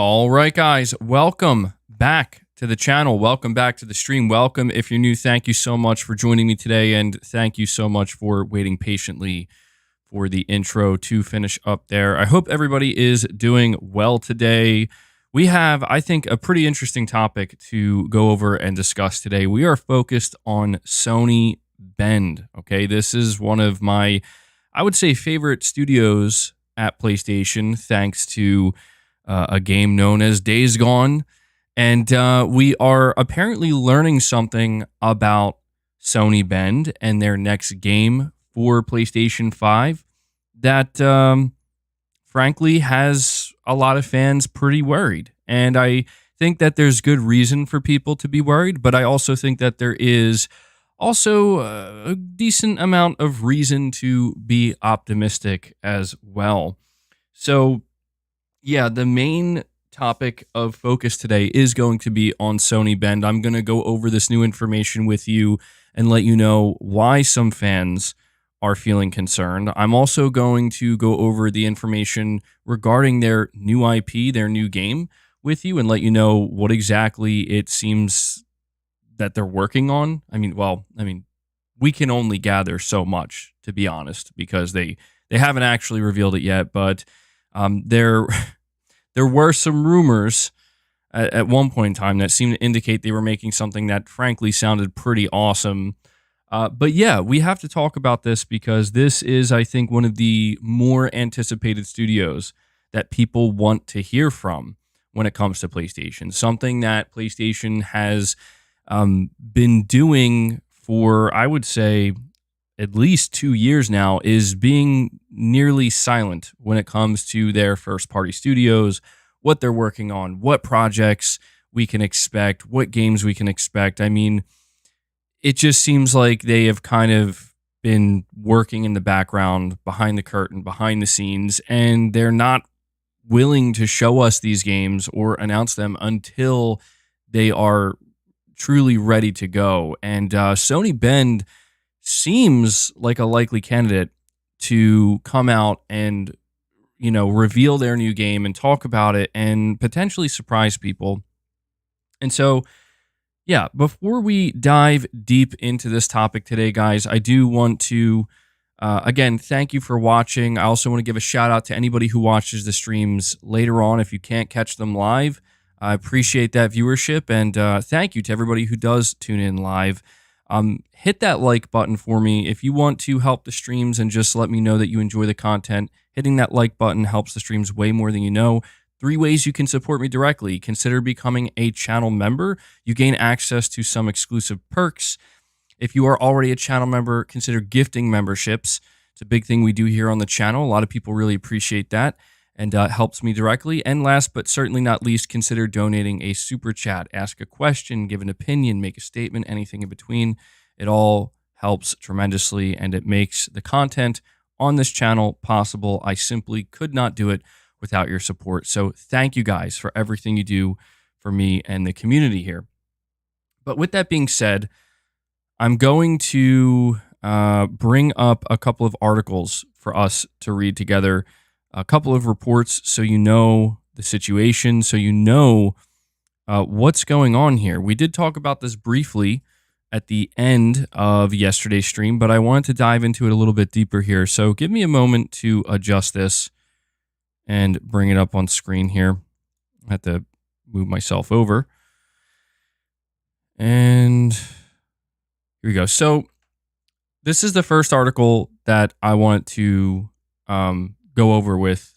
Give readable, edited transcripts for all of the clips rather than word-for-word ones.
All right, guys, welcome back to the channel. Welcome back to the stream. Welcome. If you're new, thank you so much for joining me today, and thank you so much for waiting patiently for the intro to finish up there. I hope everybody is doing well today. We have, I think, a pretty interesting topic to go over and discuss today. We are focused on Sony Bend, okay? This is one of my, I would say, favorite studios at PlayStation, thanks to a game known as Days Gone. And we are apparently learning something about Sony Bend and their next game for PlayStation 5 that, frankly, has a lot of fans pretty worried. And I think that there's good reason for people to be worried, but I also think that there is also a decent amount of reason to be optimistic as well. So, yeah, the main topic of focus today is going to be on Sony Bend. I'm going to go over this new information with you and let you know why some fans are feeling concerned. I'm also going to go over the information regarding their new IP, their new game with you, and let you know what exactly it seems that they're working on. I mean, we can only gather so much, to be honest, because they haven't actually revealed it yet, but there were some rumors at one point in time that seemed to indicate they were making something that frankly sounded pretty awesome. But yeah, we have to talk about this because this is, I think, one of the more anticipated studios that people want to hear from when it comes to PlayStation. Something that PlayStation has been doing for, I would say, at least 2 years now, is being nearly silent when it comes to their first-party studios, what they're working on, what projects we can expect, what games we can expect. I mean, it just seems like they have kind of been working in the background, behind the curtain, behind the scenes, and they're not willing to show us these games or announce them until they are truly ready to go. And Sony Bend seems like a likely candidate to come out and, you know, reveal their new game and talk about it and potentially surprise people. And so, yeah, before we dive deep into this topic today, guys, I do want to, again, thank you for watching. I also want to give a shout out to anybody who watches the streams later on if you can't catch them live. I appreciate that viewership, and thank you to everybody who does tune in live. Hit that like button for me. If you want to help the streams and just let me know that you enjoy the content, hitting that like button helps the streams way more than you know. 3 ways you can support me directly. Consider becoming a channel member. You gain access to some exclusive perks. If you are already a channel member, consider gifting memberships. It's a big thing we do here on the channel. A lot of people really appreciate that and helps me directly. And last but certainly not least, consider donating a super chat. Ask a question, give an opinion, make a statement, anything in between. It all helps tremendously, and it makes the content on this channel possible. I simply could not do it without your support. So thank you guys for everything you do for me and the community here. But with that being said, I'm going to bring up a couple of articles for us to read together, a couple of reports so you know the situation, so you know what's going on here. We did talk about this briefly at the end of yesterday's stream, but I wanted to dive into it a little bit deeper here. So give me a moment to adjust this and bring it up on screen here. I have to move myself over. And here we go. So this is the first article that I want to go over with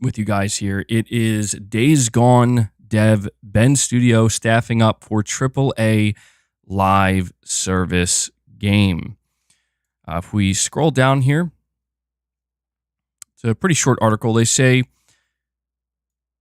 you guys here. It is Days Gone dev Bend Studio staffing up for AAA live service game. If we scroll down here, it's a pretty short article. They say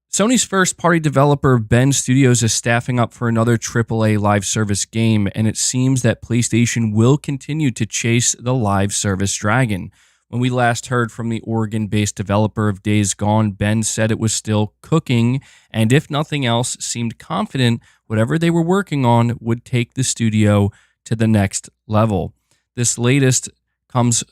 Sony's first-party developer Bend Studios is staffing up for another AAA live service game, and it seems that PlayStation will continue to chase the live service dragon. When we last heard from the Oregon-based developer of Days Gone, Bend said it was still cooking, and if nothing else, seemed confident whatever they were working on would take the studio to the next level. This latest comes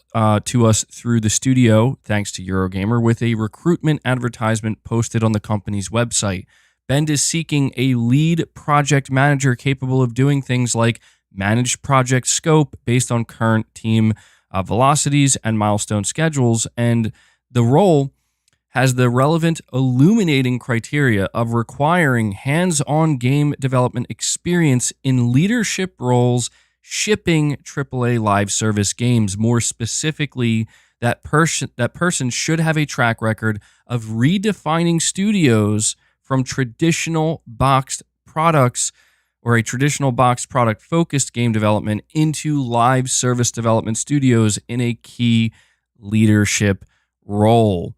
to us through the studio, thanks to Eurogamer, with a recruitment advertisement posted on the company's website. Bend is seeking a lead project manager capable of doing things like manage project scope based on current team velocities and milestone schedules, and the role has the relevant illuminating criteria of requiring hands-on game development experience in leadership roles shipping AAA live service games. More specifically, that person should have a track record of redefining studios from traditional boxed products or a traditional boxed product focused game development into live service development studios in a key leadership role.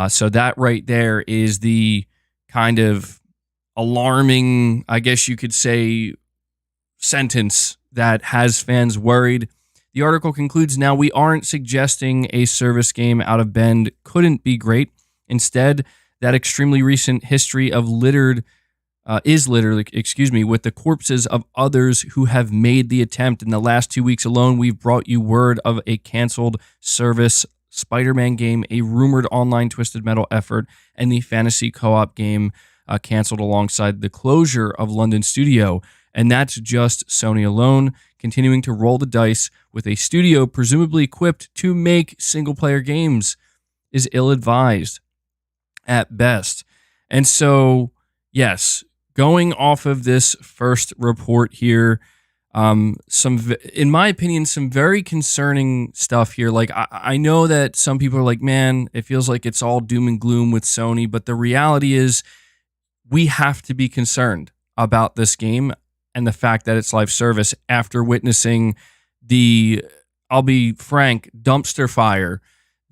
So that right there is the kind of alarming, I guess you could say, sentence that has fans worried. The article concludes, now we aren't suggesting a service game out of Bend couldn't be great. Instead, that extremely recent history of is littered with the corpses of others who have made the attempt. In the last 2 weeks alone, we've brought you word of a canceled service Spider-Man game, a rumored online Twisted Metal effort, and the fantasy co-op game canceled alongside the closure of London studio. And that's just Sony alone, continuing to roll the dice with a studio presumably equipped to make single-player games is ill-advised at best. And so, yes, going off of this first report here, in my opinion, some very concerning stuff here. Like, I know that some people are like, man, it feels like it's all doom and gloom with Sony, but the reality is we have to be concerned about this game and the fact that it's live service after witnessing the, I'll be frank, dumpster fire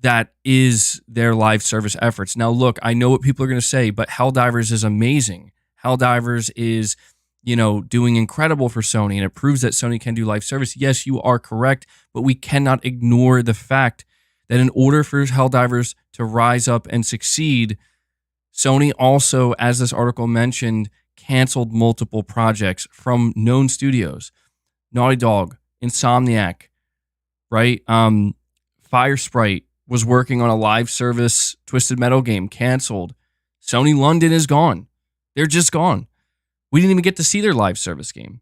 that is their live service efforts. Now, look, I know what people are going to say, but Helldivers is amazing. Helldivers is, doing incredible for Sony, and it proves that Sony can do live service. Yes, you are correct, but we cannot ignore the fact that in order for Helldivers to rise up and succeed, Sony also, as this article mentioned, canceled multiple projects from known studios. Naughty Dog, Insomniac, right? Firesprite was working on a live service Twisted Metal game, canceled. Sony London is gone. They're just gone. We didn't even get to see their live service game.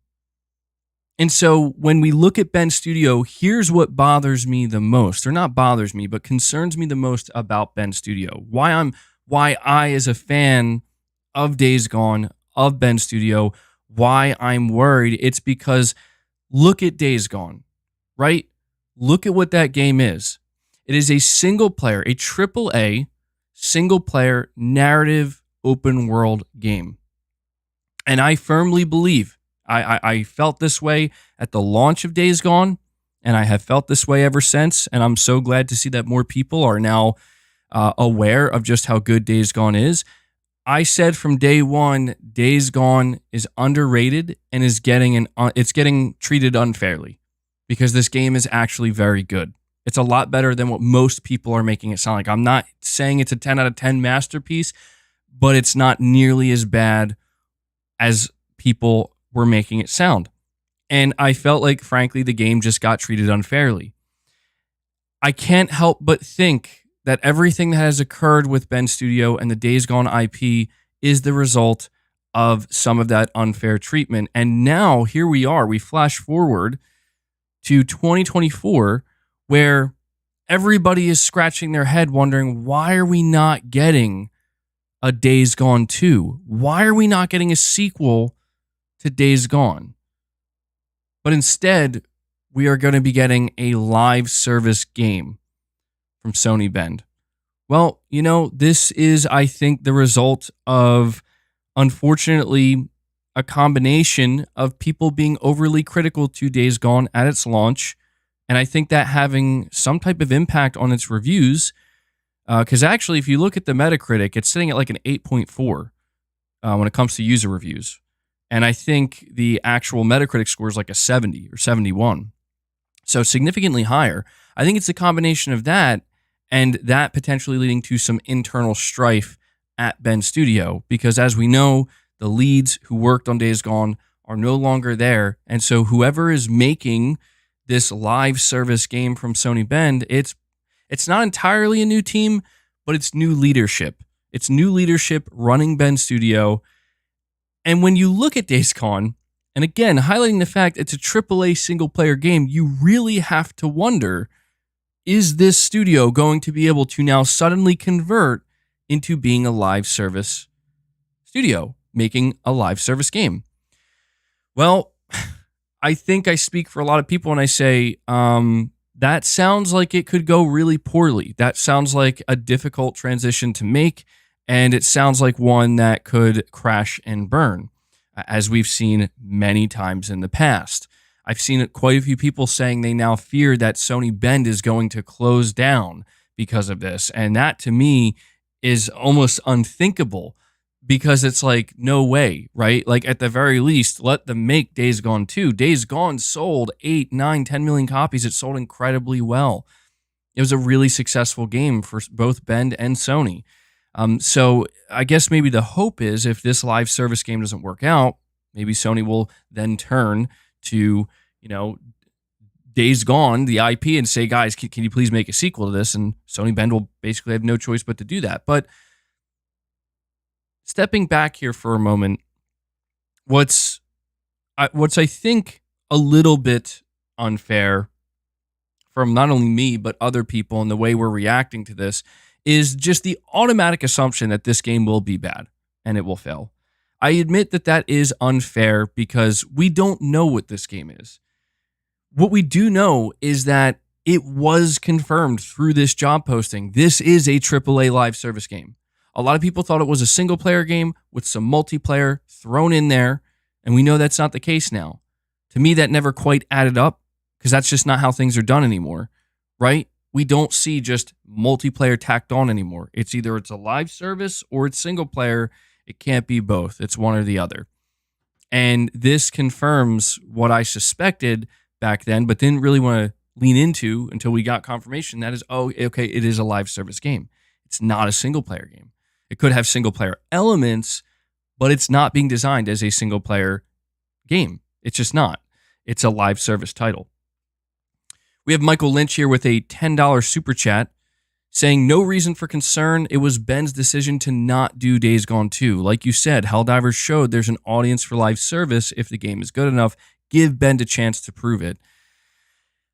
And so when we look at Bend Studio, here's what bothers me the most, or not bothers me, but concerns me the most about Bend Studio. Why I, as a fan of Days Gone, of Bend Studio, why I'm worried, it's because look at Days Gone, right? Look at what that game is. It is a single player, a AAA single player narrative open world game. And I firmly believe, I felt this way at the launch of Days Gone, and I have felt this way ever since, and I'm so glad to see that more people are now aware of just how good Days Gone is. I said from day one, Days Gone is underrated and is getting treated unfairly because this game is actually very good. It's a lot better than what most people are making it sound like. I'm not saying it's a 10 out of 10 masterpiece, but it's not nearly as bad as people were making it sound. And I felt like, frankly, the game just got treated unfairly. I can't help but think that everything that has occurred with Bend Studio and the Days Gone IP is the result of some of that unfair treatment. And now here we are. We flash forward to 2024, where everybody is scratching their head wondering, why are we not getting a Days Gone 2? Why are we not getting a sequel to Days Gone? But instead, we are going to be getting a live service game from Sony Bend. Well, this is, I think, the result of, unfortunately, a combination of people being overly critical to Days Gone at its launch, and I think that having some type of impact on its reviews. Because actually, if you look at the Metacritic, it's sitting at like an 8.4 when it comes to user reviews. And I think the actual Metacritic score is like a 70 or 71. So significantly higher. I think it's a combination of that and that potentially leading to some internal strife at Bend Studio. Because as we know, the leads who worked on Days Gone are no longer there. And so whoever is making this live service game from Sony Bend, it's not entirely a new team, but it's new leadership. It's new leadership running Bend Studio. And when you look at Days Gone, and again, highlighting the fact it's a AAA single-player game, you really have to wonder, is this studio going to be able to now suddenly convert into being a live service studio, making a live service game? Well, I think I speak for a lot of people when I say that sounds like it could go really poorly. That sounds like a difficult transition to make, and it sounds like one that could crash and burn, as we've seen many times in the past. I've seen quite a few people saying they now fear that Sony Bend is going to close down because of this, and that to me is almost unthinkable. Because it's like, no way, right? Like, at the very least, let them make Days Gone 2. Days Gone sold 8, 9, 10 million copies. It sold incredibly well. It was a really successful game for both Bend and Sony. So I guess maybe the hope is if this live service game doesn't work out, maybe Sony will then turn to, Days Gone, the IP, and say, guys, can you please make a sequel to this? And Sony Bend will basically have no choice but to do that. But stepping back here for a moment, what's I think a little bit unfair from not only me but other people and the way we're reacting to this is just the automatic assumption that this game will be bad and it will fail. I admit that is unfair because we don't know what this game is. What we do know is that it was confirmed through this job posting. This is a AAA live service game. A lot of people thought it was a single-player game with some multiplayer thrown in there, and we know that's not the case now. To me, that never quite added up, because that's just not how things are done anymore, right? We don't see just multiplayer tacked on anymore. It's either it's a live service or it's single-player. It can't be both. It's one or the other. And this confirms what I suspected back then, but didn't really want to lean into until we got confirmation. That is, okay, it is a live service game. It's not a single-player game. It could have single-player elements, but it's not being designed as a single-player game. It's just not. It's a live service title. We have Michael Lynch here with a $10 super chat saying, no reason for concern. It was Ben's decision to not do Days Gone 2. Like you said, Helldivers showed there's an audience for live service if the game is good enough. Give Ben a chance to prove it.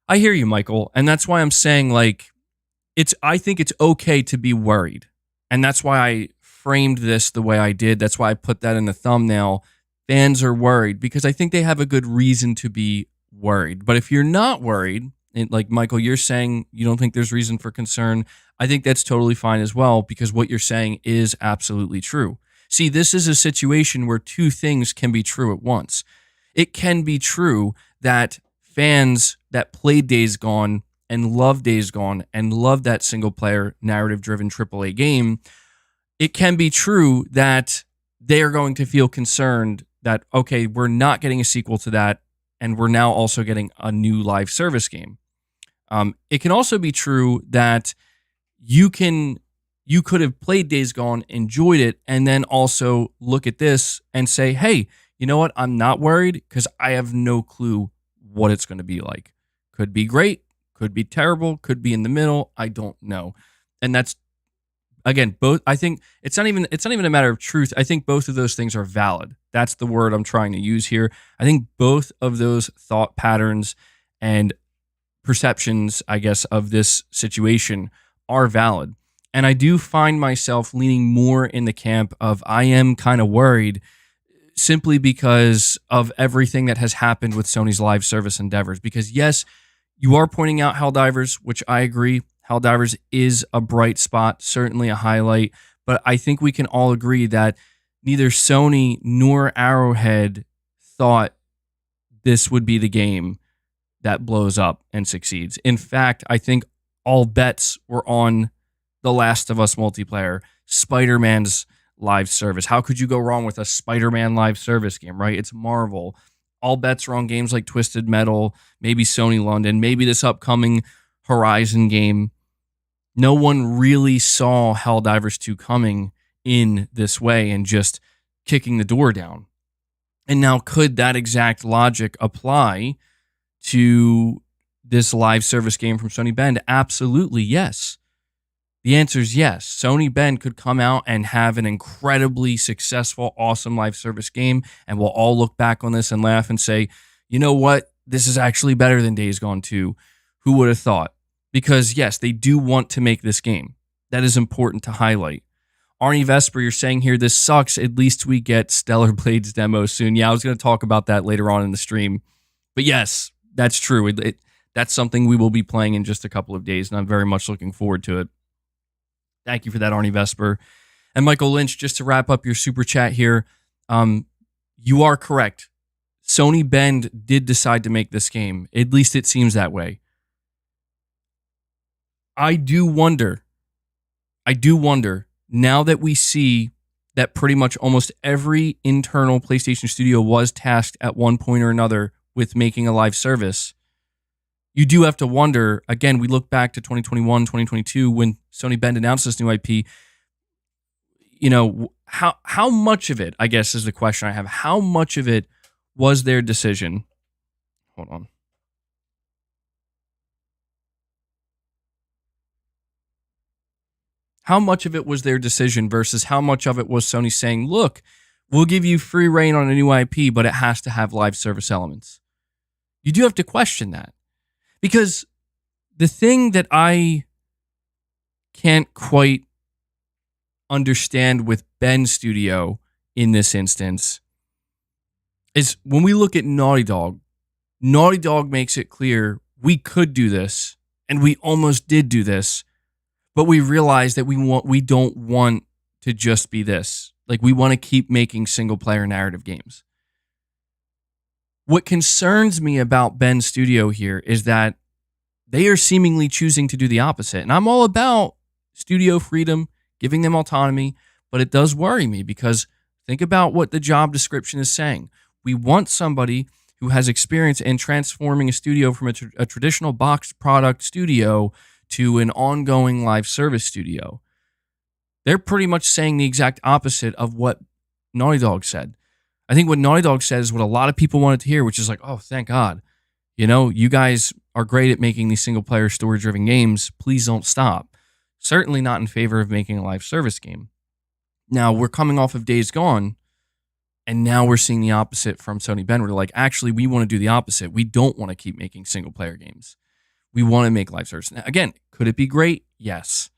I hear you, Michael, and that's why I'm saying, I think it's okay to be worried. And that's why I framed this the way I did. That's why I put that in the thumbnail. Fans are worried because I think they have a good reason to be worried. But if you're not worried, and like Michael, you're saying you don't think there's reason for concern, I think that's totally fine as well, because what you're saying is absolutely true. See, this is a situation where two things can be true at once. It can be true that fans that played Days Gone and love Days Gone and love that single-player narrative-driven AAA game, it can be true that they are going to feel concerned that, okay, we're not getting a sequel to that, and we're now also getting a new live service game. It can also be true that you could have played Days Gone, enjoyed it, and then also look at this and say, hey, you know what? I'm not worried because I have no clue what it's going to be like. Could be great. Could be terrible, could be in the middle, I don't know. And that's, again, both. I think it's not even a matter of truth. I think both of those things are valid. That's the word I'm trying to use here. I think both of those thought patterns and perceptions, I guess, of this situation are valid. And I do find myself leaning more in the camp of I am kind of worried simply because of everything that has happened with Sony's live service endeavors. Because yes, you are pointing out Helldivers, which I agree. Helldivers is a bright spot, certainly a highlight. But I think we can all agree that neither Sony nor Arrowhead thought this would be the game that blows up and succeeds. In fact, I think all bets were on The Last of Us multiplayer, Spider-Man's live service. How could you go wrong with a Spider-Man live service game, right? It's Marvel. All bets are on games like Twisted Metal, maybe Sony London, maybe this upcoming Horizon game. No one really saw Helldivers 2 coming in this way and just kicking the door down. And now, could that exact logic apply to this live service game from Sony Bend? Absolutely, yes. The answer is yes. Sony Bend could come out and have an incredibly successful, awesome live service game, and we'll all look back on this and laugh and say, you know what? This is actually better than Days Gone 2. Who would have thought? Because yes, they do want to make this game. That is important to highlight. Arnie Vesper, you're saying here, this sucks. At least we get Stellar Blades demo soon. Yeah, I was going to talk about that later on in the stream. But yes, that's true. That's something we will be playing in just a couple of days, and I'm very much looking forward to it. Thank you for that, Arnie Vesper. And Michael Lynch, just to wrap up your super chat here, you are correct. Sony Bend did decide to make this game. At least it seems that way. I do wonder, now that we see that pretty much almost every internal PlayStation studio was tasked at one point or another with making a live service, you do have to wonder, again, we look back to 2021, 2022, when Sony Bend announced this new IP, you know, how much of it, I guess is the question I have, how much of it was their decision? Hold on. How much of it was their decision versus how much of it was Sony saying, look, we'll give you free reign on a new IP, but it has to have live service elements? You do have to question that. Because the thing that I can't quite understand with Bend Studio in this instance is when we look at Naughty Dog makes it clear we could do this, and we almost did do this, but we realized that we don't want to just be this. Like, we want to keep making single-player narrative games. What concerns me about Bend Studio here is that they are seemingly choosing to do the opposite. And I'm all about studio freedom, giving them autonomy, but it does worry me because think about what the job description is saying. We want somebody who has experience in transforming a studio from a traditional boxed product studio to an ongoing live service studio. They're pretty much saying the exact opposite of what Naughty Dog said. I think what Naughty Dog said is what a lot of people wanted to hear, which is like, oh, thank God. You know, you guys are great at making these single-player story-driven games. Please don't stop. Certainly not in favor of making a live service game. Now, we're coming off of Days Gone, and now we're seeing the opposite from Sony Bend. We're like, actually, we want to do the opposite. We don't want to keep making single-player games. We want to make live service. Now, again, could it be great? Yes.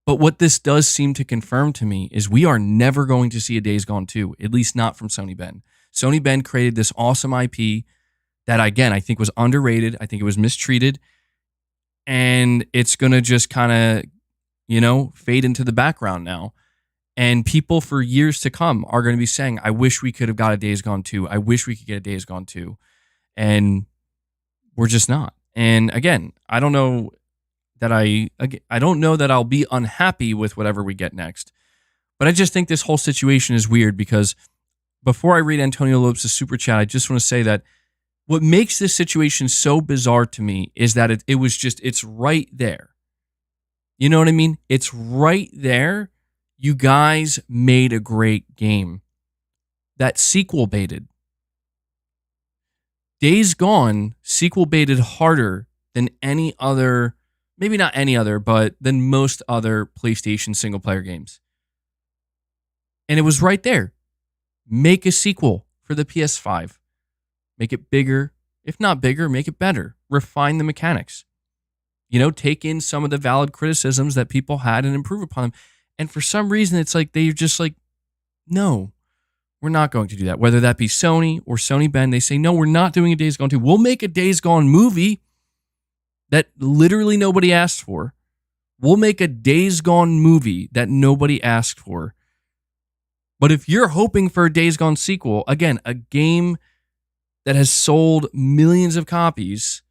But what this does seem to confirm to me is we are never going to see a Days Gone 2, at least not from Sony Bend. Sony Bend created this awesome IP that, again, I think was underrated. I think it was mistreated. And it's going to just kind of, you know, fade into the background now. And people for years to come are going to be saying, I wish we could have got a Days Gone 2. I wish we could get a Days Gone 2. And we're just not. And again, I don't know that I'll be unhappy with whatever we get next. But I just think this whole situation is weird because before I read Antonio Lopes' super chat, I just want to say that what makes this situation so bizarre to me is that it's right there. You know what I mean? It's right there. You guys made a great game that sequel baited. Days Gone sequel baited harder than any other, maybe not any other, but than most other PlayStation single-player games. And it was right there. Make a sequel for the PS5. Make it bigger. If not bigger, make it better. Refine the mechanics. You know, take in some of the valid criticisms that people had and improve upon them. And for some reason, it's like they're just like, no, we're not going to do that. Whether that be Sony or Sony Bend, they say, no, we're not doing a Days Gone 2. We'll make a Days Gone movie that literally nobody asked for. We'll make a Days Gone movie that nobody asked for. But if you're hoping for a Days Gone sequel, again, a game that has sold millions of copies,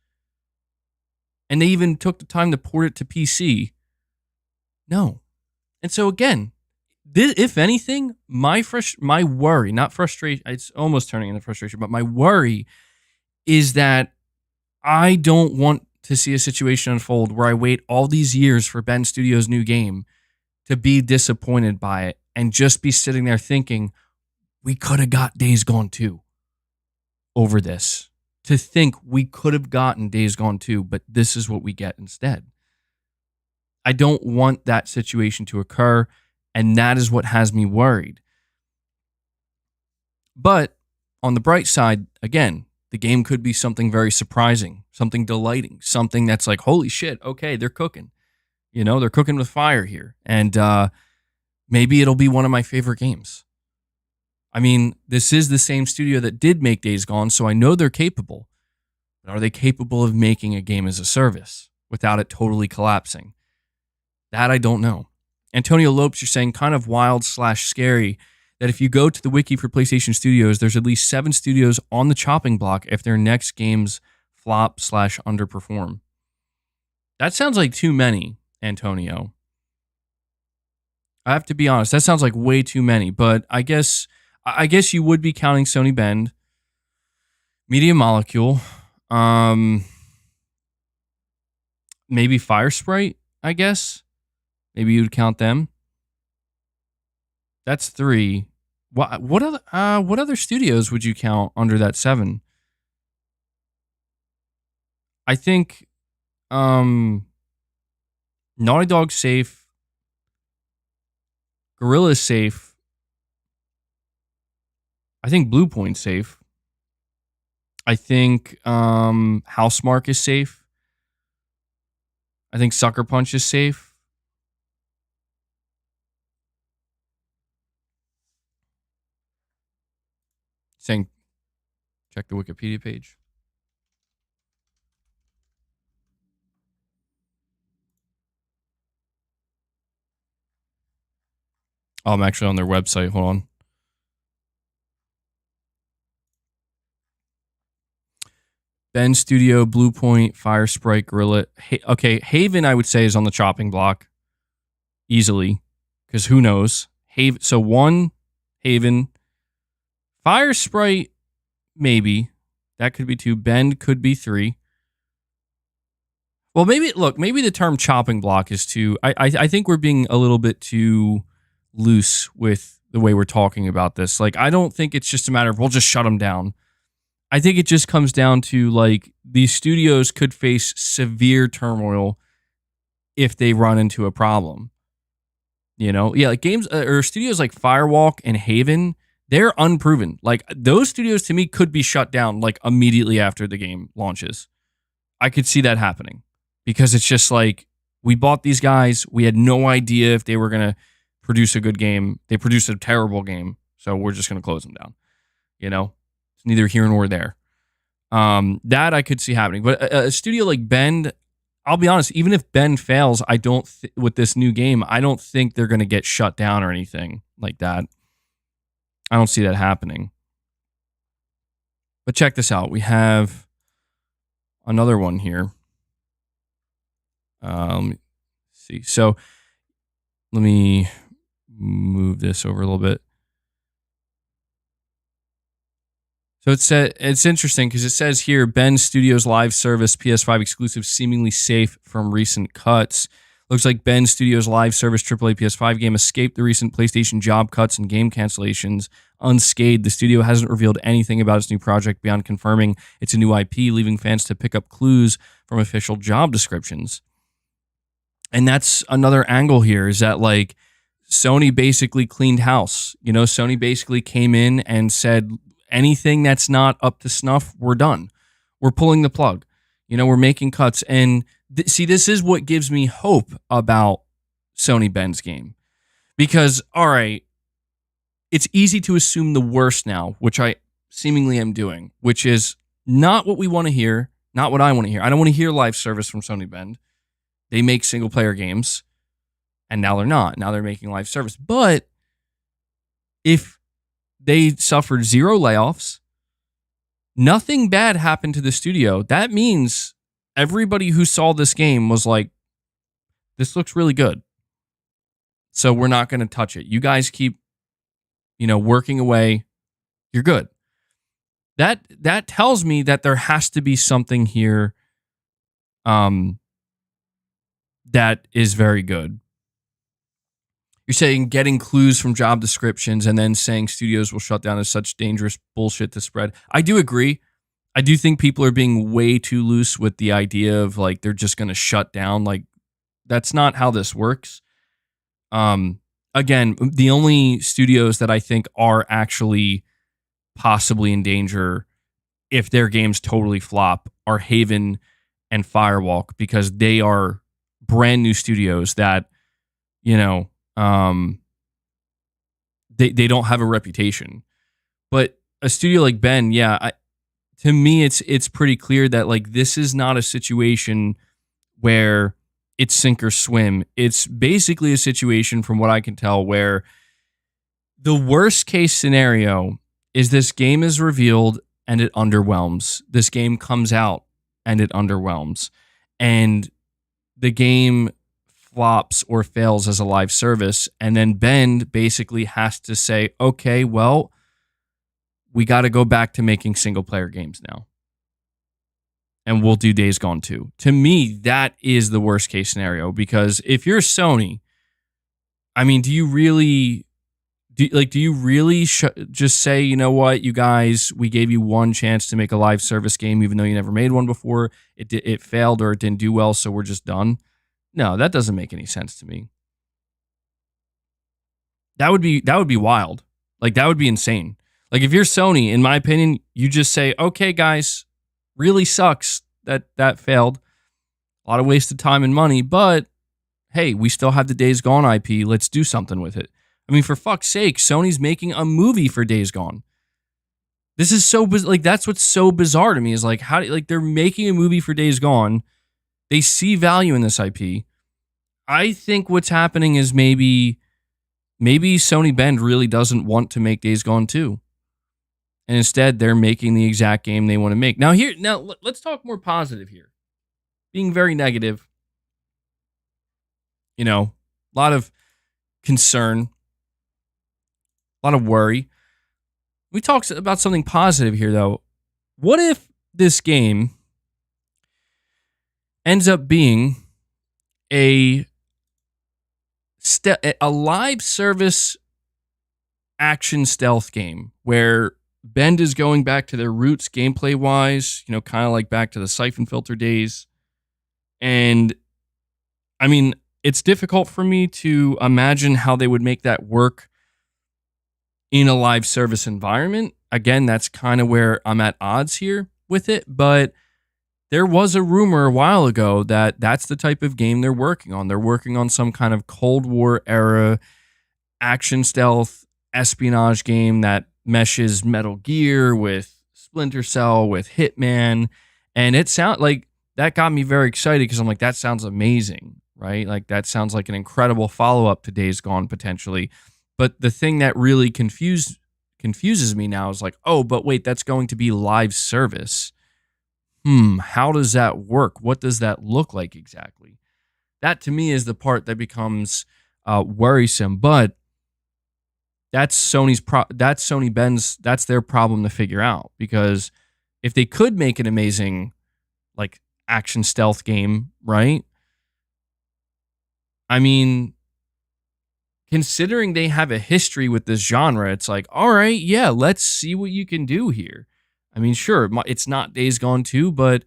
and they even took the time to port it to PC, no. And so again, if anything, my worry, not frustration, it's almost turning into frustration, but my worry is that I don't want to see a situation unfold where I wait all these years for Bend Studios' new game to be disappointed by it and just be sitting there thinking, we could have got Days Gone 2 over this. to think we could have gotten Days Gone 2, but this is what we get instead. I don't want that situation to occur, and that is what has me worried. But on the bright side, again, the game could be something very surprising, something delighting, something that's like, holy shit, okay, they're cooking. You know, they're cooking with fire here. And maybe it'll be one of my favorite games. I mean, this is the same studio that did make Days Gone, so I know they're capable. But are they capable of making a game as a service without it totally collapsing? That I don't know. Antonio Lopes, you're saying kind of wild/scary that if you go to the wiki for PlayStation Studios, there's at least 7 studios on the chopping block if their next games flop/underperform. That sounds like too many, Antonio. I have to be honest, that sounds like way too many, but I guess you would be counting Sony Bend, Media Molecule, maybe Fire Sprite, I guess. Maybe you'd count them. That's 3. What other studios would you count under that 7? I think Naughty Dog's safe. Guerrilla's safe. I think Bluepoint's safe. I think Housemarque is safe. I think Sucker Punch is safe. Saying, check the Wikipedia page. Oh, I'm actually on their website. Hold on. Bend Studio, Bluepoint, Fire Sprite, Guerrilla. Okay, Haven, I would say, is on the chopping block easily, because who knows? So 1, Haven. Fire Sprite, maybe. That could be 2. Bend could be 3. Well, maybe the term chopping block is too... I think we're being a little bit too loose with the way we're talking about this. Like, I don't think it's just a matter of we'll just shut them down. I think it just comes down to, like, these studios could face severe turmoil if they run into a problem. You know? Yeah, like games or studios like Firewalk and Haven, they're unproven. Like, those studios to me could be shut down like immediately after the game launches. I could see that happening because it's just like, we bought these guys. We had no idea if they were going to produce a good game. They produced a terrible game. So we're just going to close them down. You know, it's neither here nor there. That I could see happening. But a studio like Bend, I'll be honest, even if Bend fails, I don't, with this new game, I don't think they're going to get shut down or anything like that. I don't see that happening. But check this out. We have another one here. Let me see. So let me move this over a little bit. So it's interesting because it says here, Bend Studios live service PS5 exclusive seemingly safe from recent cuts. Looks like Bend Studios live service AAA PS5 game escaped the recent PlayStation job cuts and game cancellations unscathed. The studio hasn't revealed anything about its new project beyond confirming it's a new IP, leaving fans to pick up clues from official job descriptions. And that's another angle here, is that like Sony basically cleaned house. You know, Sony basically came in and said, anything that's not up to snuff, we're done. We're pulling the plug. You know, we're making cuts. And see, this is what gives me hope about Sony Bend's game. Because, all right, it's easy to assume the worst now, which I seemingly am doing, which is not what we want to hear, not what I want to hear. I don't want to hear live service from Sony Bend. They make single-player games, and now they're not. Now they're making live service. But if they suffered 0 layoffs, nothing bad happened to the studio, that means everybody who saw this game was like, this looks really good. So we're not going to touch it. You guys keep, working away. You're good. That tells me that there has to be something here that is very good. You're saying getting clues from job descriptions and then saying studios will shut down is such dangerous bullshit to spread. I do agree. I do think people are being way too loose with the idea of like they're just going to shut down. Like that's not how this works. Again, the only studios that I think are actually possibly in danger if their games totally flop are Haven and Firewalk, because they are brand new studios that, you know, they don't have a reputation. But a studio like Ben, yeah, to me it's pretty clear that like this is not a situation where it's sink or swim. It's basically a situation, from what I can tell, where the worst case scenario is this game is revealed and it underwhelms. This game comes out and it underwhelms. And the game flops or fails as a live service. And then Ben basically has to say, okay, well, we got to go back to making single player games now. And we'll do Days Gone 2. To me, that is the worst case scenario, because if you're Sony, I mean, do you really just say, you know what, you guys, we gave you one chance to make a live service game, even though you never made one before. It failed or it didn't do well, so we're just done. No, that doesn't make any sense to me. That would be wild. Like, that would be insane. Like, if you're Sony, in my opinion, you just say, okay, guys, really sucks that failed. A lot of wasted time and money, but hey, we still have the Days Gone IP. Let's do something with it. I mean, for fuck's sake, Sony's making a movie for Days Gone. This is so like, that's what's so bizarre to me, is like, how, like, they're making a movie for Days Gone. They see value in this IP. I think what's happening is maybe Sony Bend really doesn't want to make Days Gone 2. And instead, they're making the exact game they want to make. Now, let's talk more positive here. Being very negative, you know, a lot of concern, a lot of worry. We talked about something positive here, though. What if this game ends up being a live service action stealth game where Bend is going back to their roots gameplay wise, you know, kind of like back to the Siphon Filter days. And I mean, it's difficult for me to imagine how they would make that work in a live service environment. Again, that's kind of where I'm at odds here with it. But there was a rumor a while ago that that's the type of game they're working on. They're working on some kind of Cold War era action stealth espionage game that meshes Metal Gear with Splinter Cell with Hitman. And it sounds like that got me very excited, because I'm like, that sounds amazing, right? Like, that sounds like an incredible follow-up to Days Gone potentially. But the thing that really confuses me now is like, oh, but wait, that's going to be live service. How does that work? What does that look like exactly? That to me is the part that becomes worrisome. But that's Sony Ben's, that's their problem to figure out. Because if they could make an amazing, like, action stealth game, right? I mean, considering they have a history with this genre, it's like, all right, yeah, let's see what you can do here. I mean, sure, it's not Days Gone 2, but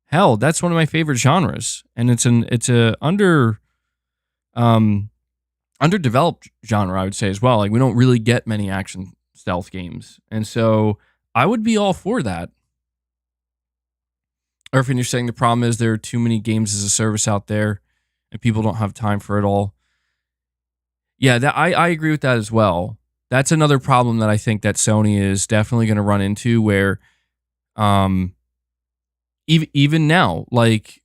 hell, that's one of my favorite genres, and it's a underdeveloped genre, I would say, as well. Like, we don't really get many action stealth games, and so I would be all for that. Or if you're saying the problem is there are too many games as a service out there, and people don't have time for it all. Yeah, I agree with that as well. That's another problem that I think that Sony is definitely going to run into, where even now, like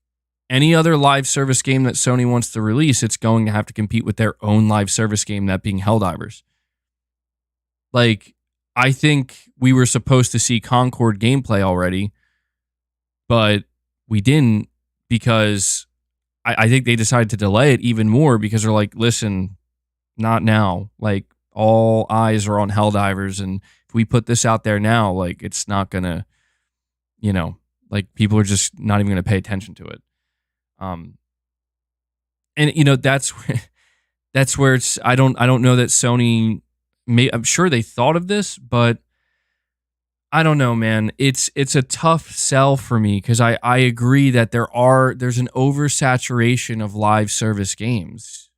any other live service game that Sony wants to release, it's going to have to compete with their own live service game, that being Helldivers. Like, I think we were supposed to see Concord gameplay already, but we didn't, because I think they decided to delay it even more, because they're like, listen, not now. Like, all eyes are on Helldivers, and if we put this out there now, like, it's not gonna, you know, like, people are just not even gonna pay attention to it. And you know, that's where it's, I don't know that Sony I'm sure they thought of this, but I don't know, man. It's a tough sell for me because I agree that there's an oversaturation of live service games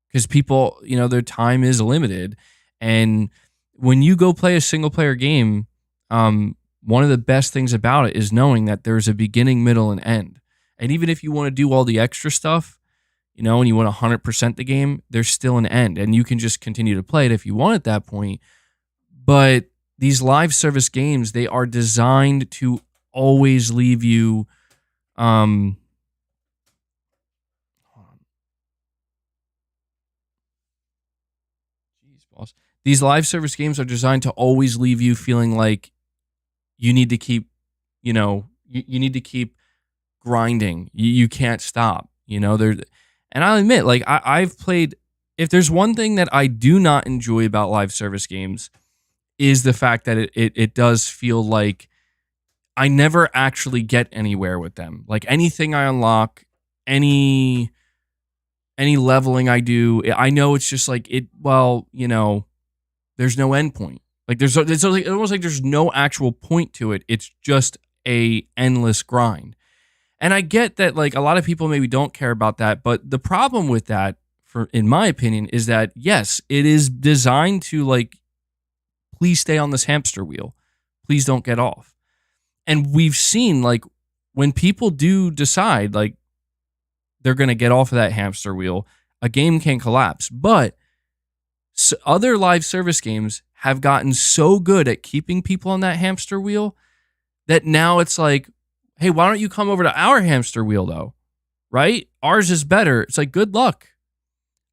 because people, their time is limited, and when you go play a single player game, one of the best things about it is knowing that there's a beginning, middle, and end. And even if you want to do all the extra stuff, and you want 100% the game, there's still an end, and you can just continue to play it if you want at that point. But these live service games, they are designed to always leave you hold on. Jeez, boss. These live service games are designed to always leave you feeling like you need to keep, you need to keep grinding. You can't stop. And I'll admit, like I've played. If there's one thing that I do not enjoy about live service games, is the fact that it does feel like I never actually get anywhere with them. Like anything I unlock, any leveling I do, I know it's just like it. Well, there's no end point. Like it's almost like there's no actual point to it. It's just a endless grind. And I get that like a lot of people maybe don't care about that, but the problem with that, in my opinion, is that yes, it is designed to like, please stay on this hamster wheel. Please don't get off. And we've seen like when people do decide like they're going to get off of that hamster wheel, a game can collapse. But other live service games have gotten so good at keeping people on that hamster wheel that now it's like, hey, why don't you come over to our hamster wheel though? Right? Ours is better. It's like, good luck.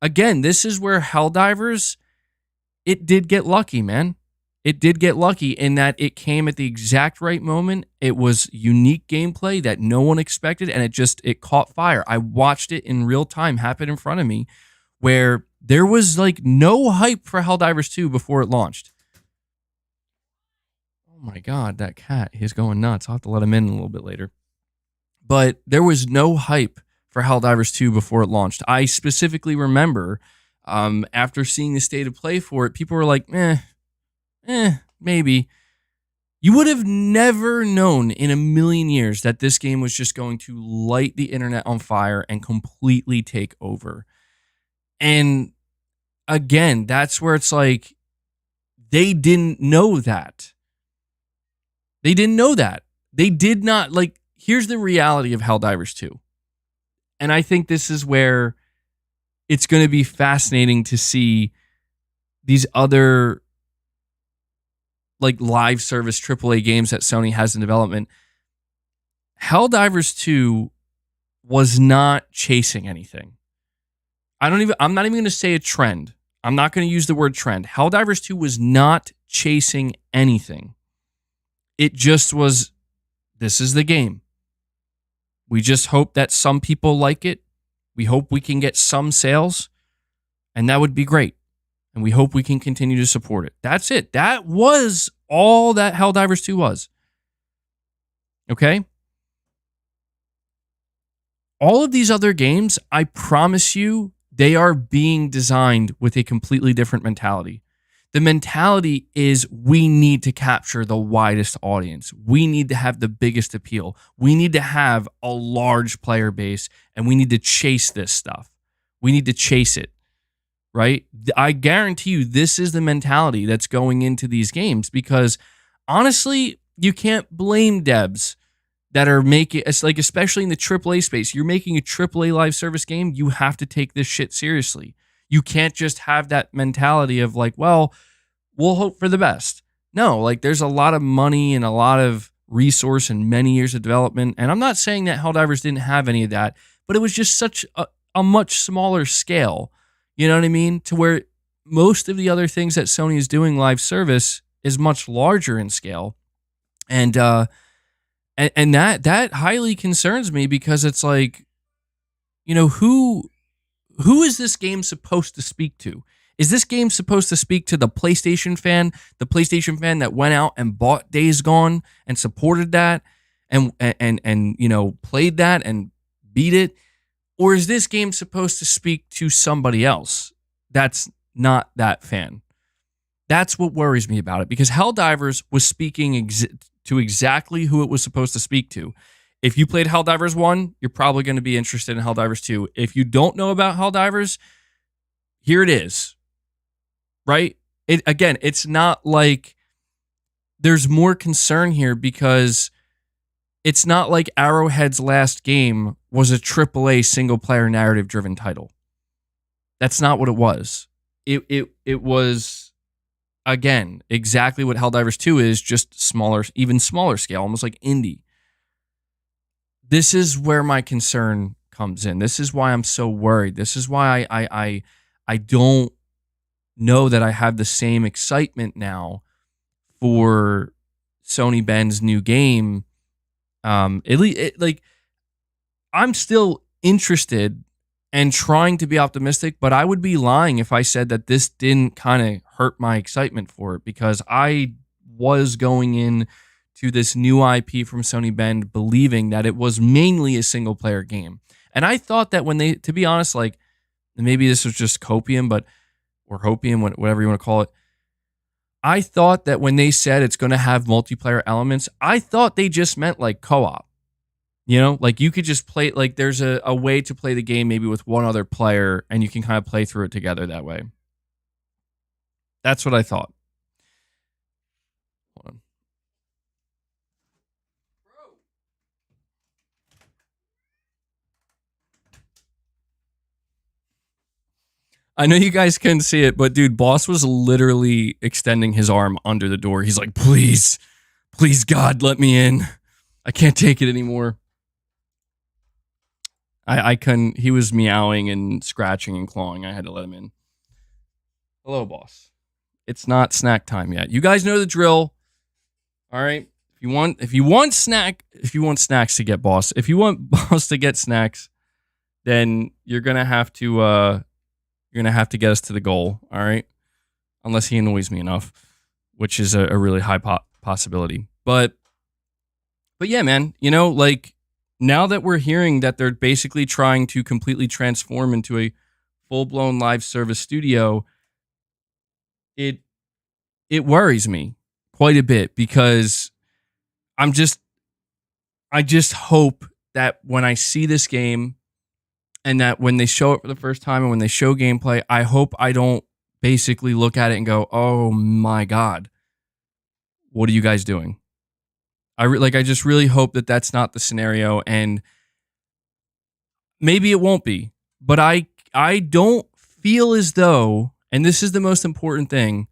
Again, this is where Helldivers, it did get lucky, man. It did get lucky in that it came at the exact right moment. It was unique gameplay that no one expected, and it caught fire. I watched it in real time happen in front of me, where there was like no hype for Helldivers 2 before it launched. Oh my God, that cat, he's going nuts. I'll have to let him in a little bit later. But there was no hype for Helldivers 2 before it launched. I specifically remember after seeing the state of play for it, people were like, maybe. You would have never known in a million years that this game was just going to light the internet on fire and completely take over. And again, that's where it's like, they didn't know that. They didn't know that. They did not, like, here's the reality of Helldivers 2. And I think this is where it's going to be fascinating to see these other like live service AAA games that Sony has in development. Helldivers 2 was not chasing anything. I'm not even going to say a trend. I'm not going to use the word trend. Helldivers 2 was not chasing anything. It just was, this is the game. We just hope that some people like it. We hope we can get some sales, and that would be great. And we hope we can continue to support it. That's it. That was all that Helldivers 2 was. Okay? All of these other games, I promise you, they are being designed with a completely different mentality. The mentality is we need to capture the widest audience. We need to have the biggest appeal. We need to have a large player base, and we need to chase this stuff. We need to chase it, right? I guarantee you this is the mentality that's going into these games because, honestly, you can't blame devs that are making, like, especially in the AAA space. You're making a AAA live service game, you have to take this shit seriously. You can't just have that mentality of like, well, we'll hope for the best. No, like there's a lot of money and a lot of resource and many years of development. And I'm not saying that Helldivers didn't have any of that, but it was just such a much smaller scale. You know what I mean? To where most of the other things that Sony is doing live service is much larger in scale. And that highly concerns me because it's like, you know, who is this game supposed to speak to? Is this game supposed to speak to the PlayStation fan that went out and bought Days Gone and supported that and you know, played that and beat it? Or is this game supposed to speak to somebody else that's not that fan? That's what worries me about it, because Helldivers was speaking to exactly who it was supposed to speak to. If you played Helldivers 1, you're probably going to be interested in Helldivers 2. If you don't know about Helldivers, here it is. Right? Again, it's not like there's more concern here, because it's not like Arrowhead's last game was a AAA single-player narrative-driven title. That's not what it was. It was, again, exactly what Helldivers 2 is, just smaller, even smaller scale, almost like indie. This is where my concern comes in. This is why I'm so worried. This is why I don't know that I have the same excitement now for Sony Ben's new game. At least, like, I'm still interested and trying to be optimistic, but I would be lying if I said that this didn't kind of hurt my excitement for it, because I was going in to this new IP from Sony Ben believing that it was mainly a single player game. And I thought that when they, to be honest, like, maybe this was just copium, or hopium, whatever you want to call it. I thought that when they said it's going to have multiplayer elements, I thought they just meant like co-op. You know, like you could just play, like there's a way to play the game maybe with one other player and you can kind of play through it together that way. That's what I thought. Hold on. I know you guys couldn't see it, but dude, Boss was literally extending his arm under the door. He's like, please, God, let me in. I can't take it anymore. I couldn't, he was meowing and scratching and clawing. I had to let him in. Hello, Boss. It's not snack time yet. You guys know the drill. All right. If you want snacks to get Boss, if you want Boss to get snacks, then you're gonna have to get us to the goal. All right. Unless he annoys me enough, which is a really high possibility. But yeah, man, you know, like, now that we're hearing that they're basically trying to completely transform into a full-blown live service studio, it worries me quite a bit, because I just hope that when I see this game and that when they show it for the first time and when they show gameplay, I hope I don't basically look at it and go, oh my God, what are you guys doing? I just really hope that that's not the scenario, and maybe it won't be, but I don't feel as though, and this is the most important thing,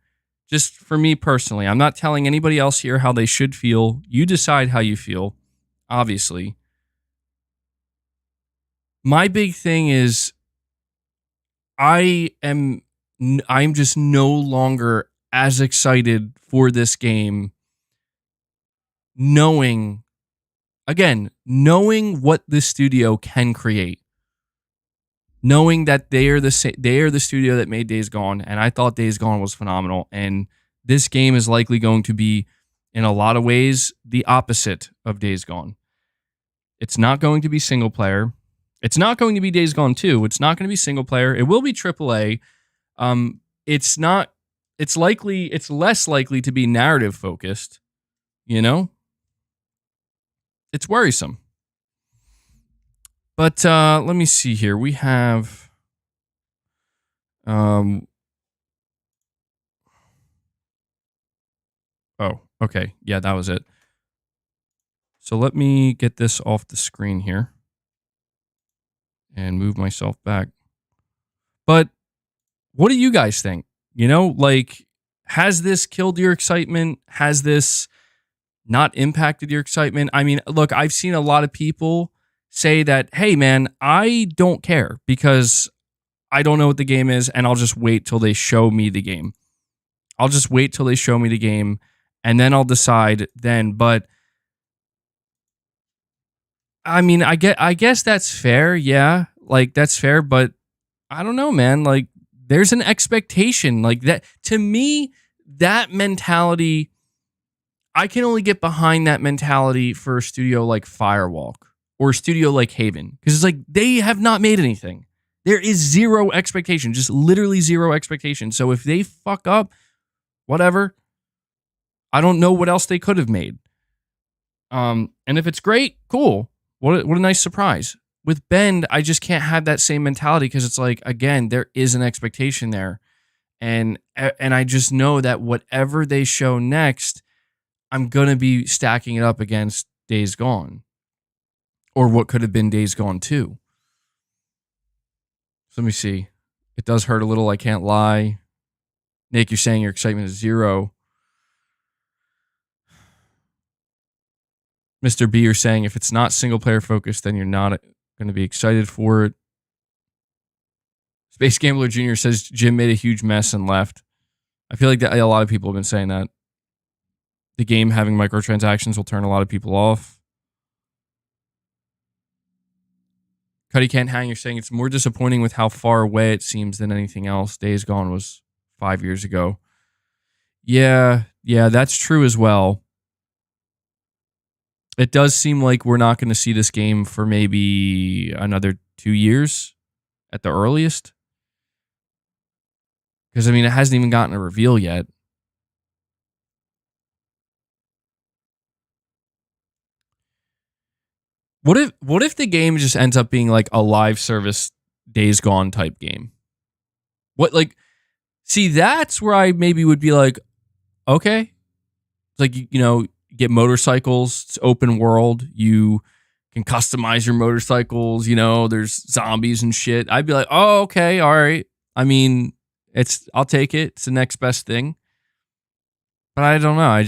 just for me personally, I'm not telling anybody else here how they should feel. You decide how you feel, obviously. My big thing is I'm just no longer as excited for this game, knowing what this studio can create, knowing that they are the studio that made Days Gone, and I thought Days Gone was phenomenal, and this game is likely going to be, in a lot of ways, the opposite of Days Gone. It's not going to be single player. It's not going to be Days Gone 2. It's not going to be single player. It will be AAA. It's less likely to be narrative focused, you know? It's worrisome. But let me see here. We have oh, okay. Yeah, that was it. So let me get this off the screen here and move myself back. But what do you guys think? You know, like, has this killed your excitement? Has this not impacted your excitement? I mean, look, I've seen a lot of people say that, hey, man, I don't care because I don't know what the game is, and I'll just wait till they show me the game. I'll just wait till they show me the game, and then I'll decide then. But I mean, I guess that's fair. Yeah, like, that's fair. But I don't know, man. Like, there's an expectation like that. To me, that mentality, I can only get behind that mentality for a studio like Firewalk or a studio like Haven, because it's like they have not made anything. There is zero expectation, just literally zero expectation. So if they fuck up, Whatever. I don't know what else they could have made. And if it's great, cool. What a nice surprise. With Bend, I just can't have that same mentality because it's like, again, there is an expectation there. And I just know that whatever they show next, I'm going to be stacking it up against Days Gone. Or what could have been Days Gone 2. So let me see. It does hurt a little, I can't lie. Nick, you're saying your excitement is 0. Mr. B, you're saying if it's not single player focused, then you're not going to be excited for it. Space Gambler Jr. says Jim made a huge mess and left. I feel like that a lot of people have been saying that. The game having microtransactions will turn a lot of people off. Cuddy Can't Hang, you're saying it's more disappointing with how far away it seems than anything else. Days Gone was 5 years ago. Yeah, that's true as well. It does seem like we're not going to see this game for maybe another 2 years at the earliest. Because, I mean, it hasn't even gotten a reveal yet. What if the game just ends up being like a live service Days Gone type game? See, that's where I maybe would be like, okay. Like, get motorcycles, it's open world, you can customize your motorcycles, there's zombies and shit. I'd be like, oh, okay, all right. I mean, I'll take it. It's the next best thing. But I don't know.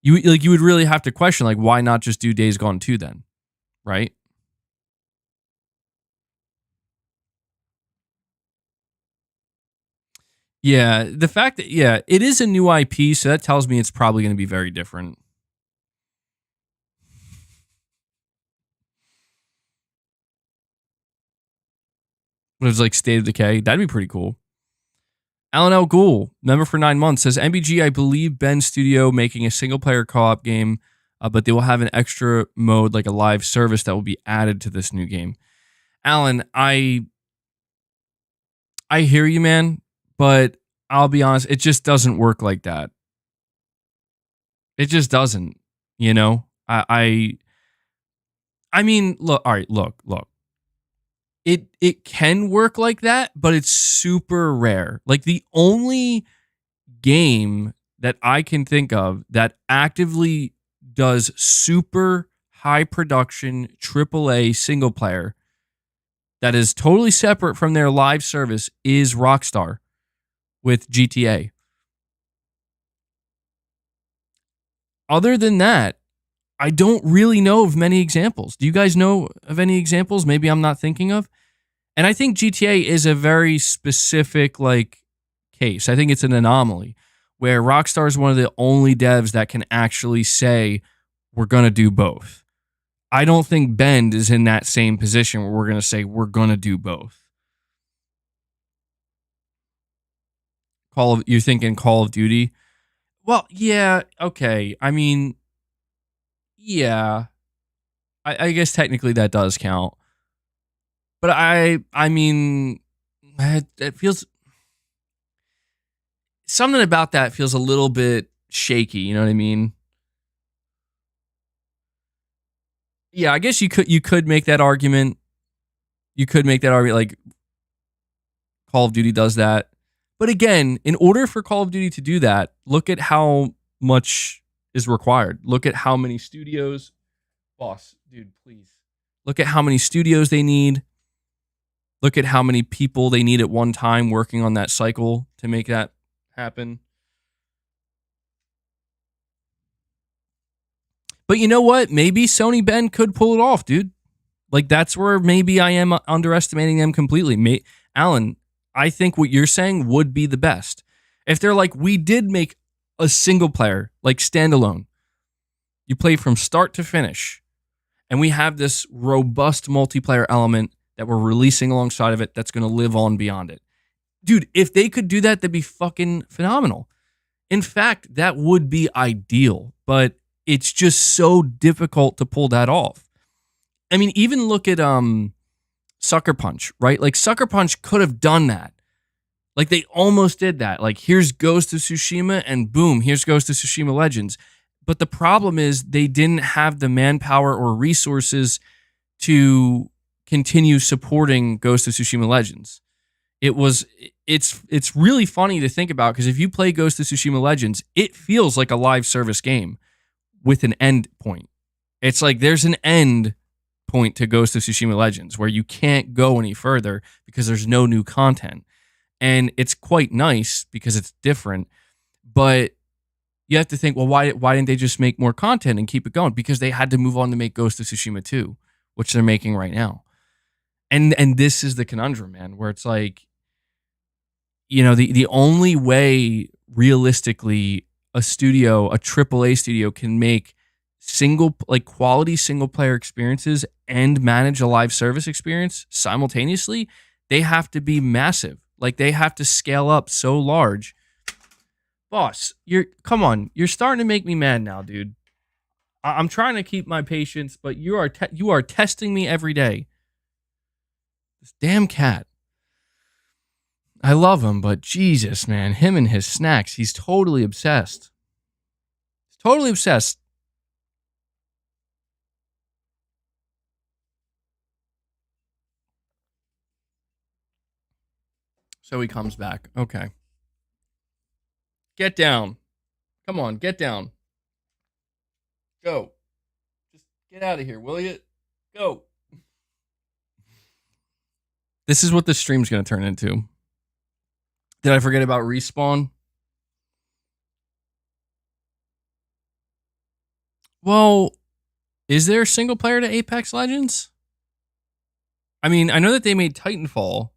You would really have to question, like, why not just do Days Gone 2 then? Right? Yeah, the fact that, it is a new IP, so that tells me it's probably going to be very different. But it's like State of Decay. That'd be pretty cool. Alan L. Ghoul, member for 9 months, says, MBG, I believe Bend Studio making a single-player co-op game, but they will have an extra mode, like a live service that will be added to this new game. Alan, I hear you, man, but I'll be honest, it just doesn't work like that. It just doesn't, I mean, look, all right, look. It can work like that, but it's super rare. Like, the only game that I can think of that actively does super high production AAA single player that is totally separate from their live service is Rockstar with GTA. Other than that, I don't really know of many examples. Do you guys know of any examples maybe I'm not thinking of? And I think GTA is a very specific case. I think it's an anomaly where Rockstar is one of the only devs that can actually say, we're going to do both. I don't think Bend is in that same position where we're going to say, we're going to do both. You're thinking Call of Duty? Well, yeah, okay. I mean, yeah. I guess technically that does count. But I mean, it feels... Something about that feels a little bit shaky, you know what I mean? Yeah, I guess you could make that argument. You could make that argument, like, Call of Duty does that. But again, in order for Call of Duty to do that, look at how much is required. Look at how many studios. Boss, dude, please. Look at how many studios they need. Look at how many people they need at one time working on that cycle to make that happen. But you know what? Maybe Sony Bend could pull it off, dude. Like, that's where maybe I am underestimating them completely. Alan, I think what you're saying would be the best. If they're like, we did make a single player, like standalone. You play from start to finish. And we have this robust multiplayer element that we're releasing alongside of it that's going to live on beyond it. Dude, if they could do that, that'd be fucking phenomenal. In fact, that would be ideal. But it's just so difficult to pull that off. I mean, even look at Sucker Punch, right? Like, Sucker Punch could have done that. Like they almost did that. Like here's Ghost of Tsushima and boom, here's Ghost of Tsushima Legends. But the problem is they didn't have the manpower or resources to continue supporting Ghost of Tsushima Legends. It's really funny to think about because if you play Ghost of Tsushima Legends, it feels like a live service game with an end point. It's like there's an end point to Ghost of Tsushima Legends where you can't go any further because there's no new content. And it's quite nice because it's different, but you have to think, well, why didn't they just make more content and keep it going? Because they had to move on to make Ghost of Tsushima 2, which they're making right now. And this is the conundrum, man, where it's like, you know, the only way realistically a studio, a AAA studio can make quality single player experiences and manage a live service experience simultaneously, they have to be massive. Like they have to scale up so large. Boss, come on. You're starting to make me mad now, dude. I'm trying to keep my patience, but you are testing me every day. This damn cat. I love him, but Jesus, man, him and his snacks, he's totally obsessed. He's totally obsessed. So he comes back. Okay. Get down. Come on, get down. Go. Just get out of here, will you? Go. This is what the stream's going to turn into. Did I forget about Respawn? Well, is there a single player to Apex Legends? I mean, I know that they made Titanfall.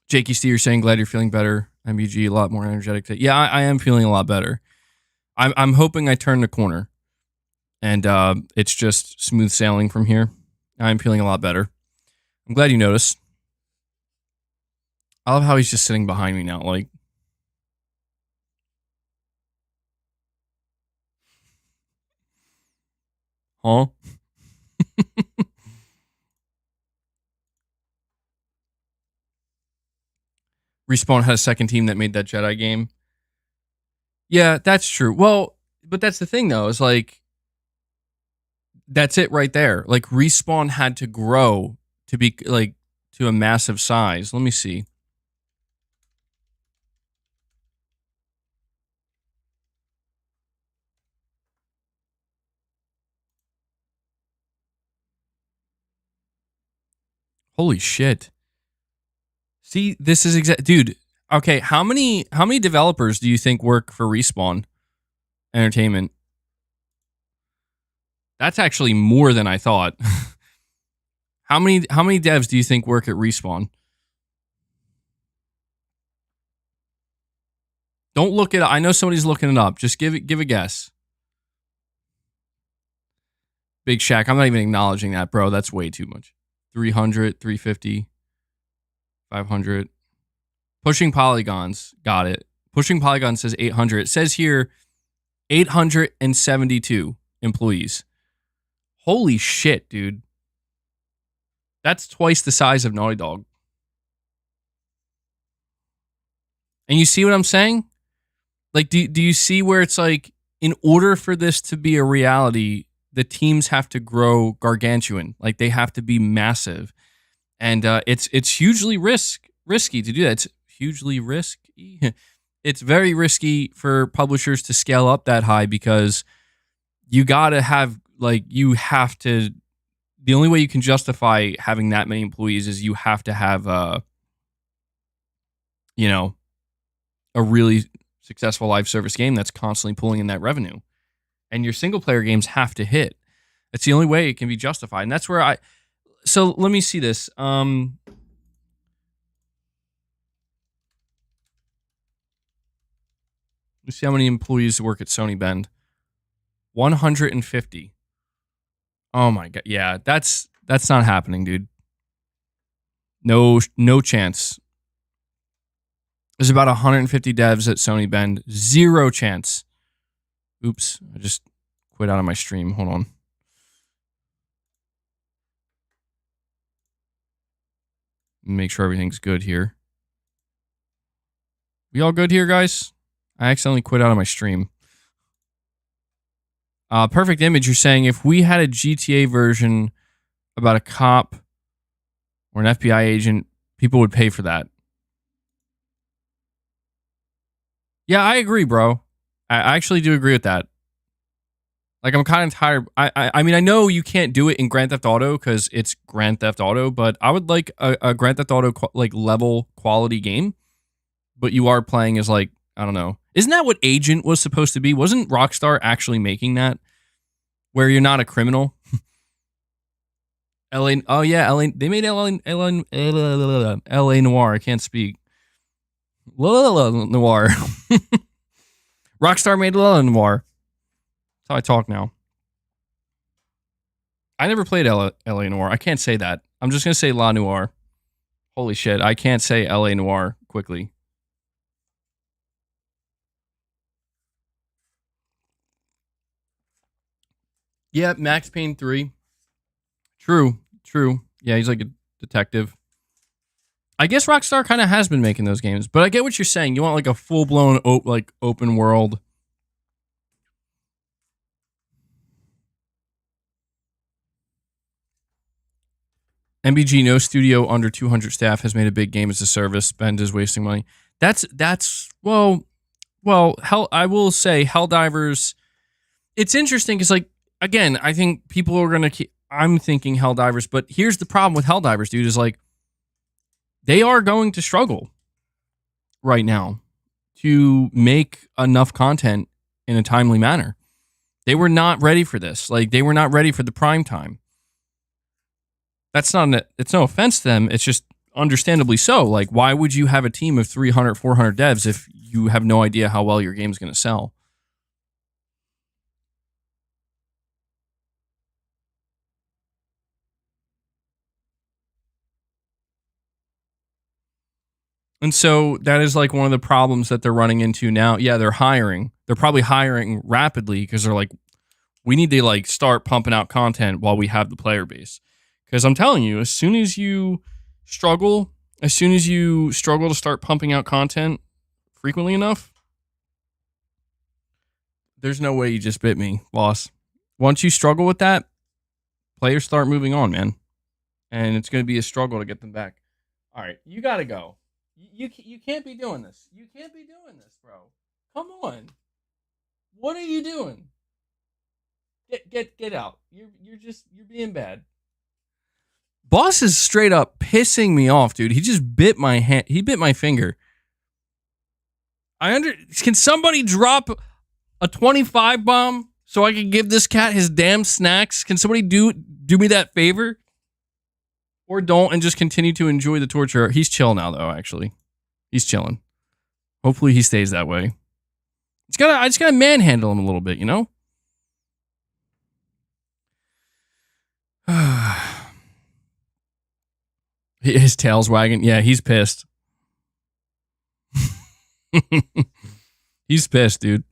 Jakey Steer saying, glad you're feeling better. MBG, a lot more energetic. Yeah, I am feeling a lot better. I'm hoping I turn the corner. And it's just smooth sailing from here. I'm feeling a lot better. I'm glad you noticed. I love how he's just sitting behind me now, like. Huh? Respawn had a second team that made that Jedi game. Yeah, that's true. Well, but that's the thing, though, is like, that's it right there. Like, Respawn had to grow to be, like, to a massive size. Let me see. Holy shit. See, this is dude. Okay, how many developers do you think work for Respawn Entertainment? That's actually more than I thought. How many devs do you think work at Respawn? Don't look it up. I know somebody's looking it up. Just give a guess. Big Shack. I'm not even acknowledging that, bro. That's way too much. 300, 350, 500. Pushing Polygons. Got it. Pushing Polygons says 800. It says here 872 employees. Holy shit, dude. That's twice the size of Naughty Dog. And you see what I'm saying? Like, do you see where it's like, in order for this to be a reality, the teams have to grow gargantuan. Like, they have to be massive. And it's hugely risky to do that. It's hugely risky. It's very risky for publishers to scale up that high because you got to have, like, the only way you can justify having that many employees is you have to have, a really successful live service game that's constantly pulling in that revenue. And your single player games have to hit. It's the only way it can be justified. And that's where so let me see this. Let's see how many employees work at Sony Bend. 150. Oh my God. Yeah, that's not happening, dude. No chance. There's about 150 devs at Sony Bend. Zero chance. Oops, I just quit out of my stream. Hold on. Make sure everything's good here. We all good here, guys? I accidentally quit out of my stream. Perfect Image, you're saying if we had a GTA version about a cop or an FBI agent, people would pay for that. Yeah, I agree, bro. I actually do agree with that. Like, I'm kind of tired. I mean, I know you can't do it in Grand Theft Auto because it's Grand Theft Auto, but I would like a Grand Theft Auto level quality game. But you are playing as like, I don't know. Isn't that what Agent was supposed to be? Wasn't Rockstar actually making that? Where you're not a criminal? LA. Oh yeah, LA. They made LA Noire. I can't speak. Noire. Rockstar made Noire. That's how I talk now. I never played LA Noire. I can't say that. I'm just gonna say La Noire. Holy shit! I can't say LA Noire quickly. Yeah, Max Payne 3. True. Yeah, he's like a detective. I guess Rockstar kind of has been making those games, but I get what you're saying. You want like a full-blown open world. MBG, no studio under 200 staff has made a big game as a service. Bend is wasting money. That's well, I will say Helldivers. It's interesting because, like, again, I think people are gonna keep. I'm thinking Helldivers, but here's the problem with Helldivers, dude. Is like they are going to struggle right now to make enough content in a timely manner. They were not ready for this. Like, they were not ready for the prime time. It's no offense to them. It's just understandably so. Like, why would you have a team of 300, 400 devs if you have no idea how well your game's going to sell? And so that is like one of the problems that they're running into now. Yeah, they're hiring. They're probably hiring rapidly because they're like, we need to like start pumping out content while we have the player base. Because I'm telling you, as soon as you struggle to start pumping out content frequently enough, there's no way you just bit me, boss. Once you struggle with that, players start moving on, man. And it's going to be a struggle to get them back. All right, you got to go. You can't be doing this. You can't be doing this, bro. Come on. What are you doing? Get out. You're being bad. Boss is straight up pissing me off, dude. He just bit my hand. He bit my finger. Can somebody drop a 25 bomb so I can give this cat his damn snacks? Can somebody do me that favor? Or don't and just continue to enjoy the torture. He's chill now, though, actually. He's chilling. Hopefully he stays that way. I just gotta manhandle him a little bit, you know? His tail's wagging. Yeah, he's pissed. He's pissed, dude.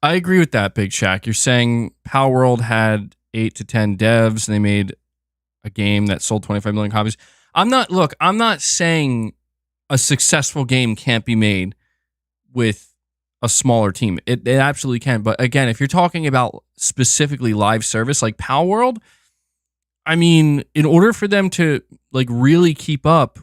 I agree with that, Big Shaq. You're saying Power World had 8 to 10 devs and they made a game that sold 25 million copies. I'm not saying a successful game can't be made with a smaller team. It absolutely can. But again, if you're talking about specifically live service like Power World, I mean, in order for them to like really keep up,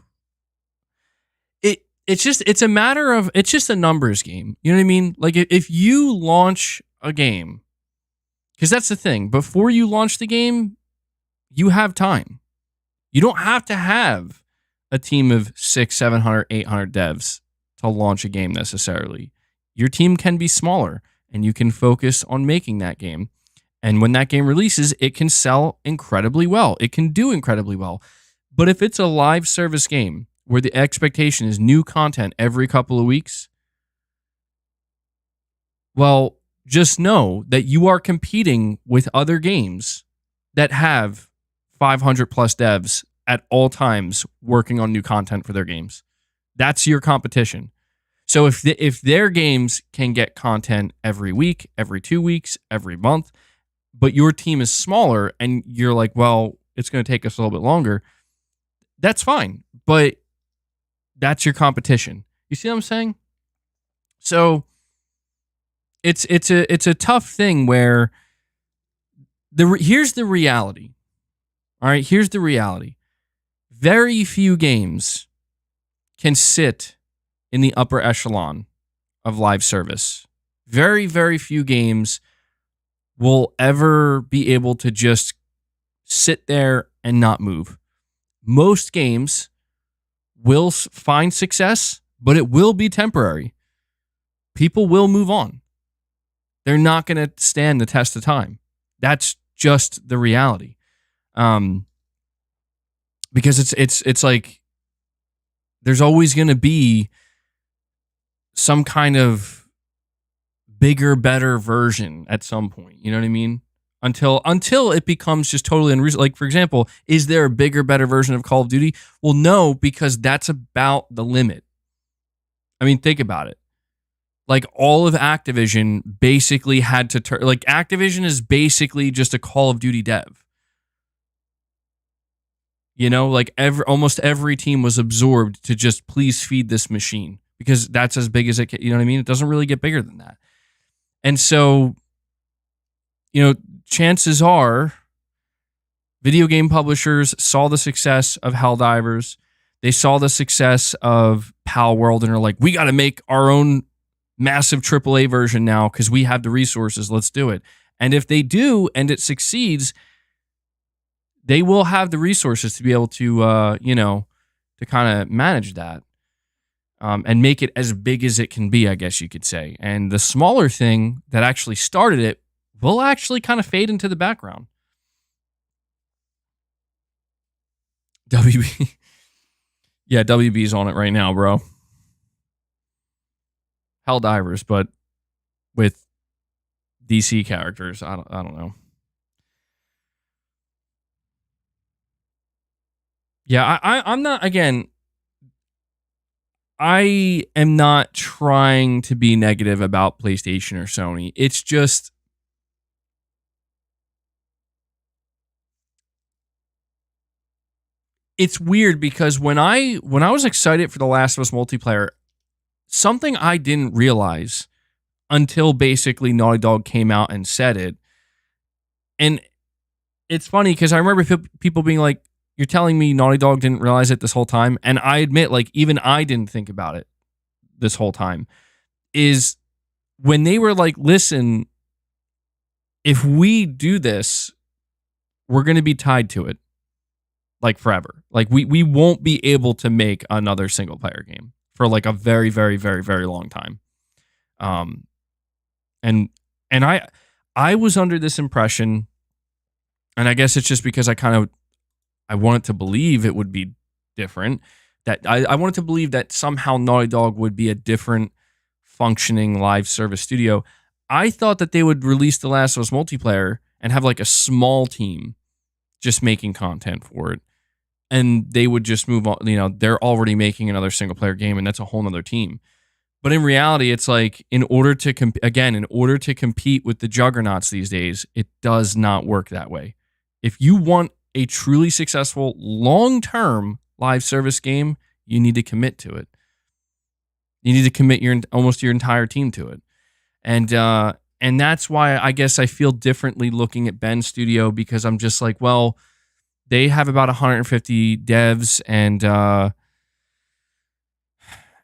it's just a numbers game. You know what I mean? Like if you launch a game, because that's the thing, before you launch the game, you have time. You don't have to have a team of 600, 700, 800 devs to launch a game necessarily. Your team can be smaller and you can focus on making that game. And when that game releases, it can sell incredibly well. It can do incredibly well. But if it's a live service game where the expectation is new content every couple of weeks, well, just know that you are competing with other games that have 500 plus devs at all times working on new content for their games. That's your competition. So if their games can get content every week, every 2 weeks, every month, but your team is smaller and you're like, well, it's going to take us a little bit longer, that's fine. But that's your competition. You see what I'm saying? So it's a tough thing where here's the reality. All right, here's the reality. Very few games can sit in the upper echelon of live service. Very, very few games will ever be able to just sit there and not move. Most games will find success, but it will be temporary. People will move on. They're not going to stand the test of time. That's just the reality. Because it's like there's always going to be some kind of bigger, better version at some point. You know what I mean? Until it becomes just totally unreasonable. Like, for example, is there a bigger, better version of Call of Duty? Well, no, because that's about the limit. I mean, think about it. Like, all of Activision basically had to turn... Like, Activision is basically just a Call of Duty dev. You know, like almost every team was absorbed to just please feed this machine because that's as big as it can. You know what I mean? It doesn't really get bigger than that. And so, you know, chances are video game publishers saw the success of Helldivers. They saw the success of Pal World and are like, we got to make our own massive AAA version now because we have the resources. Let's do it. And if they do and it succeeds, they will have the resources to be able to, to kind of manage that and make it as big as it can be, I guess you could say. And the smaller thing that actually started it will actually kind of fade into the background. WB. Yeah, WB's on it right now, bro. Helldivers, but with DC characters. I don't know. Yeah, I'm not, again, I am not trying to be negative about PlayStation or Sony. It's just, it's weird because when I was excited for The Last of Us multiplayer, something I didn't realize until basically Naughty Dog came out and said it, and it's funny because I remember people being like, you're telling me Naughty Dog didn't realize it this whole time? And I admit, like, even I didn't think about it this whole time. Is when they were like, listen, if we do this, we're going to be tied to it, like, forever. Like, we won't be able to make another single player game for like a very, very, very, very long time. And I was under this impression, and I guess it's just because I wanted to believe it would be different. That I wanted to believe that somehow Naughty Dog would be a different functioning live service studio. I thought that they would release The Last of Us multiplayer and have like a small team just making content for it. And they would just move on. You know, they're already making another single player game and that's a whole nother team. But in reality, it's like in order to compete with the juggernauts these days, it does not work that way. If you want a truly successful long-term live service game, you need to commit to it. You need to commit almost your entire team to it. And that's why I guess I feel differently looking at Ben's studio, because I'm just like, well, they have about 150 devs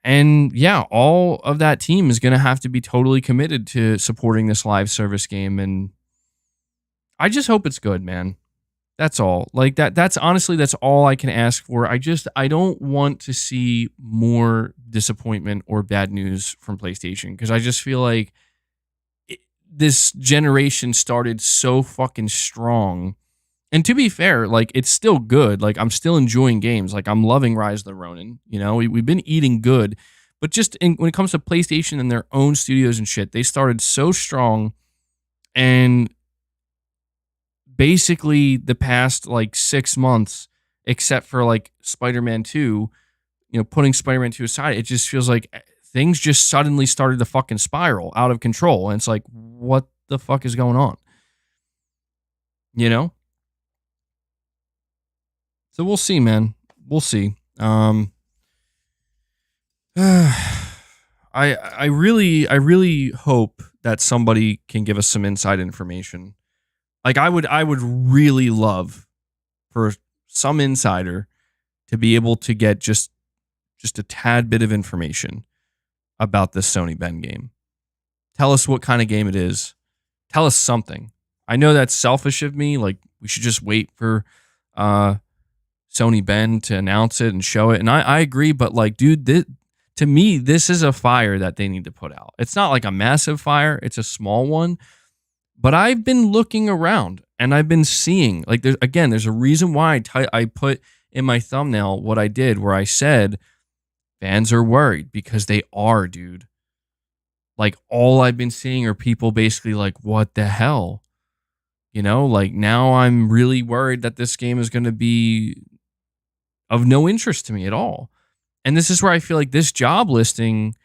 and yeah, all of that team is going to have to be totally committed to supporting this live service game. And I just hope it's good, man. That's all. Like that's honestly, that's all I can ask for. I don't want to see more disappointment or bad news from PlayStation, because I just feel like this generation started so fucking strong. And to be fair, like, it's still good. Like, I'm still enjoying games. Like, I'm loving Rise of the Ronin. You know, we've been eating good. But just when it comes to PlayStation and their own studios and shit, they started so strong. And basically the past like 6 months, except for like Spider-Man 2, you know, putting Spider-Man 2 aside, it just feels like things just suddenly started to fucking spiral out of control. And it's like, what the fuck is going on? You know? So we'll see, man. We'll see. I really hope that somebody can give us some inside information. Like I would really love for some insider to be able to get just a tad bit of information about this Sony Ben game. Tell us what kind of game it is. Tell us something. I know that's selfish of me. Like, we should just wait for Sony Ben to announce it and show it. And I agree, but like, dude, to me, this is a fire that they need to put out. It's not like a massive fire. It's a small one. But I've been looking around and I've been seeing, like, there's a reason why I put in my thumbnail what I did, where I said fans are worried, because they are, dude. Like, all I've been seeing are people basically like, what the hell? You know, like, now I'm really worried that this game is going to be of no interest to me at all. And this is where I feel like this job listing,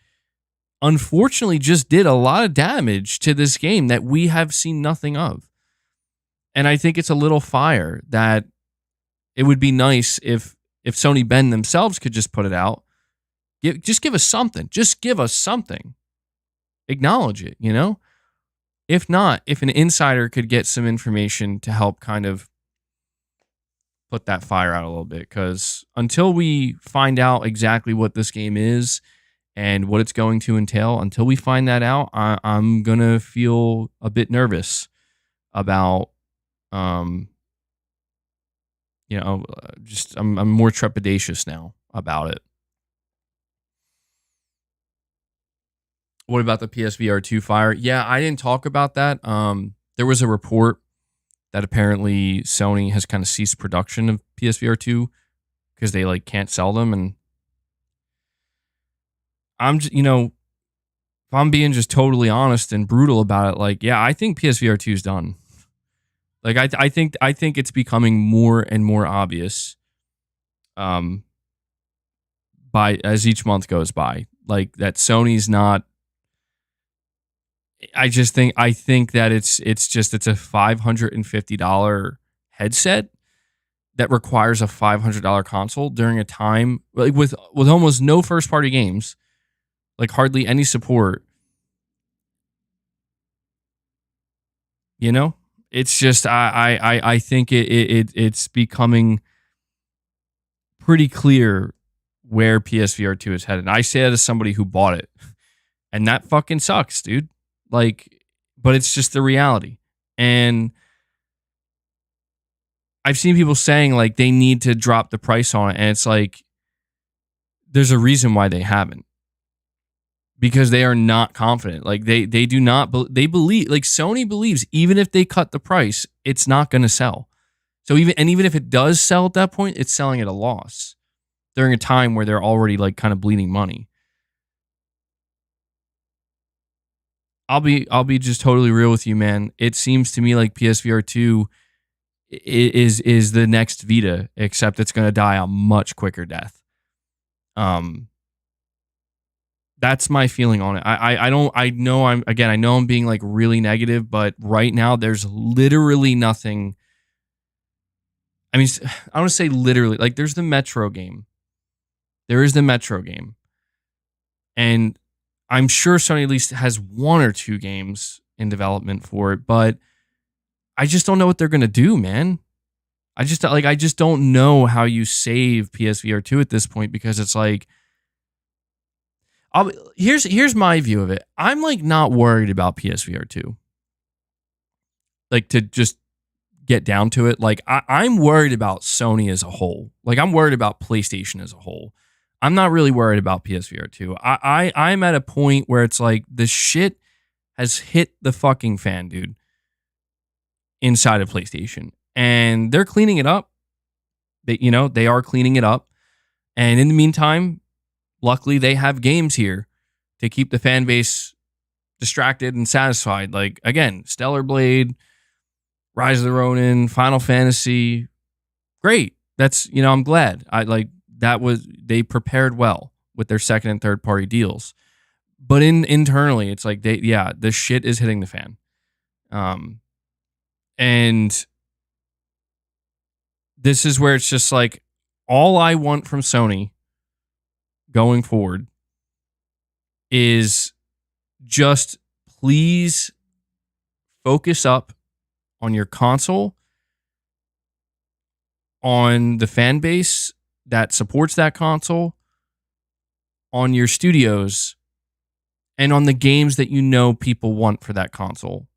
unfortunately, just did a lot of damage to this game that we have seen nothing of. And I think it's a little fire that it would be nice if Sony Ben themselves could just put it out. Just give us something. Just give us something. Acknowledge it, you know? If not, if an insider could get some information to help kind of put that fire out a little bit, because until we find out exactly what this game is and what it's going to entail, until we find that out, I'm going to feel a bit nervous about, just I'm more trepidatious now about it. What about the PSVR 2 fire? Yeah, I didn't talk about that. There was a report that apparently Sony has kind of ceased production of PSVR 2 because they like can't sell them. And I'm just, if I'm being just totally honest and brutal about it, like, yeah, I think PSVR 2 is done. Like, I think it's becoming more and more obvious, by as each month goes by, like, that Sony's not. I think that it's a $550 headset that requires a $500 console during a time like with almost no first party games, like hardly any support. You know, it's just I think it's becoming pretty clear where PSVR 2 is headed. And I say that as somebody who bought it, and that fucking sucks, dude. Like, but it's just the reality. And I've seen people saying like they need to drop the price on it, and it's like there's a reason why they haven't. Because they are not confident. Like they do not they believe, like Sony believes, even if they cut the price, it's not going to sell. So even if it does sell at that point, it's selling at a loss during a time where they're already like kind of bleeding money. I'll be just totally real with you, man. It seems to me like PSVR 2 is the next Vita, except it's going to die a much quicker death. That's my feeling on it. I know I'm being like really negative, but right now there's literally nothing. I mean, I want to say literally, like, there's the Metro game. There is the Metro game. And I'm sure Sony at least has one or two games in development for it, but I just don't know what they're going to do, man. I just don't know how you save PSVR 2 at this point, because it's like, here's my view of it. I'm like not worried about PSVR 2. Like, to just get down to it, like I'm worried about Sony as a whole. Like, I'm worried about PlayStation as a whole. I'm not really worried about PSVR 2. I'm at a point where it's like the shit has hit the fucking fan, dude, inside of PlayStation. And they're cleaning it up. They are cleaning it up. And in the meantime, luckily they have games here to keep the fan base distracted and satisfied. Like, again, Stellar Blade, Rise of the Ronin, Final Fantasy. Great. That's, I'm glad. They prepared well with their second and third party deals. But internally, it's like the shit is hitting the fan. And this is where it's just like, all I want from Sony going forward is just please focus up on your console, on the fan base that supports that console, on your studios, and on the games that you know people want for that console.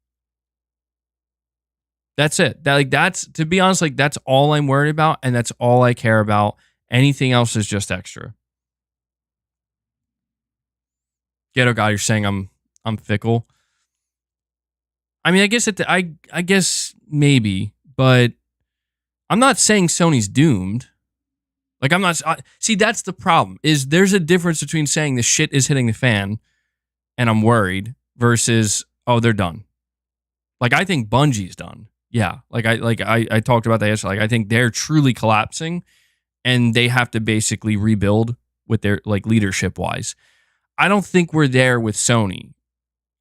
That's it. That's to be honest, like that's all I'm worried about, and that's all I care about. Anything else is just extra. Ghetto guy, you're saying I'm fickle. I mean, I guess I guess maybe, but I'm not saying Sony's doomed. Like I'm not. See, that's the problem. Is there's a difference between saying the shit is hitting the fan, and I'm worried, versus they're done. Like I think Bungie's done. Yeah, I talked about that yesterday. Like I think they're truly collapsing, and they have to basically rebuild with their like leadership wise. I don't think we're there with Sony.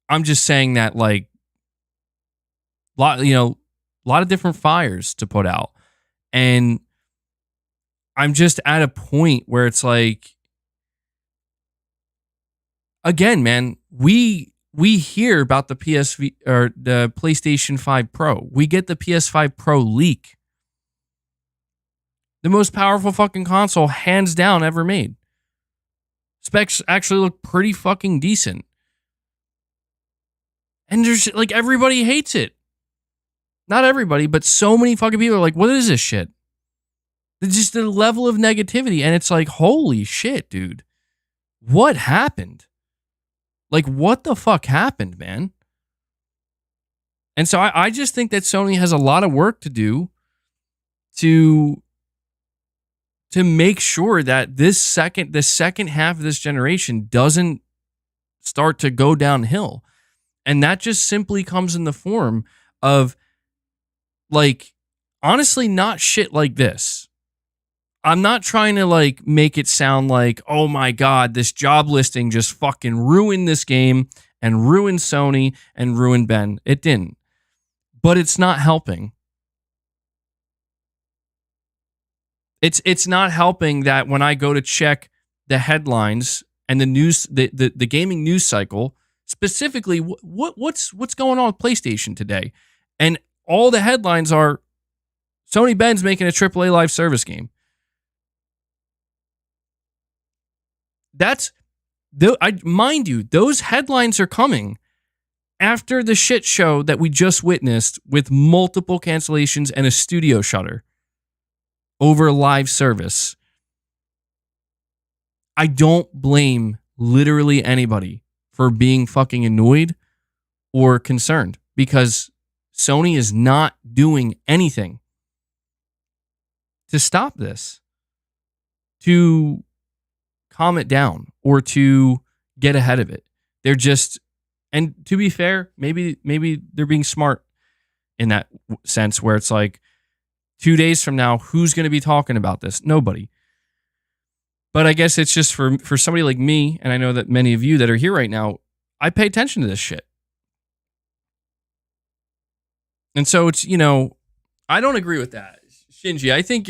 I'm just saying that like a lot of different fires to put out, and I'm just at a point where it's like, again, man, we hear about the PSV or the PlayStation 5 Pro. We get the PS5 Pro leak. The most powerful fucking console, hands down, ever made. Specs actually look pretty fucking decent. And there's like everybody hates it. Not everybody, but so many fucking people are like, what is this shit? It's just the level of negativity. And it's like, holy shit, dude. What happened? Like, what the fuck happened, man? And so I just think that Sony has a lot of work to do to make sure that the second half of this generation doesn't start to go downhill. And that just simply comes in the form of, like, honestly, not shit like this. I'm not trying to like make it sound like, oh my God, this job listing just fucking ruined this game and ruined Sony and ruined Ben. It didn't. But it's not helping. It's not helping that when I go to check the headlines and the news, the gaming news cycle, specifically what's going on with PlayStation today, and all the headlines are Sony Ben's making a AAA live service game. Mind you, those headlines are coming after the shit show that we just witnessed with multiple cancellations and a studio shutter over live service. I don't blame literally anybody for being fucking annoyed or concerned, because Sony is not doing anything to stop this, to calm it down, or to get ahead of it. They're just, and to be fair, maybe they're being smart in that sense, where it's like 2 days from now, who's going to be talking about this? Nobody. But I guess it's just for somebody like me, and I know that many of you that are here right now, I pay attention to this shit. And so it's, I don't agree with that. Shinji, I think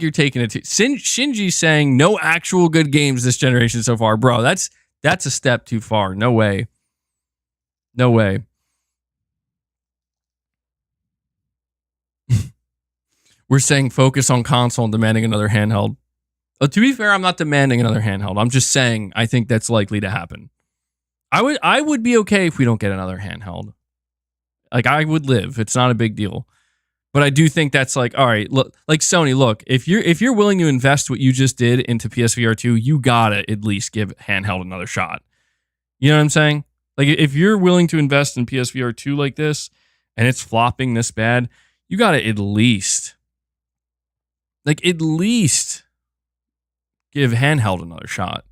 you're taking it to Shinji saying no actual good games this generation so far, bro. That's a step too far. No way. No way. We're saying focus on console and demanding another handheld. To be fair, I'm not demanding another handheld. I'm just saying I think that's likely to happen. I would be okay if we don't get another handheld. Like, I would live. It's not a big deal. But I do think that's like, all right, look, like Sony, look, if you're willing to invest what you just did into PSVR 2, you gotta at least give handheld another shot. You know what I'm saying? Like, if you're willing to invest in PSVR 2 like this, and it's flopping this bad, you gotta at least give handheld another shot.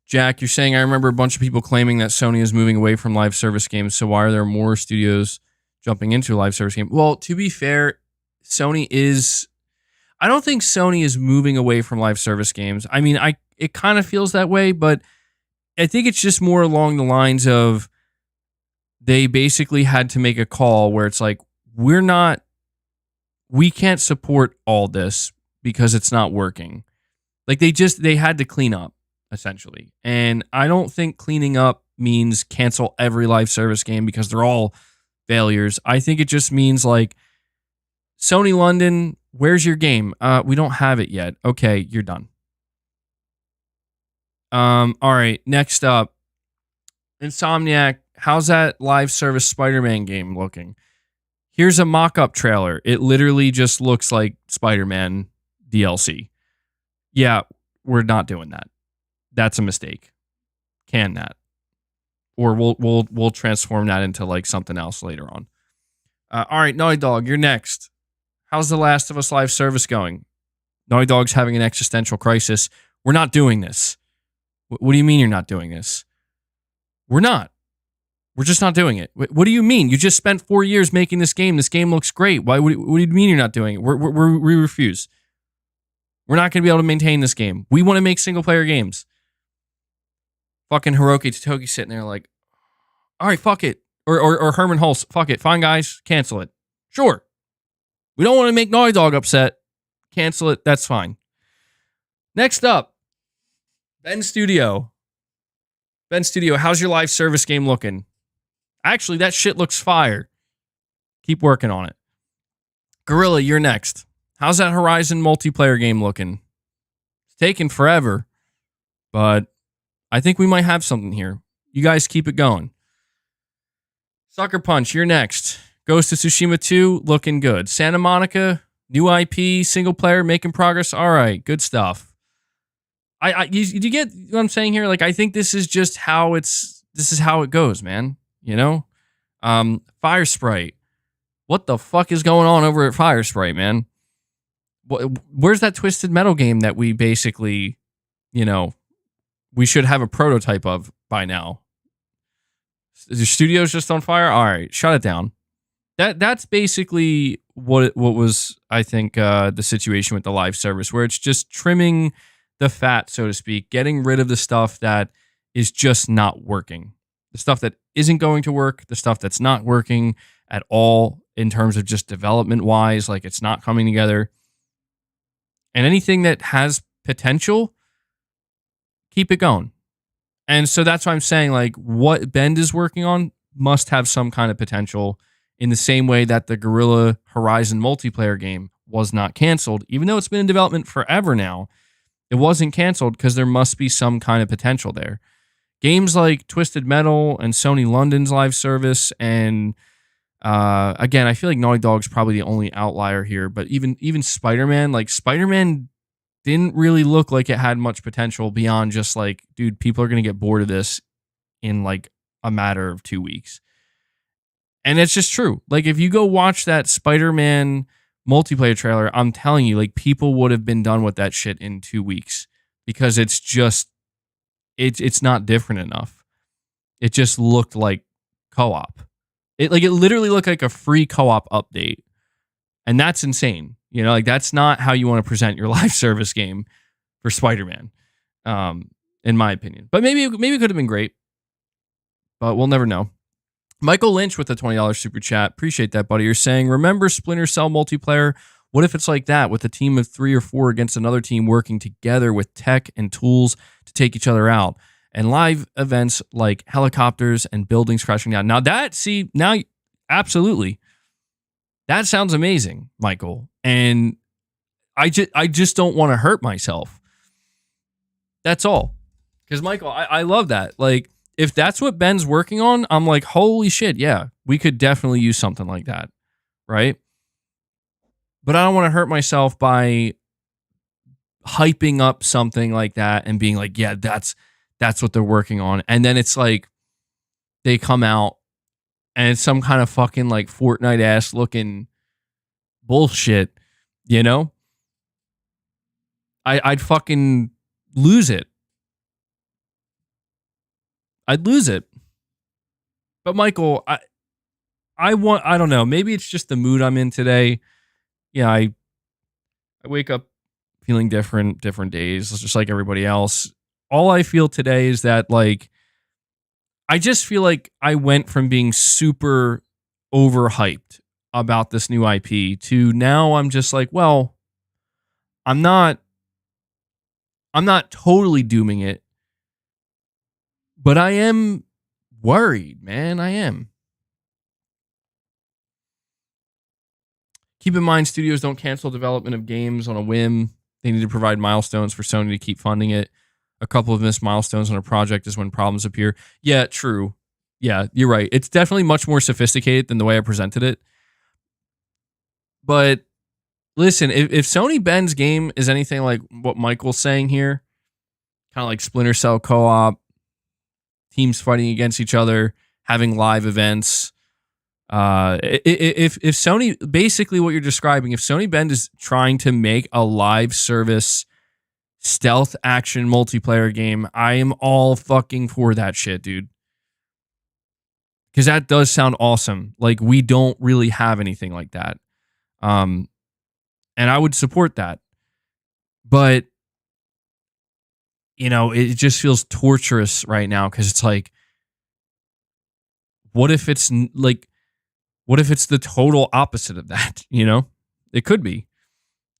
Jack, you're saying, I remember a bunch of people claiming that Sony is moving away from live service games, so why are there more studios jumping into a live service game. Well, to be fair, I don't think Sony is moving away from live service games. I mean, it kind of feels that way, but I think it's just more along the lines of they basically had to make a call where it's like, we can't support all this because it's not working. Like they had to clean up, essentially. And I don't think cleaning up means cancel every live service game because they're all failures. I think it just means like, Sony London, where's your game? We don't have it yet. Okay, you're done. All right, next up, Insomniac, how's that live service Spider-Man game looking? Here's a mock-up trailer. It literally just looks like Spider-Man DLC. Yeah, we're not doing that. That's a mistake. Can that. Or we'll transform that into like something else later on. All right, Naughty Dog, you're next. How's The Last of Us live service going? Naughty Dog's having an existential crisis. We're not doing this. What do you mean you're not doing this? We're not. We're just not doing it. What do you mean? You just spent 4 years making this game. This game looks great. What do you mean you're not doing it? We refuse. We're not going to be able to maintain this game. We want to make single-player games. Fucking Hiroki Totoki sitting there like, all right, fuck it. Or Herman Hulse, fuck it. Fine, guys, cancel it. Sure. We don't want to make Naughty Dog upset. Cancel it. That's fine. Next up, Ben Studio. Ben Studio, how's your live service game looking? Actually, that shit looks fire. Keep working on it. Gorilla, you're next. How's that Horizon multiplayer game looking? It's taking forever, but I think we might have something here. You guys keep it going. Sucker Punch, you're next. Ghost of Tsushima 2, looking good. Santa Monica, new IP, single player, making progress. All right, good stuff. You get what I'm saying here? Like, I think this is just how this is how it goes, man. You know? Fire Sprite. What the fuck is going on over at Fire Sprite, man? Where's that Twisted Metal game that we basically, we should have a prototype of by now? Is your studio's just on fire? All right, shut it down. That's basically what was, I think, the situation with the live service, where it's just trimming the fat, so to speak, getting rid of the stuff that is just not working. The stuff that isn't going to work, the stuff that's not working at all in terms of just development-wise, like it's not coming together. And anything that has potential, keep it going. And so that's why I'm saying, like, what Bend is working on must have some kind of potential, in the same way that the Guerrilla Horizon multiplayer game was not canceled. Even though it's been in development forever now, it wasn't canceled because there must be some kind of potential there. Games like Twisted Metal and Sony London's live service, and again, I feel like Naughty Dog's probably the only outlier here, but even Spider-Man, like Spider-Man didn't really look like it had much potential beyond just like, dude, people are going to get bored of this in like a matter of 2 weeks. And it's just true. Like, if you go watch that Spider-Man multiplayer trailer, I'm telling you, like, people would have been done with that shit in 2 weeks, because it's just, it's not different enough. It just looked like co-op. It literally looked like a free co-op update. And that's insane. Like, that's not how you want to present your live service game for Spider-Man, in my opinion. But maybe it could have been great, but we'll never know. Michael Lynch with a $20 super chat. Appreciate that, buddy. You're saying, remember Splinter Cell multiplayer? What if it's like that, with a team of 3 or 4 against another team working together with tech and tools to take each other out? And live events like helicopters and buildings crashing down. Now absolutely. That sounds amazing, Michael. And I just don't want to hurt myself. That's all. Because, Michael, I love that. Like, if that's what Ben's working on, I'm like, holy shit, yeah, we could definitely use something like that, right? But I don't want to hurt myself by hyping up something like that and being like, yeah, that's what they're working on. And then it's like, they come out and it's some kind of fucking like Fortnite ass looking bullshit, I'd fucking lose it. I'd lose it. But Michael, I don't know. Maybe it's just the mood I'm in today. Yeah, I wake up feeling different days, just like everybody else. All I feel today is that, like, I just feel like I went from being super overhyped about this new IP to now I'm just like, well, I'm not totally dooming it, but I am worried, man. I am. Keep in mind, studios don't cancel development of games on a whim. They need to provide milestones for Sony to keep funding it. A couple of missed milestones on a project is when problems appear. Yeah, true. Yeah, you're right. It's definitely much more sophisticated than the way I presented it. But listen, if Sony Ben's game is anything like what Michael's saying here, kind of like Splinter Cell co-op, teams fighting against each other, having live events. If Sony, basically what you're describing, if Sony Bend is trying to make a live service stealth action multiplayer game, I am all fucking for that shit, dude. Because that does sound awesome. Like, we don't really have anything like that. And I would support that. But, you know, it just feels torturous right now because it's like, what if it's the total opposite of that? You know, it could be.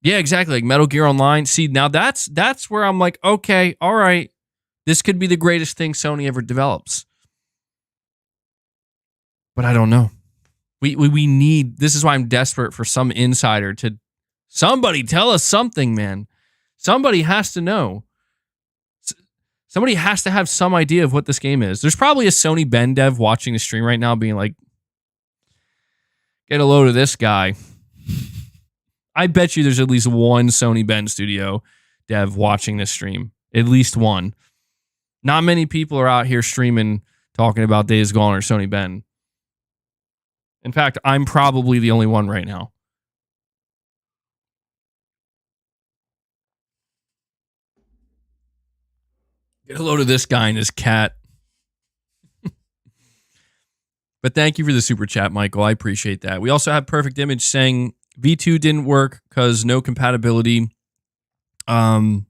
Yeah, exactly. Like Metal Gear Online. See, now that's where I'm like, okay, all right, this could be the greatest thing Sony ever develops. But I don't know. We need. This is why I'm desperate for some insider to somebody tell us something, man. Somebody has to know. Somebody has to have some idea of what this game is. There's probably a Sony Ben dev watching the stream right now, being like, "Get a load of this guy." I bet you there's at least one Sony Ben Studio dev watching this stream. At least one. Not many people are out here streaming talking about Days Gone or Sony Ben. In fact, I'm probably the only one right now. Get a load of this guy and his cat. But thank you for the super chat, Michael. I appreciate that. We also have Perfect Image saying V2 didn't work because no compatibility. V1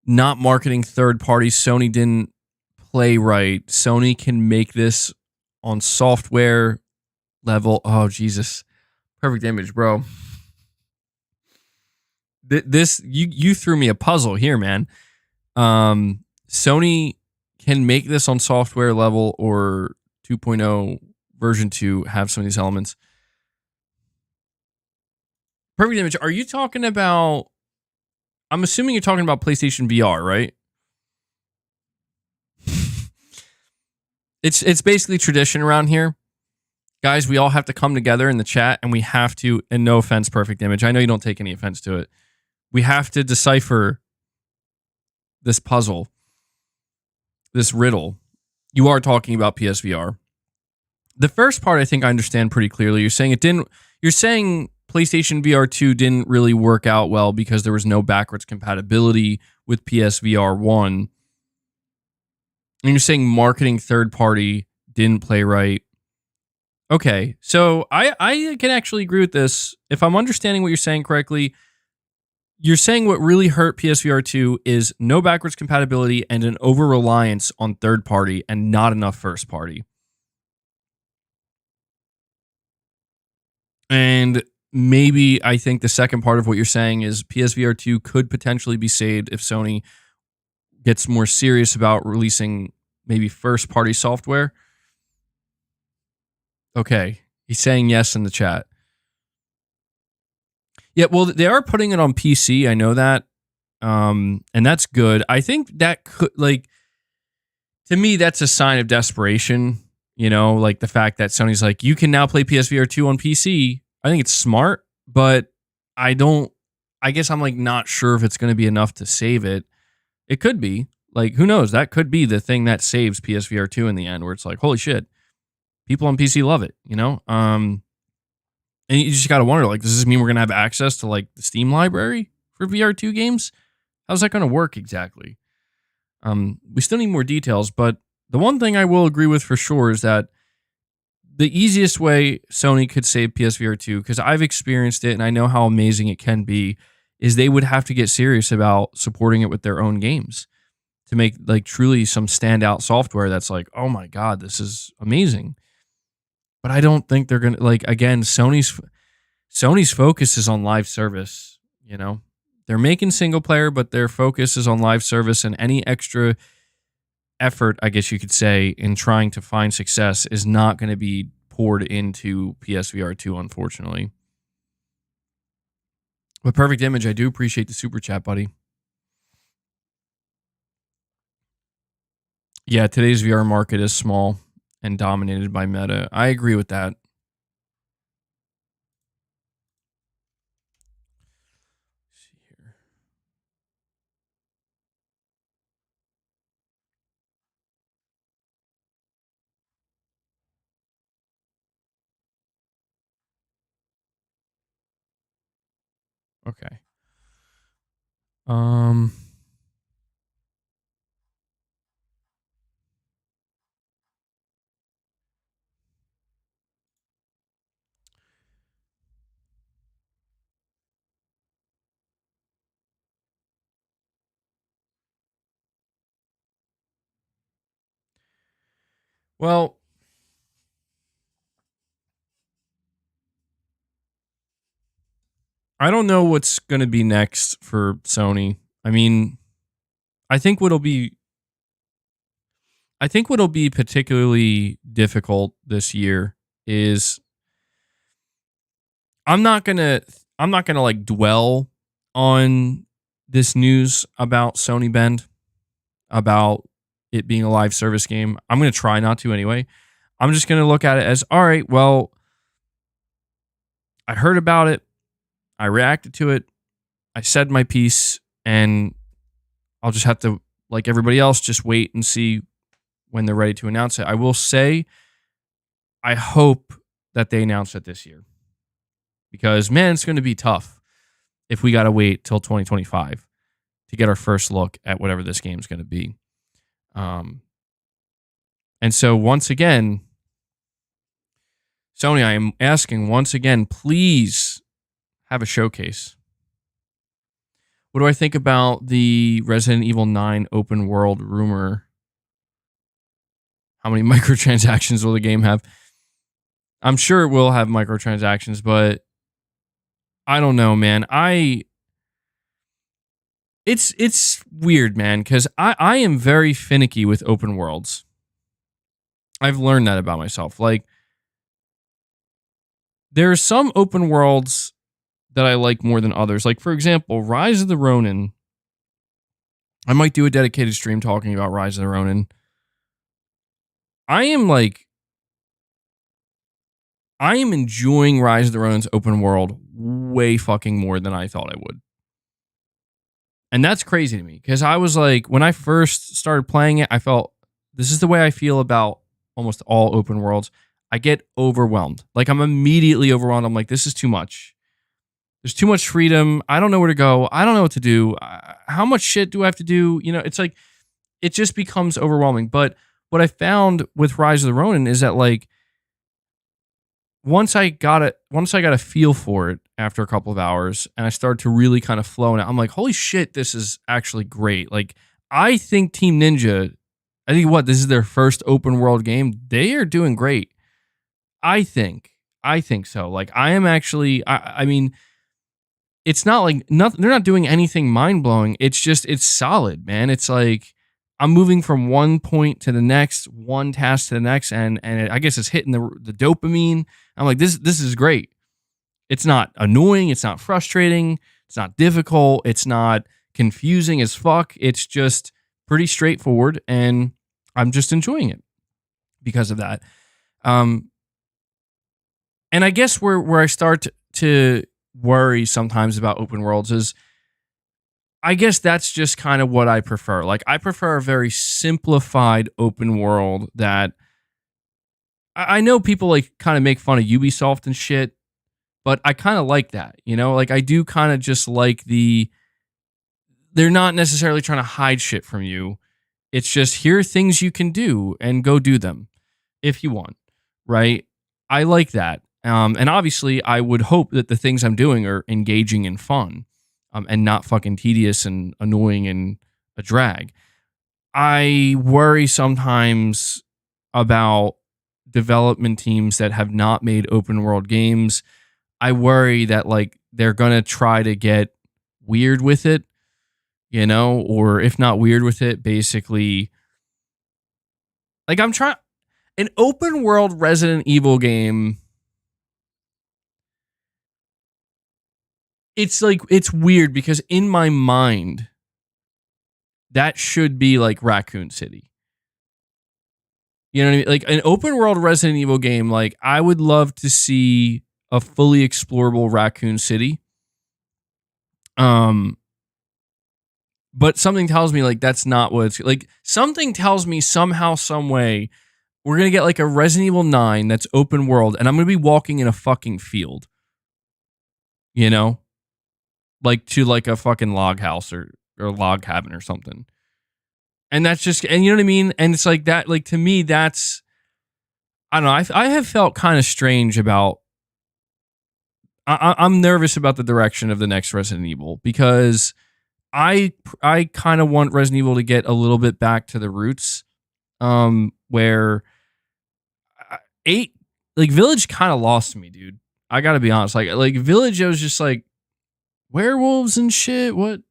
not marketing third party. Sony didn't play right. Sony can make this on software level. Oh, Jesus. Perfect Image, bro. This you threw me a puzzle here, man. Sony can make this on software level or 2.0 version 2 have some of these elements. Perfect Image, are you talking about, I'm assuming you're talking about PlayStation VR, right? It's basically tradition around here. Guys, we all have to come together in the chat and we have to, and no offense, Perfect Image, I know you don't take any offense to it. We have to decipher this puzzle, this riddle. You are talking about PSVR. The first part I think I understand pretty clearly. You're saying PlayStation VR 2 didn't really work out well because there was no backwards compatibility with PSVR 1. And you're saying marketing third party didn't play right. Okay, so I can actually agree with this. If I'm understanding what you're saying correctly, you're saying what really hurt PSVR 2 is no backwards compatibility and an over-reliance on third party and not enough first party. And maybe I think the second part of what you're saying is PSVR 2 could potentially be saved if Sony gets more serious about releasing maybe first-party software. Okay, he's saying yes in the chat. Yeah, well, they are putting it on PC. I know that. And that's good. I think that could, like, to me, that's a sign of desperation. You know, like the fact that Sony's like, you can now play PSVR 2 on PC. I think it's smart, but I guess I'm like not sure if it's going to be enough to save it. It could be. Like, who knows? That could be the thing that saves PSVR 2 in the end, where it's like, holy shit, people on PC love it, you know? And you just got to wonder, like, does this mean we're going to have access to, like, the Steam library for VR2 games? How's that going to work exactly? We still need more details, but the one thing I will agree with for sure is that the easiest way Sony could save PSVR 2, because I've experienced it and I know how amazing it can be, is they would have to get serious about supporting it with their own games to make like truly some standout software that's like, oh my God, this is amazing. But I don't think they're gonna, like, again, Sony's focus is on live service, you know. They're making single player, but their focus is on live service, and any extra effort, I guess you could say, in trying to find success is not going to be poured into PSVR 2, unfortunately. But Perfect Image, I do appreciate the super chat, buddy. Yeah, today's VR market is small and dominated by Meta. I agree with that. Let's see here. Okay. Well, I don't know what's going to be next for Sony. I mean, I think what'll be particularly difficult this year is I'm not going to like dwell on this news about Sony Bend, about it being a live service game. I'm going to try not to anyway. I'm just going to look at it as, all right, well, I heard about it. I reacted to it. I said my piece, and I'll just have to, like everybody else, just wait and see when they're ready to announce it. I will say, I hope that they announce it this year, because man, it's going to be tough if we got to wait till 2025 to get our first look at whatever this game's going to be. And so once again, Sony, I am asking once again, please have a showcase. What do I think about the Resident Evil 9 open world rumor? How many microtransactions will the game have? I'm sure it will have microtransactions, but I don't know, man. It's weird, man, because I am very finicky with open worlds. I've learned that about myself. Like, there are some open worlds that I like more than others. Like, for example, Rise of the Ronin. I might do a dedicated stream talking about Rise of the Ronin. I am enjoying Rise of the Ronin's open world way fucking more than I thought I would. And that's crazy to me, because I was like, when I first started playing it, I felt this is the way I feel about almost all open worlds. I get overwhelmed. Like, I'm immediately overwhelmed. I'm like, this is too much. There's too much freedom. I don't know where to go. I don't know what to do. How much shit do I have to do? You know, it's like, it just becomes overwhelming. But what I found with Rise of the Ronin is that, like, once I got a feel for it after a couple of hours, and I started to really kind of flow in it, I'm like, holy shit, this is actually great. Like, I think Team Ninja, this is their first open world game. They are doing great. I think so. Like, I am actually, I mean, it's not like nothing. They're not doing anything mind blowing. It's just, it's solid, man. It's like I'm moving from one point to the next, one task to the next, and I guess it's hitting the dopamine. I'm like, this is great. It's not annoying. It's not frustrating. It's not difficult. It's not confusing as fuck. It's just pretty straightforward, and I'm just enjoying it because of that. And I guess where I start to worry sometimes about open worlds is, I guess that's just kind of what I prefer. Like, I prefer a very simplified open world that I know people like kind of make fun of Ubisoft and shit, but I kind of like that, you know? Like, I do kind of just like they're not necessarily trying to hide shit from you. It's just here are things you can do and go do them if you want, right? I like that. And obviously, I would hope that the things I'm doing are engaging and fun, and not fucking tedious and annoying and a drag. I worry sometimes about development teams that have not made open world games. I worry that like they're gonna try to get weird with it, or if not weird with it, basically like I'm trying an open world Resident Evil game. It's like it's weird because in my mind that should be like Raccoon City. You know what I mean? Like an open world Resident Evil game, like I would love to see a fully explorable Raccoon City. But something tells me like that's not what it's like. Something tells me somehow, some way, we're gonna get like a Resident Evil 9 that's open world, and I'm gonna be walking in a fucking field. Like to like a fucking log house or log cabin or something. And that's just, and you know what I mean? And it's like that, like to me, that's, I don't know, I have felt kind of strange about, I'm nervous about the direction of the next Resident Evil because I kind of want Resident Evil to get a little bit back to the roots, where 8, like Village kind of lost me, dude. I gotta be honest. Like Village, I was just like, werewolves and shit, what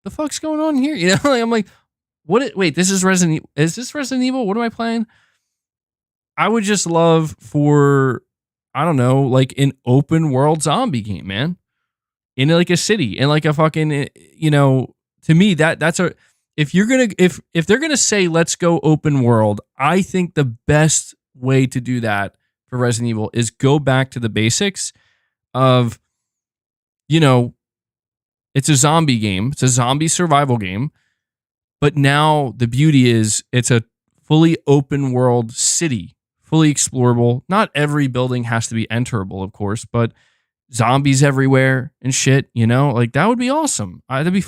the fuck's going on here? Like, I'm like, wait, this is Resident Evil? Is this Resident Evil? What am I playing? I would just love for, I don't know, like an open world zombie game, man. In like a city, in like a fucking, to me, that's a, if they're gonna say let's go open world, I think the best way to do that for Resident Evil is go back to the basics of, it's a zombie game, it's a zombie survival game, but now the beauty is it's a fully open world city, fully explorable. Not every building has to be enterable, of course, but zombies everywhere and shit, like that would be awesome. That'd be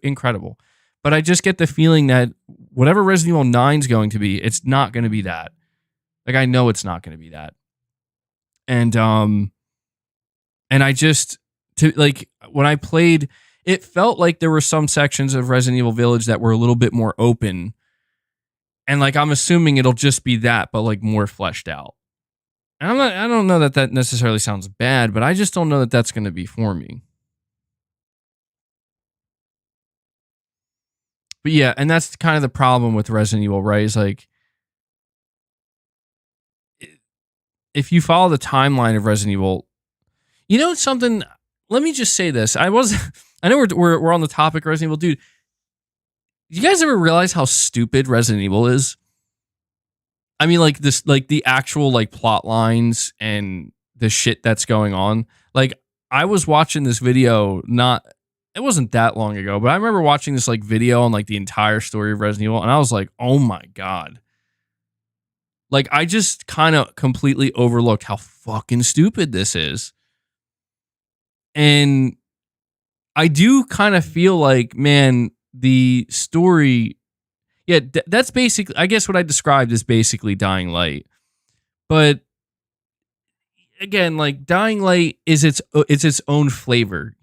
incredible. But I just get the feeling that whatever Resident Evil 9 is going to be, it's not going to be that. Like I know it's not going to be that. And I just, when I played, it felt like there were some sections of Resident Evil Village that were a little bit more open. And like I'm assuming it'll just be that, but like more fleshed out. And I don't know that necessarily sounds bad, but I just don't know that that's going to be for me. But yeah, and that's kind of the problem with Resident Evil, right? Is like, if you follow the timeline of Resident Evil, something. Let me just say this: I know we're on the topic of Resident Evil, dude. You guys ever realize how stupid Resident Evil is? I mean, like this, like the actual like plot lines and the shit that's going on. Like I was watching this video, it wasn't that long ago, but I remember watching this like video on like the entire story of Resident Evil, and I was like, oh my God. Like I just kind of completely overlooked how fucking stupid this is. And I do kind of feel like, man, the story, yeah, that's basically, I guess what I described is basically Dying Light. But again, like Dying Light is it's its own flavor,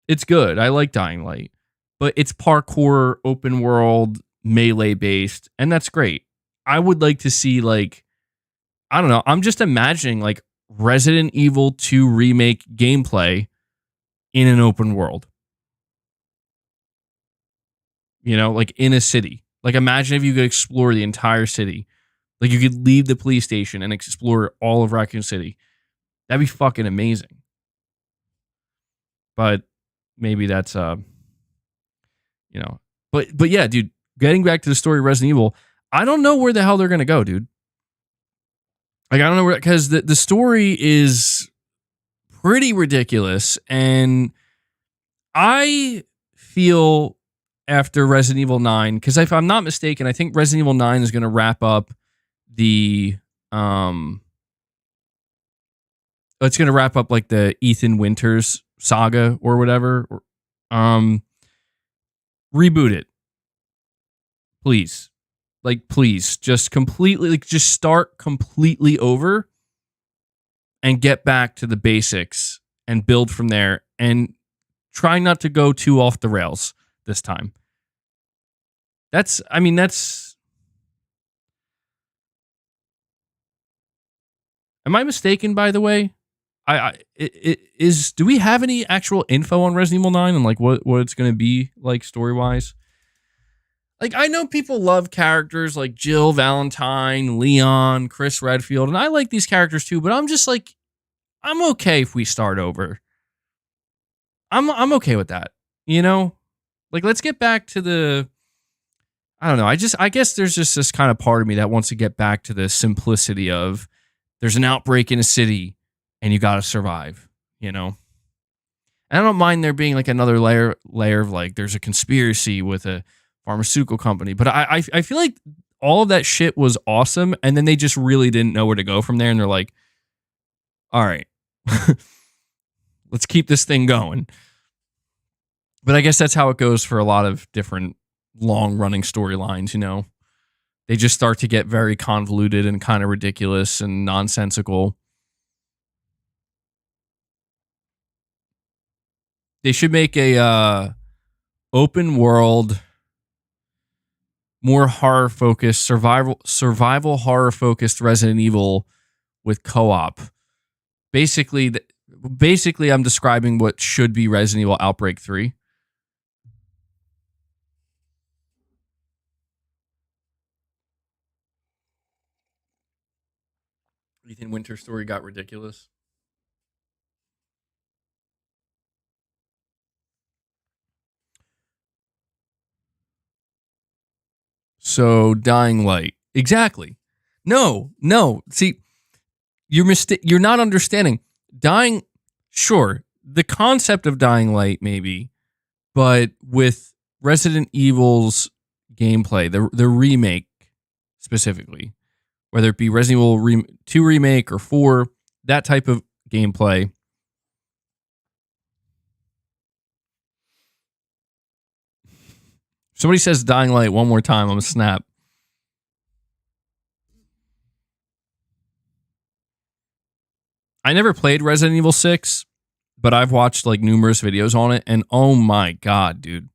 It's good. I like Dying Light. But it's parkour, open world, melee based, and that's great. I would like to see like, I don't know, I'm just imagining like Resident Evil 2 remake gameplay in an open world. Like in a city. Like imagine if you could explore the entire city. Like you could leave the police station and explore all of Raccoon City. That'd be fucking amazing. But maybe that's but yeah, dude, getting back to the story of Resident Evil, I don't know where the hell they're gonna go, dude. Like I don't know where, because the story is pretty ridiculous, and I feel after Resident Evil 9, because if I'm not mistaken, I think Resident Evil 9 is going to wrap up it's going to wrap up like the Ethan Winters saga or whatever. reboot it, please. Like, please, just completely, like, just start completely over and get back to the basics and build from there, and try not to go too off the rails this time. That's. Am I mistaken, by the way? Do we have any actual info on Resident Evil 9 and like what it's going to be like story wise? Like, I know people love characters like Jill Valentine, Leon, Chris Redfield, and I like these characters too, but I'm just like, I'm okay if we start over. I'm okay with that. You know? Like, let's get back to the, I don't know. I guess there's just this kind of part of me that wants to get back to the simplicity of there's an outbreak in a city and you got to survive, you know? And I don't mind there being like another layer of like, there's a conspiracy with a pharmaceutical company, but I feel like all of that shit was awesome, and then they just really didn't know where to go from there, and they're like, all right, let's keep this thing going. But I guess that's how it goes for a lot of different long-running storylines, you know? They just start to get very convoluted and kind of ridiculous and nonsensical. They should make a open world, more horror focused, survival horror focused Resident Evil with co-op. Basically, I'm describing what should be Resident Evil Outbreak 3. You think Winter Story got ridiculous? So, Dying Light. Exactly. No. See, you're not understanding. Sure, the concept of Dying Light, maybe, but with Resident Evil's gameplay, the remake specifically, whether it be Resident Evil 2 remake or 4, that type of gameplay. Somebody says Dying Light one more time, I'm gonna snap. I never played Resident Evil 6, but I've watched like numerous videos on it, and oh my god, dude.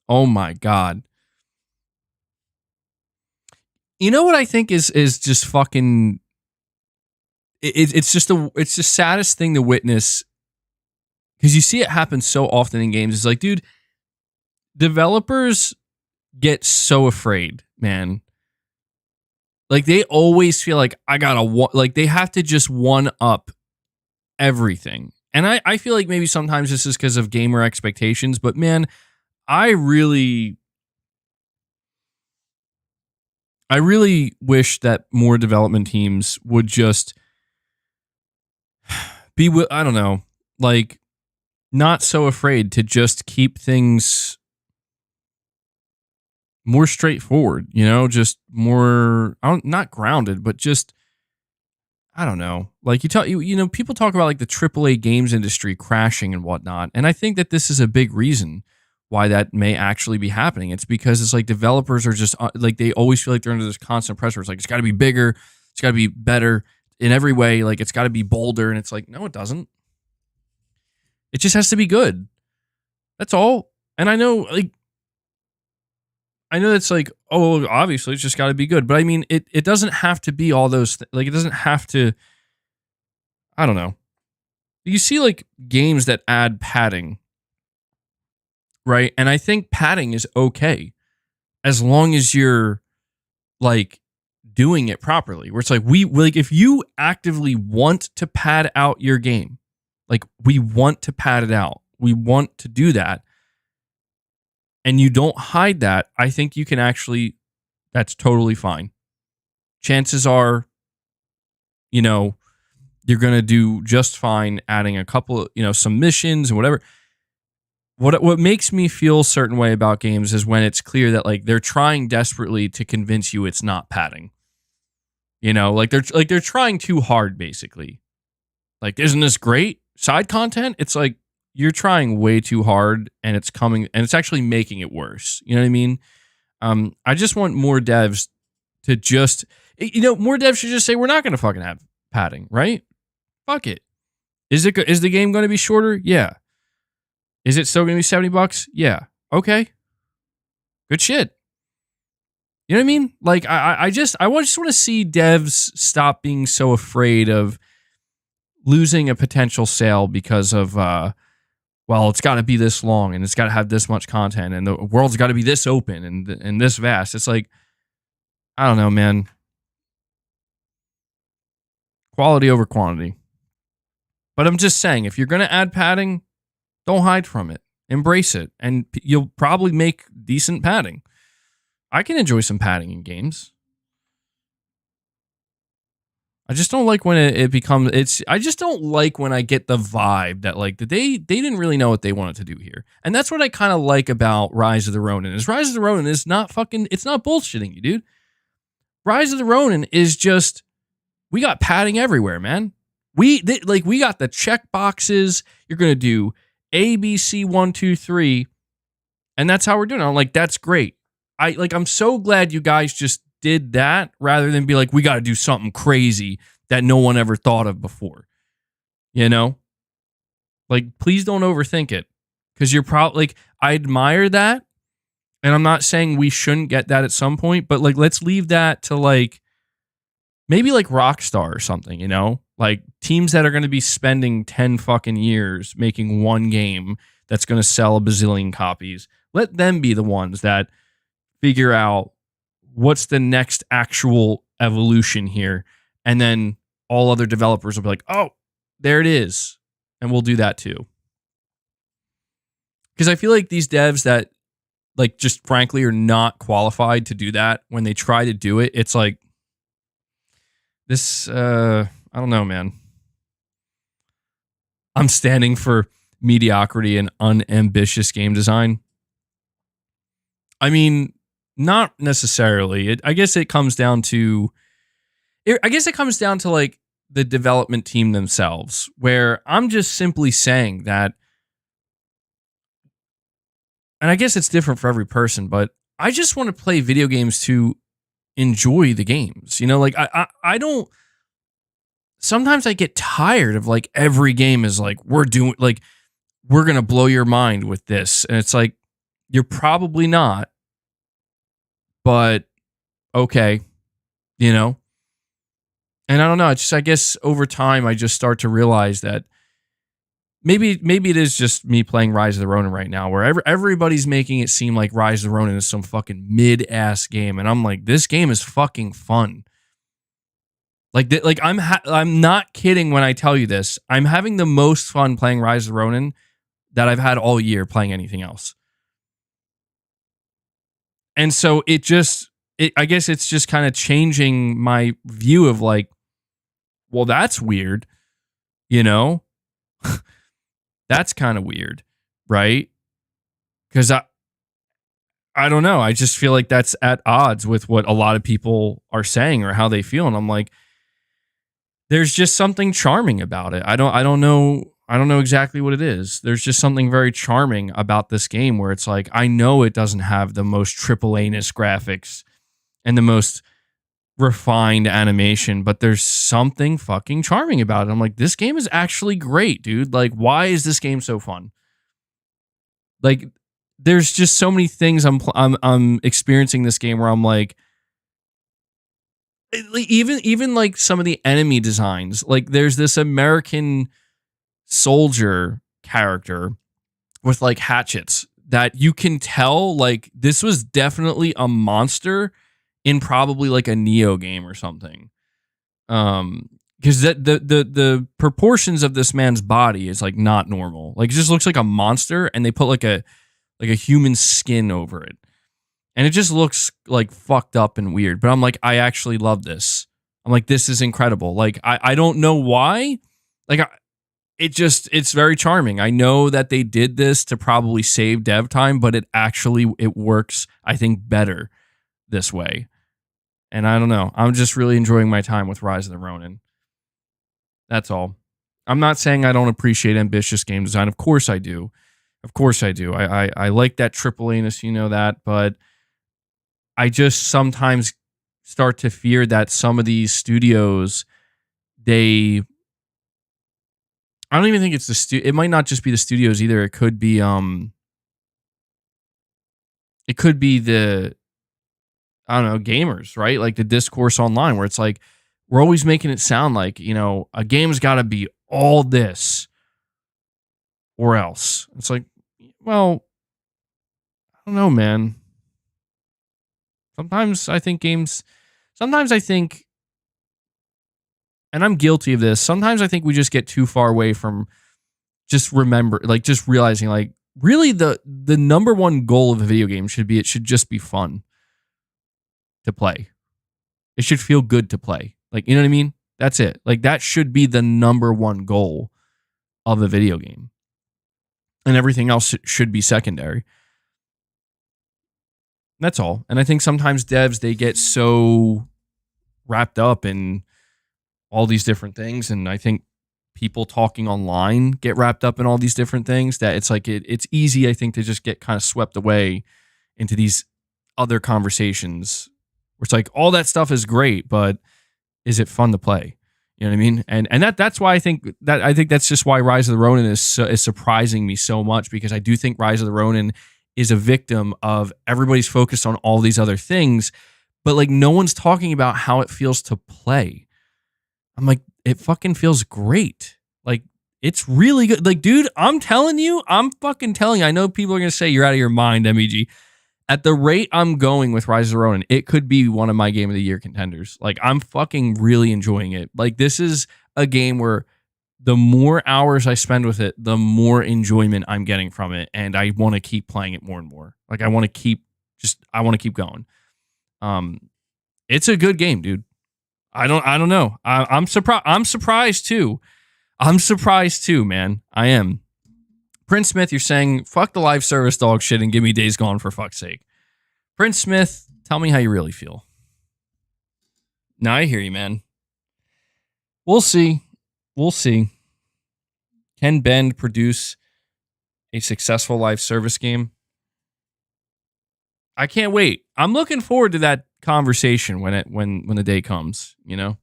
Oh my god. You know what I think is just fucking, it's just the saddest thing to witness, because you see it happen so often in games. It's like, dude, developers get so afraid, man. Like, they always feel like they have to just one up everything. And I feel like maybe sometimes this is because of gamer expectations, but man, I really wish that more development teams would just be, I don't know, like, not so afraid to just keep things more straightforward, you know, just more, not grounded, but just, I don't know. Like, you know, people talk about like the AAA games industry crashing and whatnot, and I think that this is a big reason why that may actually be happening. It's because it's like developers are just like, they always feel like they're under this constant pressure. It's like, it's got to be bigger, it's got to be better in every way, like it's got to be bolder, and it's like, no, it doesn't. It just has to be good. That's all. And I know it's like, oh, obviously it's just got to be good. But I mean, it doesn't have to be all those like, it doesn't have to, I don't know. You see like games that add padding, right? And I think padding is okay as long as you're like doing it properly. Where it's like, if you actively want to pad out your game, like, we want to pad it out, we want to do that, and you don't hide that, I think you can actually, that's totally fine. Chances are, you know, you're going to do just fine adding a couple, you know, some missions and whatever. What makes me feel a certain way about games is when it's clear that like they're trying desperately to convince you it's not padding. You know, like they're trying too hard, basically. Like, isn't this great side content? It's like, you're trying way too hard, and it's actually making it worse. You know what I mean? I just want more devs to just, more devs should just say, we're not going to fucking have padding, right? Fuck it. Is the game going to be shorter? Yeah. Is it still going to be $70? Yeah. Okay. Good shit. You know what I mean? Like, I just want to see devs stop being so afraid of losing a potential sale because of, well, it's got to be this long and it's got to have this much content and the world's got to be this open and this vast. It's like, I don't know, man. Quality over quantity. But I'm just saying, if you're going to add padding, don't hide from it. Embrace it. And you'll probably make decent padding. I can enjoy some padding in games. I just don't like when it becomes, I just don't like when I get the vibe that like they didn't really know what they wanted to do here. And that's what I kind of like about Rise of the Ronin. Rise of the Ronin is not fucking, it's not bullshitting you, dude. Rise of the Ronin is just, we got padding everywhere, man. We got the check boxes. You're going to do A, B, C, 1, 2, 3. And that's how we're doing it. I'm like, that's great. I'm so glad you guys just did that rather than be like, we got to do something crazy that no one ever thought of before. You know? Like, please don't overthink it. Because you're probably, like, I admire that. And I'm not saying we shouldn't get that at some point, but, like, let's leave that to, like, maybe, like, Rockstar or something, you know? Like, teams that are going to be spending 10 fucking years making one game that's going to sell a bazillion copies. Let them be the ones that figure out what's the next actual evolution here. And then all other developers will be like, oh, there it is. And we'll do that too. Because I feel like these devs that, like, just frankly are not qualified to do that, when they try to do it, it's like, this, I don't know, man. I'm standing for mediocrity and unambitious game design. I mean, not necessarily. I guess it comes down to, like, the development team themselves, where I'm just simply saying that, and I guess it's different for every person, but I just want to play video games to enjoy the games. You know, like, I don't, sometimes I get tired of, like, every game is like, we're going to blow your mind with this. And it's like, you're probably not, but okay, you know? And I don't know. I guess over time, I just start to realize that maybe it is just me playing Rise of the Ronin right now, where everybody's making it seem like Rise of the Ronin is some fucking mid-ass game. And I'm like, this game is fucking fun. Like I'm not kidding when I tell you this. I'm having the most fun playing Rise of the Ronin that I've had all year playing anything else. And so I guess it's just kind of changing my view of, like, well, that's weird, you know? That's kind of weird, right? Because I don't know. I just feel like that's at odds with what a lot of people are saying or how they feel. And I'm like, there's just something charming about it. I don't know exactly what it is. There's just something very charming about this game where it's like, I know it doesn't have the most triple A-ness graphics and the most refined animation, but there's something fucking charming about it. I'm like, this game is actually great, dude. Like, why is this game so fun? Like, there's just so many things I'm experiencing this game where I'm like, even like some of the enemy designs, like there's this American soldier character with like hatchets that you can tell, like, this was definitely a monster in probably like a Neo game or something. Because the proportions of this man's body is like not normal. Like, it just looks like a monster, and they put like a human skin over it. And it just looks like fucked up and weird. But I'm like, I actually love this. I'm like, this is incredible. Like, I don't know why. Like, it's very charming. I know that they did this to probably save dev time, but it works, I think, better this way. And I don't know. I'm just really enjoying my time with Rise of the Ronin. That's all. I'm not saying I don't appreciate ambitious game design. Of course I do. Of course I do. I like that AAA-ness, you know that, but I just sometimes start to fear that some of these studios, I don't even think it's it might not just be the studios either. It could be the, I don't know, gamers, right? Like the discourse online where it's like, we're always making it sound like, you know, a game's got to be all this or else. It's like, well, I don't know, man. Sometimes I think, and I'm guilty of this, sometimes I think we just get too far away from just realizing, like, really the number one goal of a video game should just be fun to play. It should feel good to play. Like, you know what I mean? That's it. Like, that should be the number one goal of a video game. And everything else should be secondary. That's all. And I think sometimes devs, they get so wrapped up in all these different things. And I think people talking online get wrapped up in all these different things that it's like, it's easy, I think, to just get kind of swept away into these other conversations where it's like, all that stuff is great, but is it fun to play? You know what I mean? And that's why I think that's just why Rise of the Ronin is surprising me so much, because I do think Rise of the Ronin is a victim of everybody's focused on all these other things, but like no one's talking about how it feels to play. I'm like, it fucking feels great. Like, it's really good. Like, dude, I'm fucking telling you, I know people are going to say you're out of your mind, MEG. At the rate I'm going with Rise of the Ronin, it could be one of my Game of the Year contenders. Like, I'm fucking really enjoying it. Like, this is a game where the more hours I spend with it, the more enjoyment I'm getting from it, and I want to keep playing it more and more. Like, I want to keep going. It's a good game, dude. I don't know. I'm surprised. I'm surprised too. Man. I am. Prince Smith, you're saying, fuck the live service dog shit and give me Days Gone for fuck's sake. Prince Smith, tell me how you really feel. No, I hear you, man. We'll see. Can Bend produce a successful live service game? I can't wait. I'm looking forward to that conversation when the day comes, you know?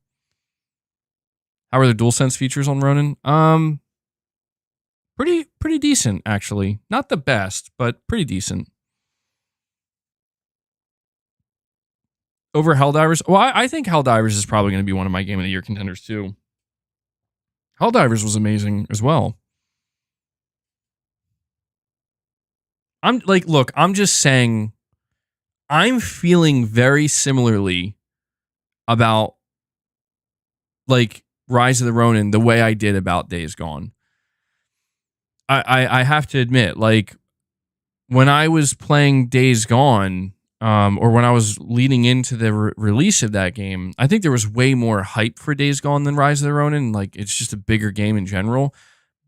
How are the DualSense features on Ronin? Pretty decent, actually. Not the best, but pretty decent. Over Helldivers? Well, I think Helldivers is probably going to be one of my Game of the Year contenders, too. Helldivers was amazing as well. I'm just saying, I'm feeling very similarly about, like, Rise of the Ronin the way I did about Days Gone. I have to admit, like, when I was playing Days Gone, or when I was leading into the release of that game, I think there was way more hype for Days Gone than Rise of the Ronin. Like, it's just a bigger game in general.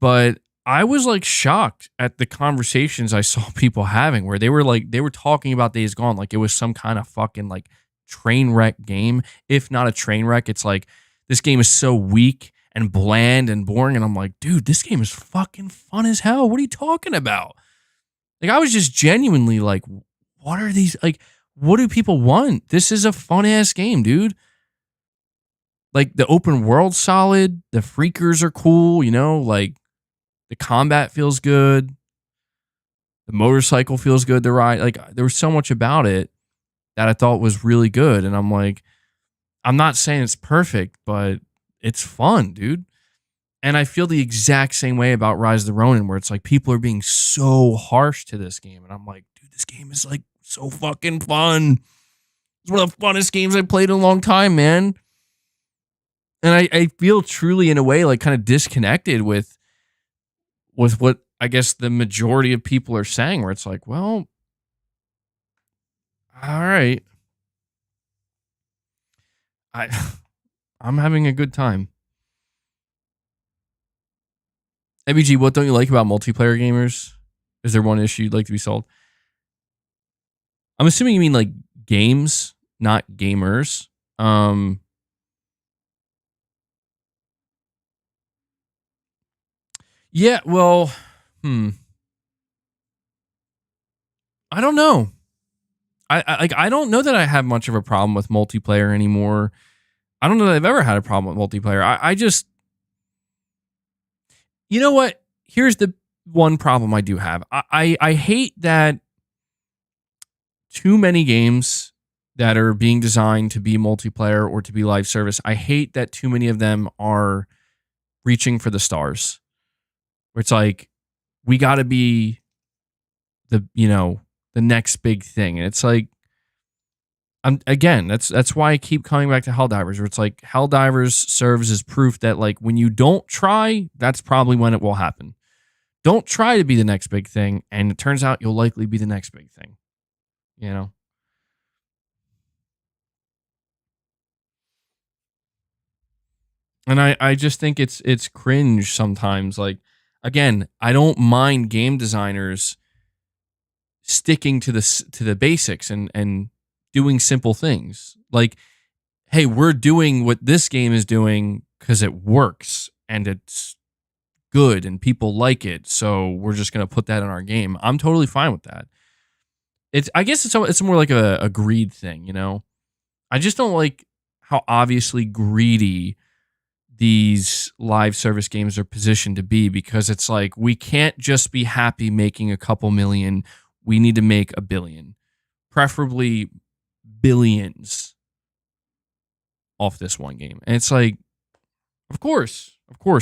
But I was like shocked at the conversations I saw people having where they were talking about Days Gone like it was some kind of fucking like train wreck game. If not a train wreck, it's like, this game is so weak and bland and boring. And I'm like, dude, this game is fucking fun as hell. What are you talking about? Like, I was just genuinely like, what are these? Like, what do people want? This is a fun ass game, dude. Like, the open world solid. The freakers are cool, you know? Like, the combat feels good. The motorcycle feels good to ride. Like, there was so much about it that I thought was really good. And I'm like, I'm not saying it's perfect, but it's fun, dude. And I feel the exact same way about Rise of the Ronin, where it's like people are being so harsh to this game. And I'm like, dude, this game is like so fucking fun. It's one of the funnest games I've played in a long time, man. And I feel truly, in a way, like kind of disconnected with what I guess the majority of people are saying, where it's like, well, all right. I'm having a good time. MBG, what don't you like about multiplayer gamers? Is there one issue you'd like to be solved? I'm assuming you mean like games, not gamers. Yeah, well, I don't know. I don't know that I have much of a problem with multiplayer anymore. I don't know that I've ever had a problem with multiplayer. I just, you know what? Here's the one problem I do have. I hate that too many games that are being designed to be multiplayer or to be live service. I hate that too many of them are reaching for the stars. Where it's like, we got to be the next big thing. And it's like, again, that's why I keep coming back to Helldivers, where it's like Helldivers serves as proof that, like, when you don't try, that's probably when it will happen. Don't try to be the next big thing, and it turns out you'll likely be the next big thing. You know? And I just think it's cringe sometimes. Like, again, I don't mind game designers sticking to the basics and doing simple things. Like, hey, we're doing what this game is doing because it works and it's good and people like it, so we're just gonna put that in our game. I'm totally fine with that. I guess it's more like a greed thing, you know. I just don't like how obviously greedy these live service games are positioned to be, because it's like, we can't just be happy making a couple million. We need to make a billion, preferably billions off this one game. And it's like, of course,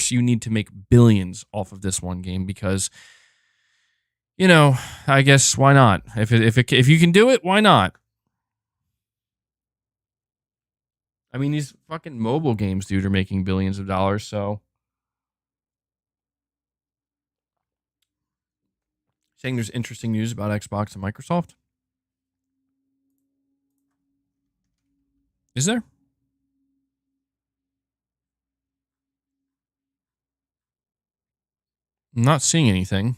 you need to make billions off of this one game because, I guess why not? If you can do it, why not? I mean, these fucking mobile games, dude, are making billions of dollars. So, saying there's interesting news about Xbox and Microsoft. Is there? I'm not seeing anything.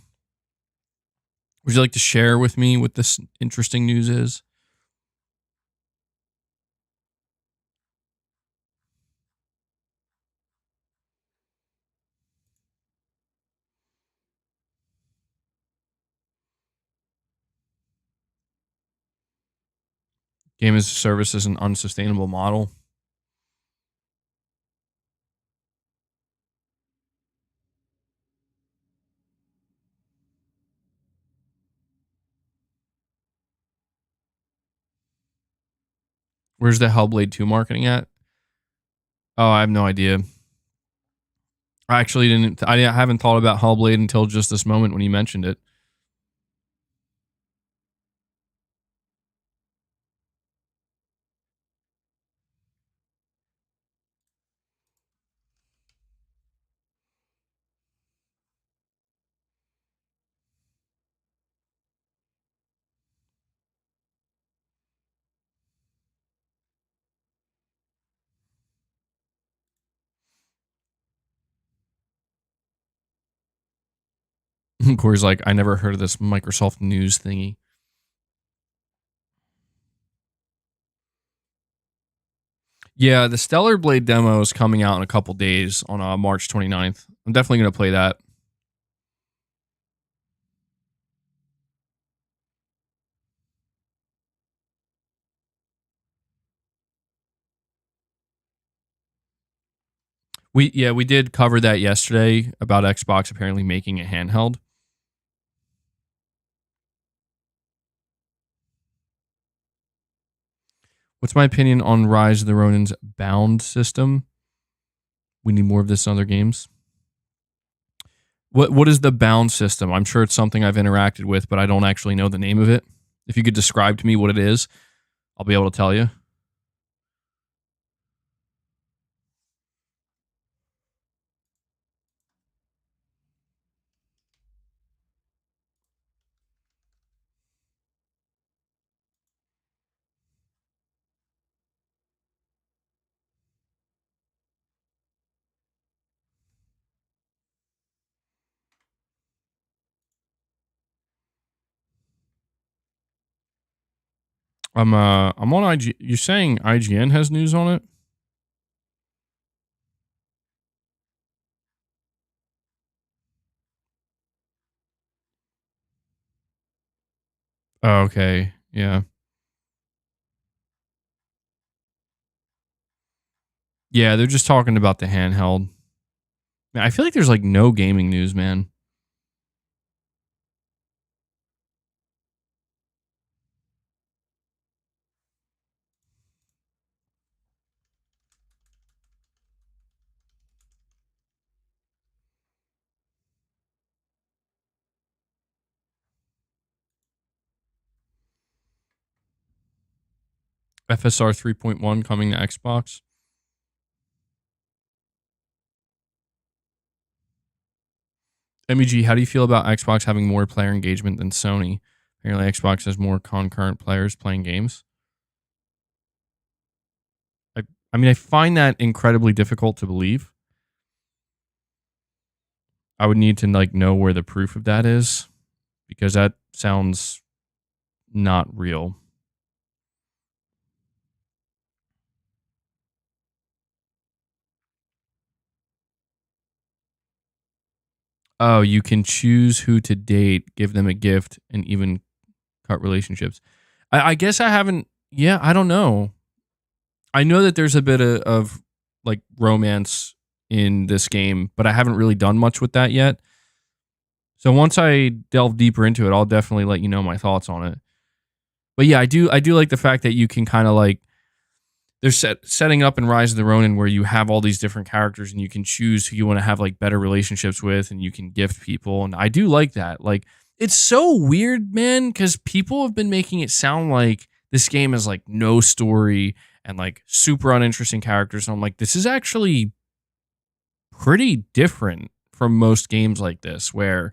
Would you like to share with me what this interesting news is? Game as a service is an unsustainable model. Where's the Hellblade 2 marketing at? Oh, I have no idea. I actually didn't. I haven't thought about Hellblade until just this moment when you mentioned it. Corey's like, I never heard of this Microsoft News thingy. Yeah, the Stellar Blade demo is coming out in a couple days on March 29th. I'm definitely going to play that. We did cover that yesterday about Xbox apparently making a handheld. What's my opinion on Rise of the Ronin's bound system? We need more of this in other games. What is the bound system? I'm sure it's something I've interacted with, but I don't actually know the name of it. If you could describe to me what it is, I'll be able to tell you. I'm on IG. You're saying IGN has news on it? Oh, okay. Yeah. Yeah, they're just talking about the handheld. Man, I feel like there's like no gaming news, man. FSR 3.1 coming to Xbox. MBG, how do you feel about Xbox having more player engagement than Sony? Apparently, Xbox has more concurrent players playing games. I, I mean, I find that incredibly difficult to believe. I would need to like know where the proof of that is because that sounds not real. Oh, you can choose who to date, give them a gift, and even cut relationships. I guess I haven't. Yeah, I don't know. I know that there's a bit of like romance in this game, but I haven't really done much with that yet. So once I delve deeper into it, I'll definitely let you know my thoughts on it. But yeah, I do like the fact that you can kind of like they're setting up in Rise of the Ronin where you have all these different characters and you can choose who you want to have like better relationships with and you can gift people. And I do like that. Like it's so weird, man, because people have been making it sound like this game is like no story and like super uninteresting characters. And I'm like, this is actually pretty different from most games like this, where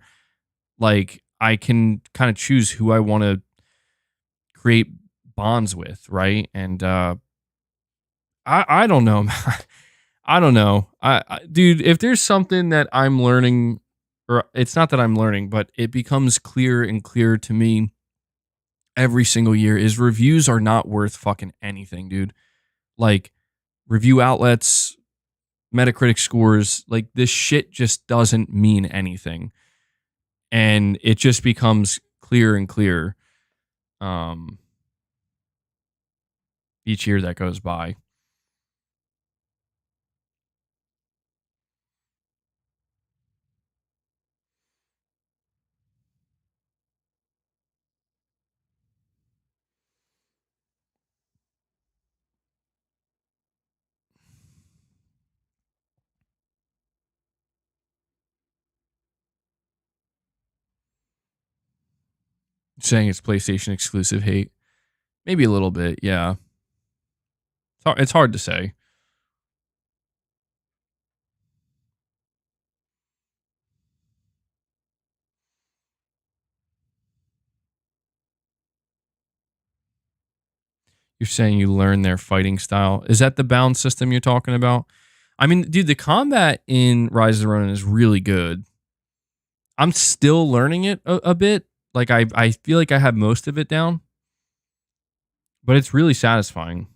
like I can kind of choose who I want to create bonds with, right? And I don't know. I don't know. Dude, if there's something that I'm learning, or it's not that I'm learning, but it becomes clearer and clearer to me every single year, is reviews are not worth fucking anything, dude. Like review outlets, Metacritic scores, like this shit just doesn't mean anything. And it just becomes clearer and clearer each year that goes by. Saying it's PlayStation exclusive hate. Maybe a little bit, yeah. It's hard to say. You're saying you learn their fighting style. Is that the bound system you're talking about? I mean, dude, the combat in Rise of the Ronin is really good. I'm still learning it a bit. Like I feel like I have most of it down, but it's really satisfying.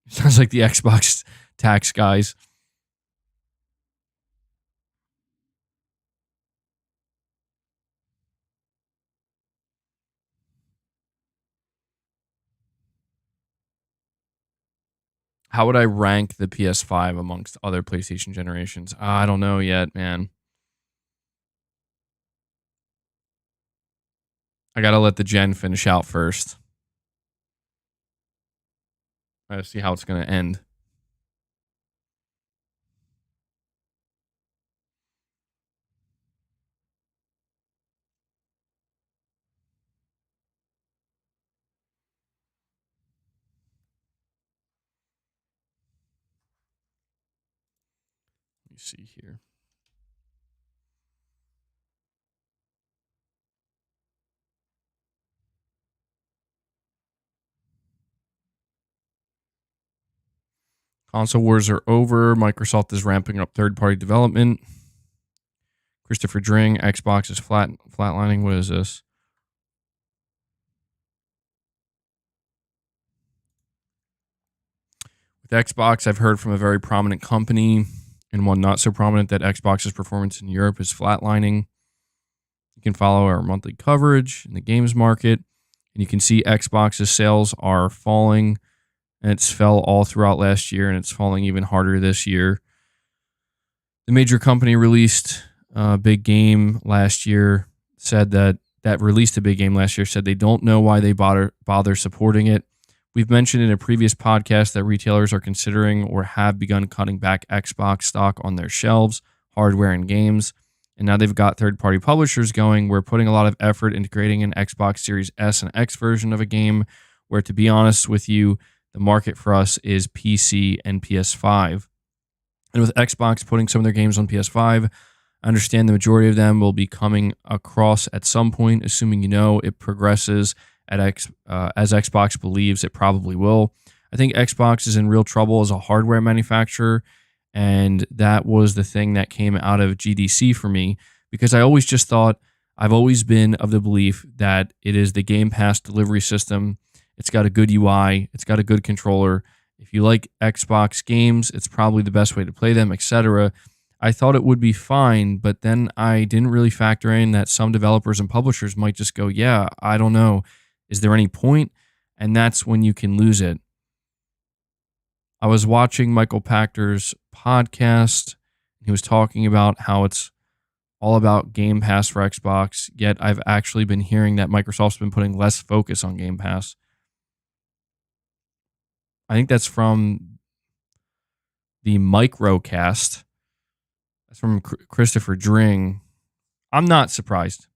Sounds like the Xbox tax guys. How would I rank the PS5 amongst other PlayStation generations? I don't know yet, man. I gotta let the gen finish out first. I gotta see how it's gonna end. Let me see here. Console wars are over. Microsoft is ramping up third-party development. Christopher Dring, Xbox is flatlining. What is this? With Xbox, I've heard from a very prominent company and one not so prominent that Xbox's performance in Europe is flatlining. You can follow our monthly coverage in the games market, and you can see Xbox's sales are falling, and it's fell all throughout last year, and it's falling even harder this year. The major company released a big game last year, said that released a big game last year, said they don't know why they bother supporting it. We've mentioned in a previous podcast that retailers are considering or have begun cutting back Xbox stock on their shelves, hardware, and games. And now they've got third-party publishers going. We're putting a lot of effort into creating an Xbox Series S and X version of a game where, to be honest with you, the market for us is PC and PS5. And with Xbox putting some of their games on PS5, I understand the majority of them will be coming across at some point, assuming it progresses as Xbox believes it probably will. I think Xbox is in real trouble as a hardware manufacturer, and that was the thing that came out of GDC for me, because I always just thought, I've always been of the belief that it is the Game Pass delivery system. It's got a good UI. It's got a good controller. If you like Xbox games, it's probably the best way to play them, etc. I thought it would be fine, but then I didn't really factor in that some developers and publishers might just go, yeah, I don't know. Is there any point? And that's when you can lose it. I was watching Michael Pachter's podcast. He was talking about how it's all about Game Pass for Xbox, yet I've actually been hearing that Microsoft's been putting less focus on Game Pass. I think that's from the Microcast. That's from Christopher Dring. I'm not surprised.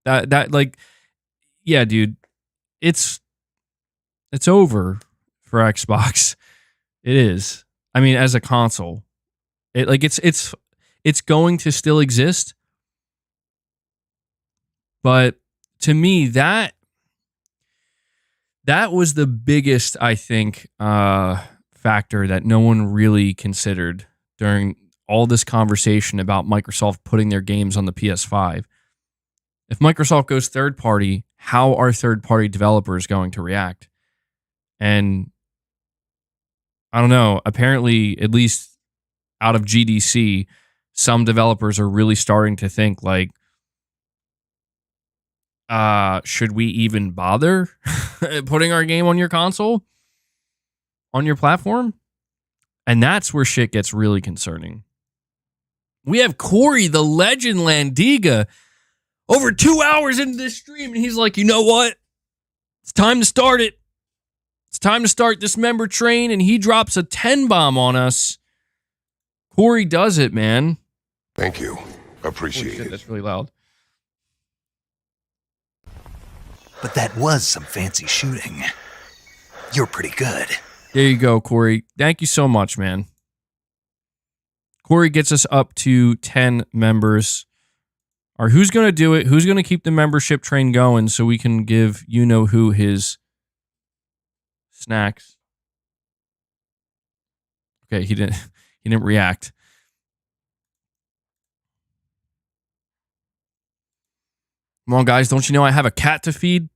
Yeah, dude, it's over for Xbox. It is. I mean, as a console, it's going to still exist, but to me, that was the biggest, I think, factor that no one really considered during all this conversation about Microsoft putting their games on the PS5. If Microsoft goes third party, how are third party developers going to react? And I don't know. Apparently, at least out of GDC, some developers are really starting to think like, should we even bother putting our game on your console, on your platform? And that's where shit gets really concerning. We have Corey, the legend Landiga, over 2 hours into this stream, and he's like, you know what? It's time to start it. It's time to start this member train, and he drops a 10 bomb on us. Corey does it, man. Thank you. Appreciate it. That's really loud. But that was some fancy shooting. You're pretty good. There you go, Corey. Thank you so much, man. Corey gets us up to 10 members. All right, who's going to do it? Who's going to keep the membership train going so we can give you-know-who his snacks? Okay, he didn't react. Come on, guys. Don't you know I have a cat to feed?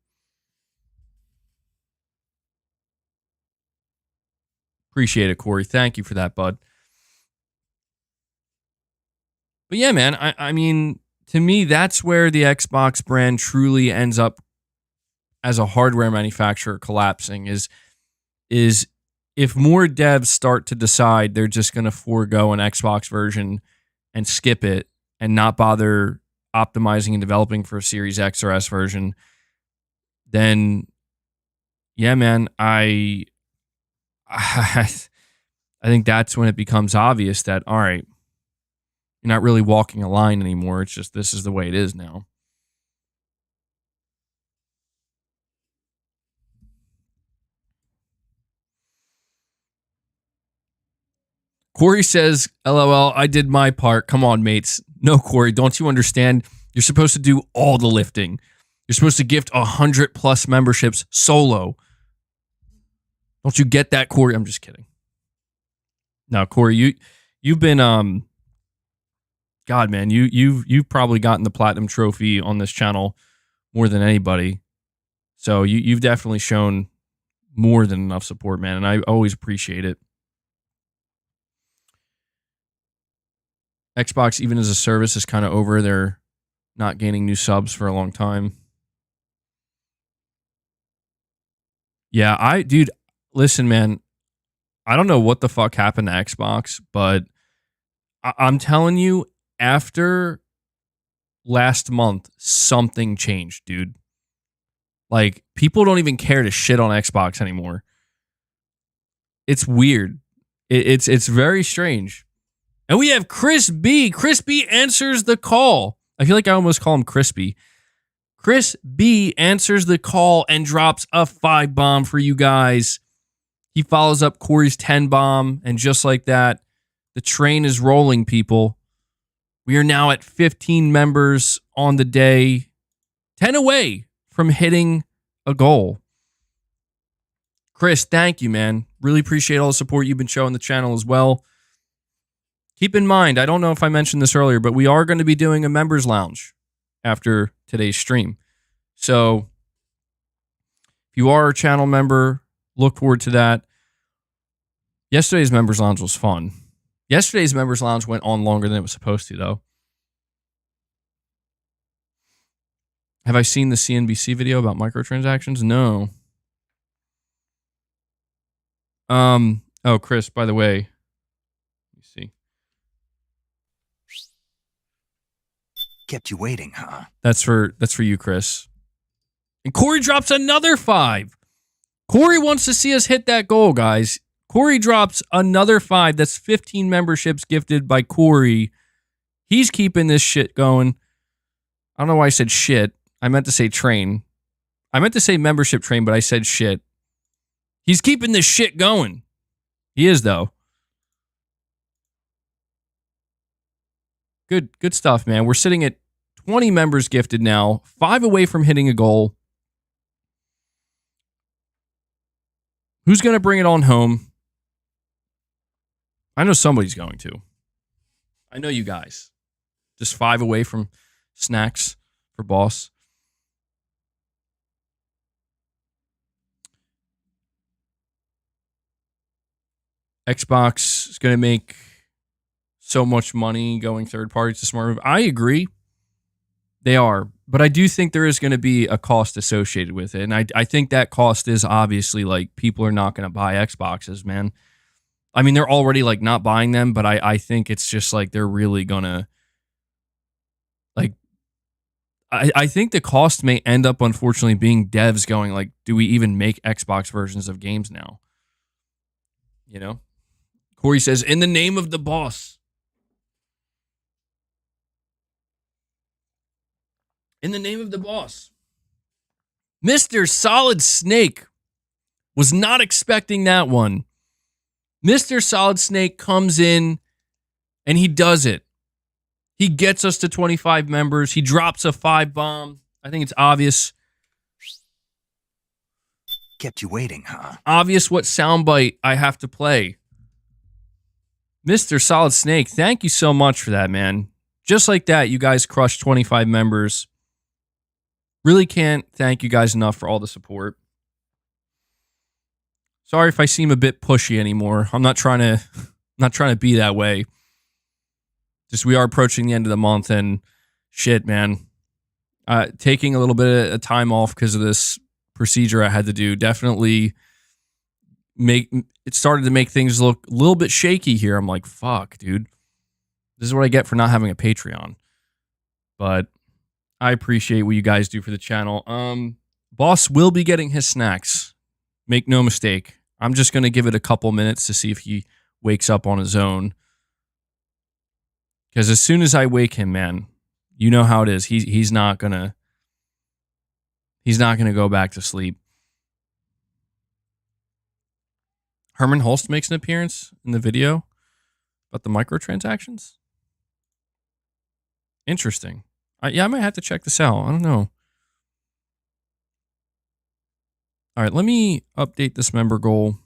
Appreciate it, Corey. Thank you for that, bud. But yeah, man, I mean, to me, that's where the Xbox brand truly ends up as a hardware manufacturer collapsing is if more devs start to decide they're just going to forego an Xbox version and skip it and not bother optimizing and developing for a Series X or S version, then yeah, man, I think that's when it becomes obvious that, all right, you're not really walking a line anymore. It's just this is the way it is now. Corey says, LOL, I did my part. Come on, mates. No, Corey, don't you understand? You're supposed to do all the lifting. You're supposed to gift 100+ memberships solo. Don't you get that, Corey? I'm just kidding. No, Corey, you've been God, man, you've probably gotten the platinum trophy on this channel more than anybody. So you've definitely shown more than enough support, man, and I always appreciate it. Xbox, even as a service, is kind of over their not gaining new subs for a long time. Yeah, dude, listen, man, I don't know what the fuck happened to Xbox, but I'm telling you, after last month, something changed, dude. Like, people don't even care to shit on Xbox anymore. It's weird. It's very strange. And we have Chris B. Chris B answers the call. I feel like I almost call him Crispy. Chris B answers the call and drops a 5 bomb for you guys. He follows up Corey's 10 bomb, and just like that, the train is rolling, people. We are now at 15 members on the day, 10 away from hitting a goal. Chris, thank you, man. Really appreciate all the support you've been showing the channel as well. Keep in mind, I don't know if I mentioned this earlier, but we are going to be doing a members lounge after today's stream. So if you are a channel member, look forward to that. Yesterday's members lounge was fun. Yesterday's members lounge went on longer than it was supposed to, though. Have I seen the CNBC video about microtransactions? No. Oh, Chris, by the way, let me see. Kept you waiting, huh? That's for you, Chris. And Corey drops another 5. Corey wants to see us hit that goal, guys. Corey drops another 5. That's 15 memberships gifted by Corey. He's keeping this shit going. I don't know why I said shit. I meant to say train. I meant to say membership train, but I said shit. He's keeping this shit going. He is, though. Good stuff, man. We're sitting at 20 members gifted now, 5 away from hitting a goal. Who's going to bring it on home? I know somebody's going to. I know you guys. Just 5 away from snacks for boss. Xbox is going to make so much money going third party to smart move. I agree. They are. But I do think there is going to be a cost associated with it. And I think that cost is obviously like people are not going to buy Xboxes, man. I mean, they're already like not buying them, but I think it's just like they're really going to like I think the cost may end up unfortunately being devs going like, do we even make Xbox versions of games now? You know? Corey says, in the name of the boss. In the name of the boss. Mr. Solid Snake was not expecting that one. Mr. Solid Snake comes in and he does it. He gets us to 25 members. He drops a 5 bomb. I think it's obvious. Kept you waiting, huh? Obvious what soundbite I have to play. Mr. Solid Snake, thank you so much for that, man. Just like that, you guys crushed 25 members. Really can't thank you guys enough for all the support. Sorry if I seem a bit pushy anymore. I'm not trying to be that way. Just we are approaching the end of the month and shit, man. Taking a little bit of time off because of this procedure I had to do definitely it started to make things look a little bit shaky here. I'm like, fuck, dude. This is what I get for not having a Patreon. But I appreciate what you guys do for the channel. Boss will be getting his snacks. Make no mistake. I'm just going to give it a couple minutes to see if he wakes up on his own. Because as soon as I wake him, man, you know how it is. He's not gonna go back to sleep. Herman Holst makes an appearance in the video about the microtransactions. Interesting. I might have to check this out. I don't know. All right, let me update this member goal.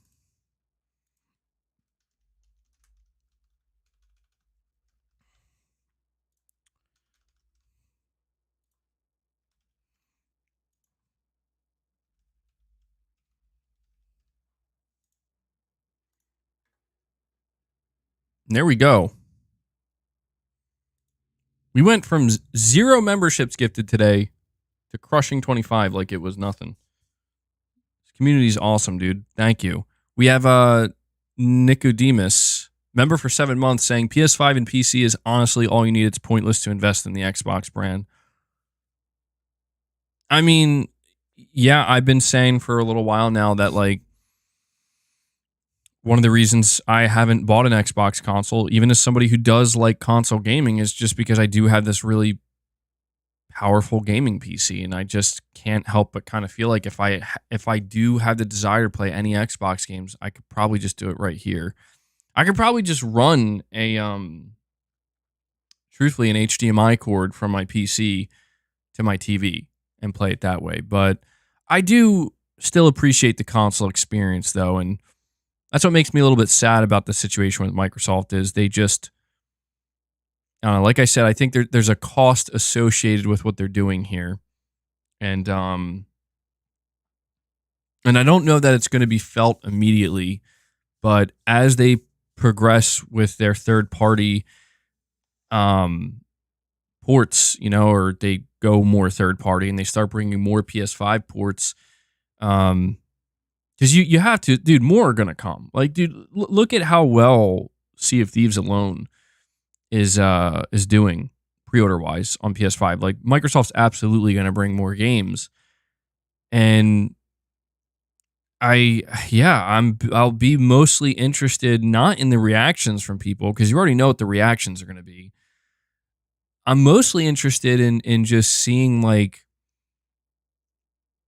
And there we go. We went from 0 memberships gifted today to crushing 25 like it was nothing. This community's awesome, dude. Thank you. We have Nicodemus, member for 7 months, saying PS5 and PC is honestly all you need. It's pointless to invest in the Xbox brand. I mean, yeah, I've been saying for a little while now that, like, one of the reasons I haven't bought an Xbox console, even as somebody who does like console gaming, is just because I do have this really powerful gaming PC, and I just can't help but kind of feel like if I do have the desire to play any Xbox games, I could probably just do it right here. I could probably just run a truthfully an HDMI cord from my PC to my TV and play it that way. But I do still appreciate the console experience, though, and that's what makes me a little bit sad about the situation with Microsoft. Is they just, I don't know, like I said, I think there's a cost associated with what they're doing here, and I don't know that it's going to be felt immediately, but as they progress with their third-party ports, you know, or they go more third-party and they start bringing more PS5 ports, because you have to, dude, more are going to come. Like, dude, look at how well Sea of Thieves alone is doing pre-order-wise on PS5. Like, Microsoft's absolutely going to bring more games. And I'll be mostly interested not in the reactions from people, because you already know what the reactions are going to be. I'm mostly interested in just seeing, like,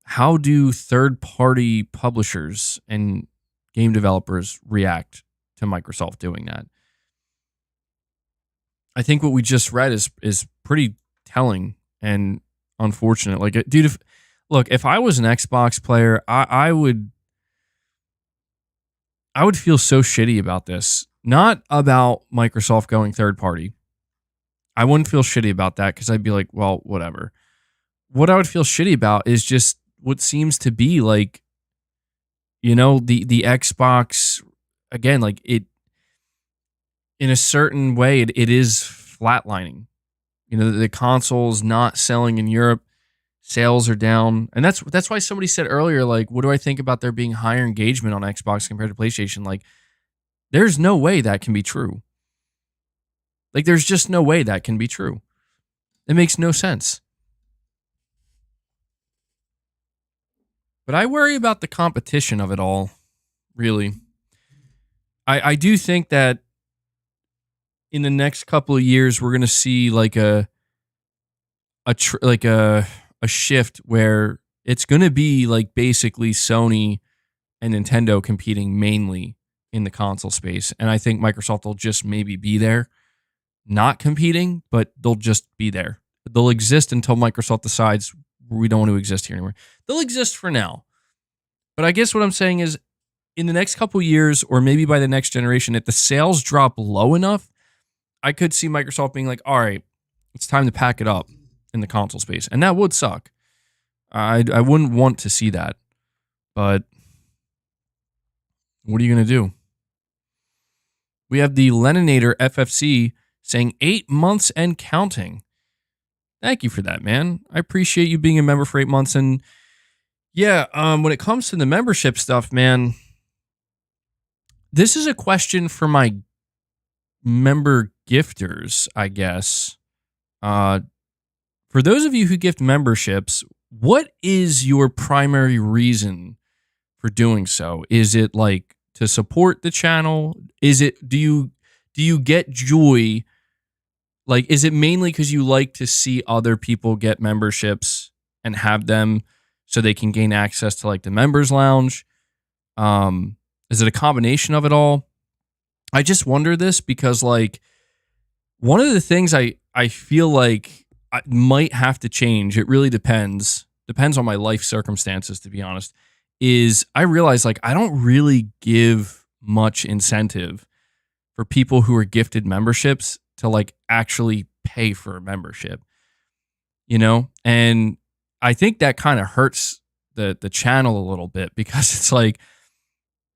how do third-party publishers and game developers react to Microsoft doing that? I think what we just read is pretty telling and unfortunate. Like, dude, if I was an Xbox player, I would feel so shitty about this. Not about Microsoft going third-party. I wouldn't feel shitty about that, because I'd be like, well, whatever. What I would feel shitty about is just what seems to be, like, you know, the Xbox, again, like, it, in a certain way, it is flatlining. You know, the console's not selling in Europe. Sales are down. And that's why somebody said earlier, like, what do I think about there being higher engagement on Xbox compared to PlayStation? Like, there's no way that can be true. Like, there's just no way that can be true. It makes no sense. But I worry about the competition of it all, really. I do think that in the next couple of years, we're going to see, like, a shift where it's going to be, like, basically Sony and Nintendo competing mainly in the console space. And I think Microsoft will just maybe be there, not competing, but they'll just be there. They'll exist until Microsoft decides we don't want to exist here anymore. They'll exist for now. But I guess what I'm saying is, in the next couple of years, or maybe by the next generation, if the sales drop low enough, I could see Microsoft being like, all right, it's time to pack it up in the console space. And that would suck. I wouldn't want to see that. But what are you going to do? We have the Leninator FFC saying 8 months and counting. Thank you for that, man. I appreciate you being a member for 8 months. And yeah, when it comes to the membership stuff, man, this is a question for my member gifters, I guess. For those of you who gift memberships, what is your primary reason for doing so? Is it, like, to support the channel? Is it, do you get joy? Like, is it mainly because you like to see other people get memberships and have them so they can gain access to, like, the members lounge? Is it a combination of it all? I just wonder this because, like, one of the things I feel like I might have to change, it really depends on my life circumstances, to be honest, is I realize, like, I don't really give much incentive for people who are gifted memberships to, like, actually pay for a membership, you know? And I think that kind of hurts the channel a little bit, because it's like,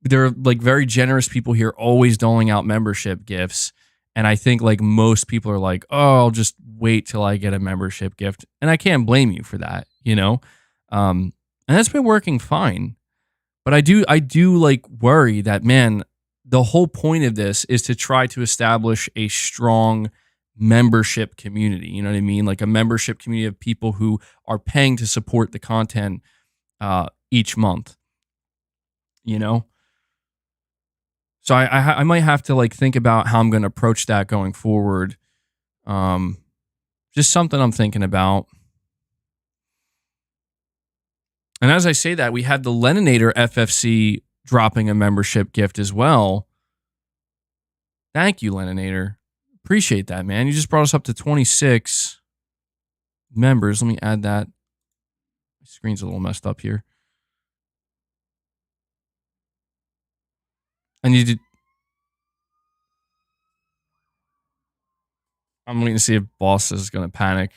there are, like, very generous people here always doling out membership gifts. And I think like most people are like, oh, I'll just wait till I get a membership gift. And I can't blame you for that, you know? And that's been working fine. But I do like worry that, man, the whole point of this is to try to establish a strong membership community. You know what I mean? Like a membership community of people who are paying to support the content each month, you know? So I might have to like think about how I'm going to approach that going forward. Just something I'm thinking about. And as I say that, we had the Leninator FFC dropping a membership gift as well. Thank you, Leninator. Appreciate that, man. You just brought us up to 26 members. Let me add that. My screen's a little messed up here. I need to... I'm waiting to see if boss is going to panic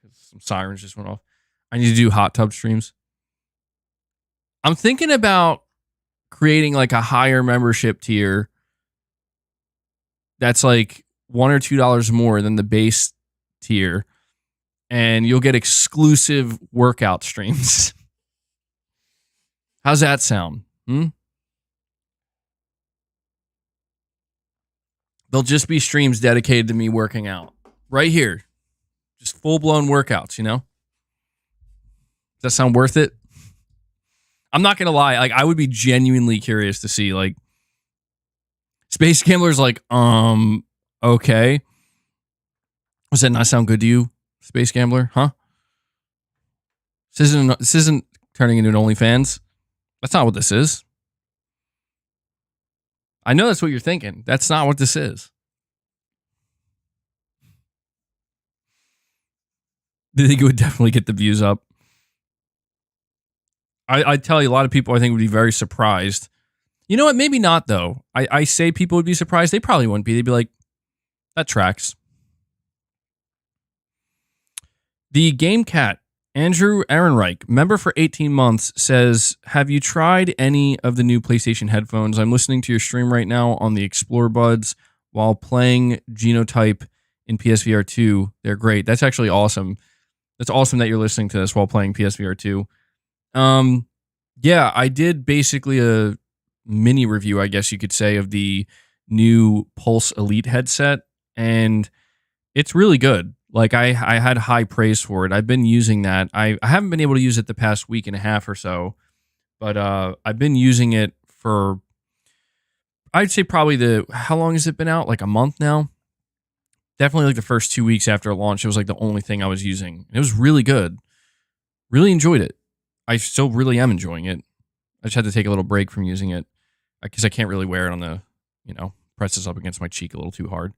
because some sirens just went off. I need to do hot tub streams. I'm thinking about creating like a higher membership tier that's like $1 or $2 more than the base tier, and you'll get exclusive workout streams. How's that sound? They'll just be streams dedicated to me working out right here. Just full-blown workouts, you know? Does that sound worth it? I'm not going to lie. Like, I would be genuinely curious to see, like, Space Gambler's like, okay. Does that not sound good to you, Space Gambler? Huh? This isn't turning into an OnlyFans. That's not what this is. I know that's what you're thinking. That's not what this is. Do you think it would definitely get the views up? I tell you, a lot of people I think would be very surprised. You know what? Maybe not, though. I say people would be surprised. They probably wouldn't be. They'd be like, that tracks. The Game Cat, Andrew Ehrenreich, member for 18 months, says, have you tried any of the new PlayStation headphones? I'm listening to your stream right now on the earbuds while playing Genotype in PSVR 2. They're great. That's actually awesome. That's awesome that you're listening to this while playing PSVR 2. Yeah, I did basically a mini review, I guess you could say, of the new Pulse Elite headset, and it's really good. Like, I had high praise for it. I've been using that. I haven't been able to use it the past week and a half or so, but I've been using it for, I'd say probably how long has it been out? Like a month now? Definitely like the first 2 weeks after launch, it was like the only thing I was using. It was really good. Really enjoyed it. I still really am enjoying it. I just had to take a little break from using it because I can't really wear it on the, presses up against my cheek a little too hard.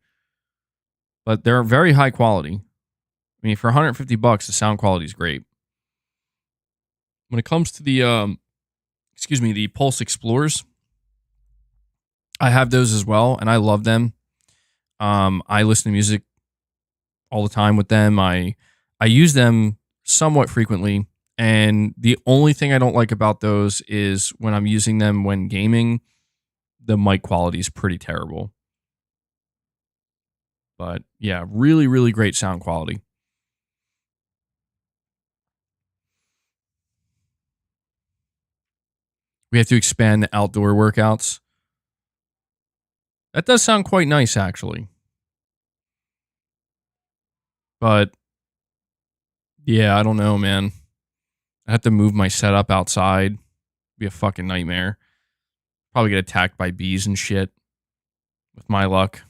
But they're very high quality. I mean, for $150, the sound quality is great. When it comes to the, the Pulse Explorers, I have those as well, and I love them. I listen to music all the time with them. I use them somewhat frequently, and the only thing I don't like about those is when I'm using them when gaming, the mic quality is pretty terrible. But yeah, really, really great sound quality. We have to expand the outdoor workouts. That does sound quite nice, actually. But yeah, I don't know, man. I have to move my setup outside. Be a fucking nightmare. Probably get attacked by bees and shit. With my luck.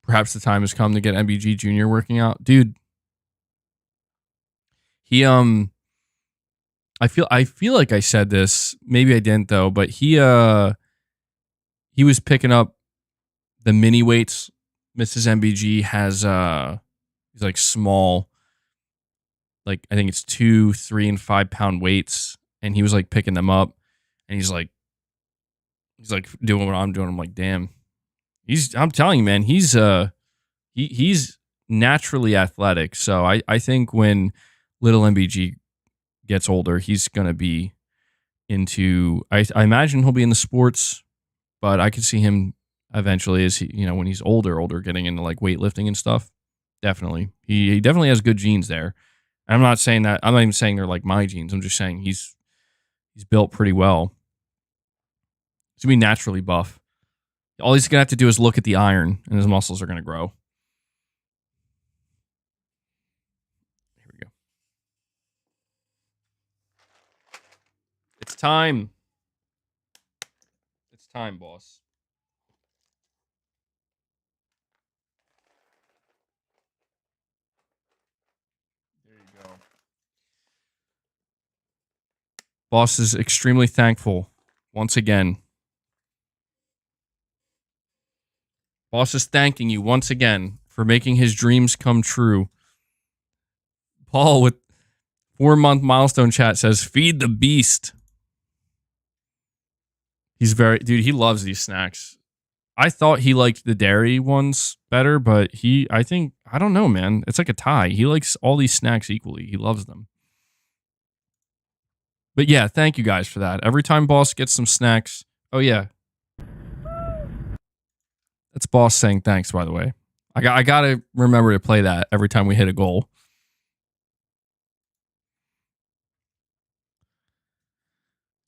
Perhaps the time has come to get MBG Jr. working out. Dude. He I feel like I said this. Maybe I didn't though, but he was picking up the mini weights. Mrs. MBG has these like small, like I think it's 2, 3, and 5 pound weights, and he was like picking them up, and he's like doing what I'm doing. I'm like, damn. I'm telling you, man, he's naturally athletic. So I think when little MBG gets older, he's gonna be into. I imagine he'll be in the sports but I could see him eventually as he, when he's older, getting into like weightlifting and stuff. Definitely. He definitely has good genes there. I'm not saying that. I'm not even saying they're like my genes. I'm just saying he's built pretty well. He's going to be naturally buff. All he's going to have to do is look at the iron, and his muscles are going to grow. Here we go. It's time. It's time, boss. There you go. Boss is extremely thankful once again. Boss is thanking you once again for making his dreams come true. Paul with 4-month milestone chat says, feed the beast. He's he loves these snacks. I thought he liked the dairy ones better, but I don't know, man. It's like a tie. He likes all these snacks equally. He loves them. But yeah, thank you guys for that. Every time Boss gets some snacks. Oh yeah. That's Boss saying thanks, by the way. I gotta remember to play that every time we hit a goal.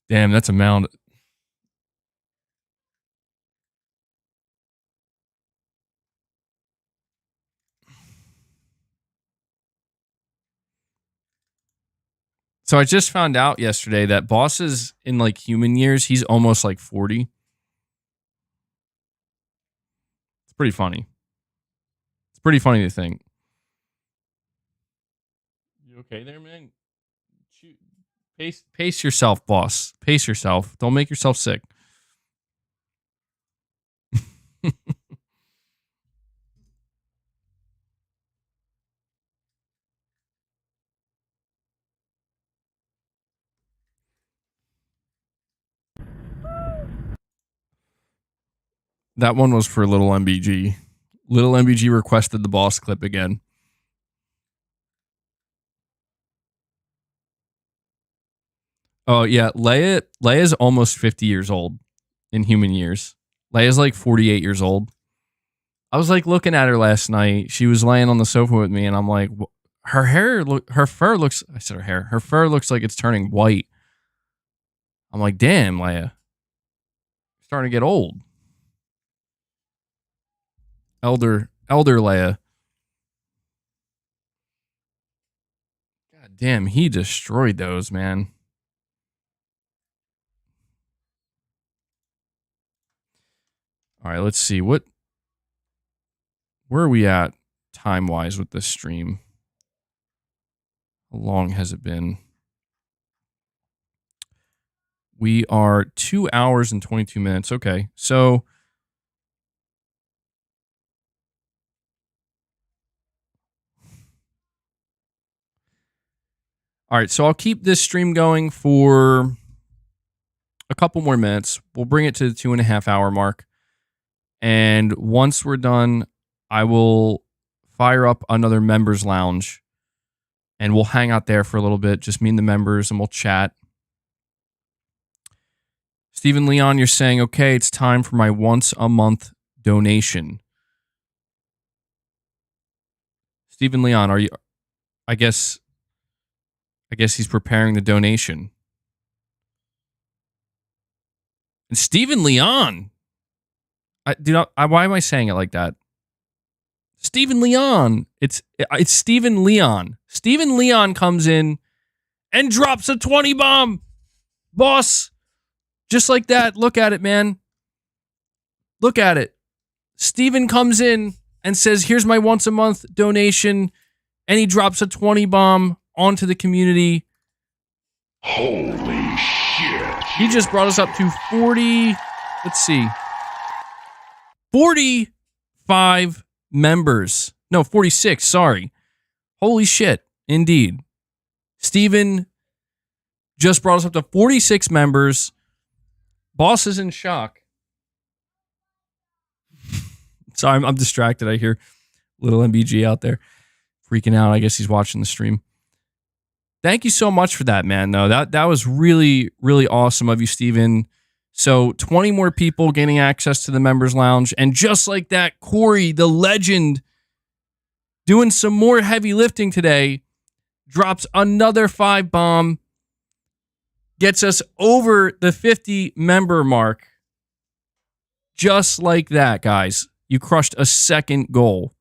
Damn, that's a mound. So I just found out yesterday that Boss is in like human years, he's almost like 40. It's pretty funny. It's pretty funny to think. You okay there, man? Pace yourself, Boss. Pace yourself. Don't make yourself sick. That one was for Little MBG. Little MBG requested the Boss clip again. Oh, yeah. Leia's almost 50 years old in human years. Leia's like 48 years old. I was like looking at her last night. She was laying on the sofa with me, and I'm like, her fur looks like it's turning white. I'm like, damn, Leia. Starting to get old. Elder Leia. God damn, he destroyed those, man. All right, let's see. Where are we at time-wise with this stream? How long has it been? We are 2 hours and 22 minutes. Okay, so all right, so I'll keep this stream going for a couple more minutes. We'll bring it to the 2.5 hour mark. And once we're done, I will fire up another members lounge and we'll hang out there for a little bit, just me and the members, and we'll chat. Stephen Leon, you're saying, okay, it's time for my once a month donation. Stephen Leon, are you, I guess he's preparing the donation. And Stephen Leon, why am I saying it like that? Stephen Leon. It's Stephen Leon. Stephen Leon comes in and drops a 20 bomb. Boss. Just like that. Look at it, man. Look at it. Stephen comes in and says, here's my once a month donation. And he drops a 20 bomb onto the community. Holy shit. He just brought us up to 40. Let's see. 45 members. No, 46. Sorry. Holy shit. Indeed. Steven just brought us up to 46 members. Boss is in shock. Sorry, I'm distracted. I hear little MBG out there freaking out. I guess he's watching the stream. Thank you so much for that, man. No, that was really, really awesome of you, Steven. So 20 more people gaining access to the members lounge. And just like that, Corey, the legend, doing some more heavy lifting today, drops another 5 bomb, gets us over the 50 member mark. Just like that, guys. You crushed a second goal.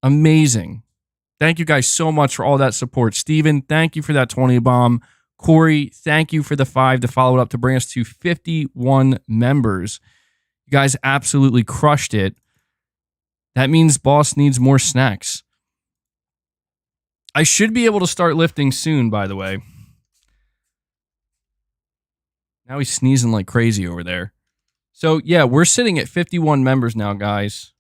Amazing. Thank you guys so much for all that support. Steven, thank you for that 20 bomb. Corey, thank you for the 5 to follow it up to bring us to 51 members. You guys absolutely crushed it. That means boss needs more snacks. I should be able to start lifting soon, by the way. Now he's sneezing like crazy over there. So, yeah, we're sitting at 51 members now, guys.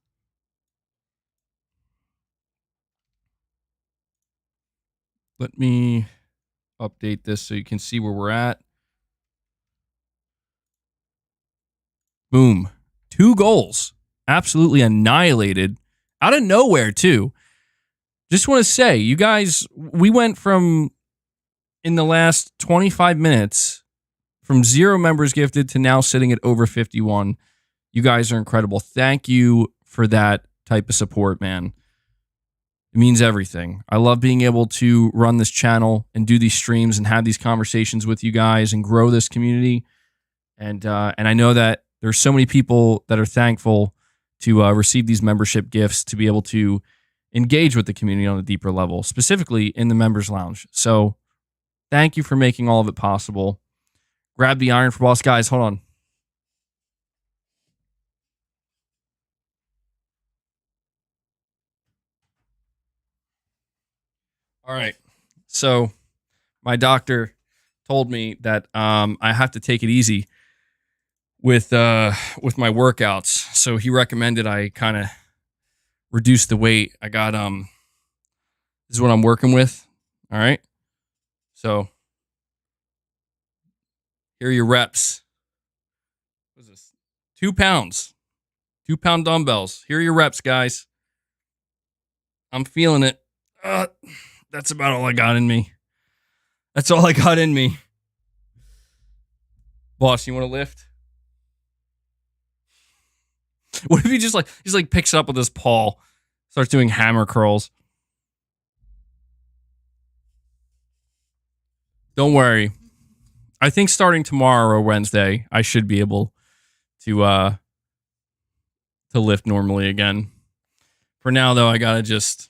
Let me update this so you can see where we're at. Boom. 2 goals. Absolutely annihilated. Out of nowhere, too. Just want to say, you guys, we went from, in the last 25 minutes, from 0 members gifted to now sitting at over 51. You guys are incredible. Thank you for that type of support, man. It means everything. I love being able to run this channel and do these streams and have these conversations with you guys and grow this community. And I know that there's so many people that are thankful to receive these membership gifts to be able to engage with the community on a deeper level, specifically in the members lounge. So thank you for making all of it possible. Grab the iron for boss. Guys, hold on. All right. So my doctor told me that I have to take it easy with my workouts. So he recommended I kind of reduce the weight. I got this is what I'm working with. All right. So here are your reps. What is this? 2 pounds. 2-pound dumbbells. Here are your reps, guys. I'm feeling it. That's about all I got in me. That's all I got in me. Boss, you want to lift? What if he just picks it up with his paw, starts doing hammer curls? Don't worry. I think starting tomorrow or Wednesday, I should be able to lift normally again. For now, though, I gotta just...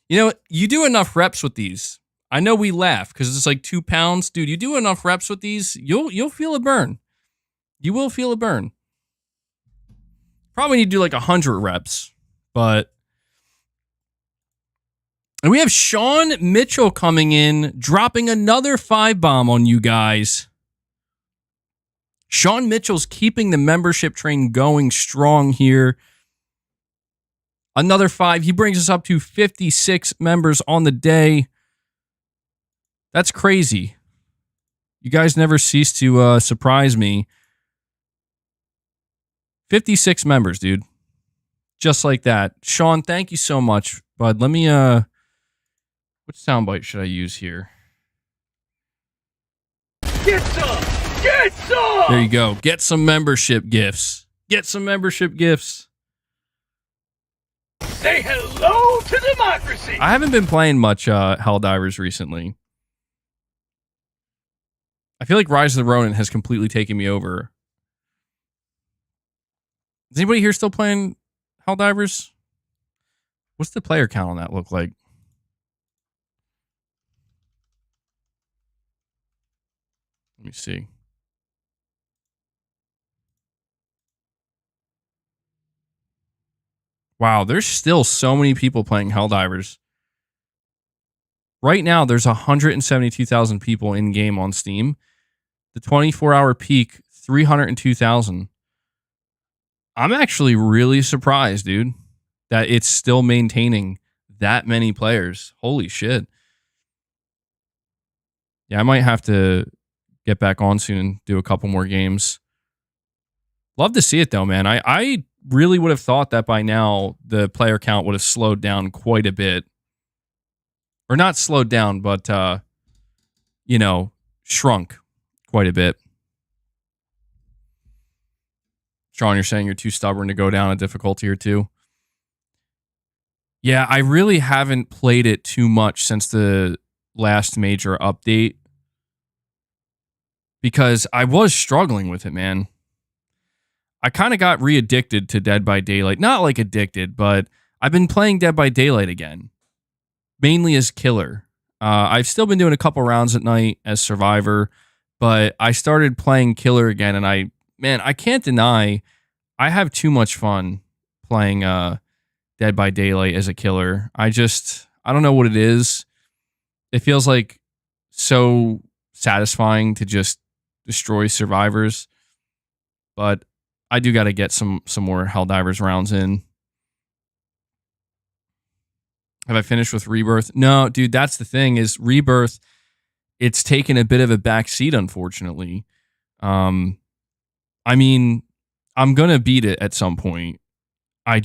You know, you do enough reps with these. I know we laugh because it's like 2 pounds. Dude, you do enough reps with these, you'll feel a burn. You will feel a burn. Probably need to do like 100 reps, but... And we have Sean Mitchell coming in, dropping another 5 bomb on you guys. Sean Mitchell's keeping the membership train going strong here. Another 5. He brings us up to 56 members on the day. That's crazy. You guys never cease to surprise me. 56 members, dude. Just like that. Sean, thank you so much, bud. Let me... Which soundbite should I use here? Get some! Get some! There you go. Get some membership gifts. Get some membership gifts. Say hello to democracy! I haven't been playing much Helldivers recently. I feel like Rise of the Ronin has completely taken me over. Is anybody here still playing Helldivers? What's the player count on that look like? Let me see. Wow, there's still so many people playing Helldivers. Right now, there's 172,000 people in game on Steam. The 24-hour peak, 302,000. I'm actually really surprised, dude, that it's still maintaining that many players. Holy shit. Yeah, I might have to get back on soon and do a couple more games. Love to see it, though, man. I really would have thought that by now the player count would have slowed down quite a bit. Or not slowed down, but shrunk quite a bit. Sean, you're saying you're too stubborn to go down a difficulty or two. Yeah, I really haven't played it too much since the last major update because I was struggling with it, man. I kind of got re-addicted to Dead by Daylight. Not like addicted, but I've been playing Dead by Daylight again, mainly as killer. I've still been doing a couple rounds at night as survivor, but I started playing killer again, and I can't deny I have too much fun playing Dead by Daylight as a killer. I don't know what it is. It feels like so satisfying to just destroy survivors, but I do got to get some more Helldivers rounds in. Have I finished with Rebirth? No, dude, that's the thing is Rebirth, it's taken a bit of a backseat, unfortunately. I mean, I'm going to beat it at some point. I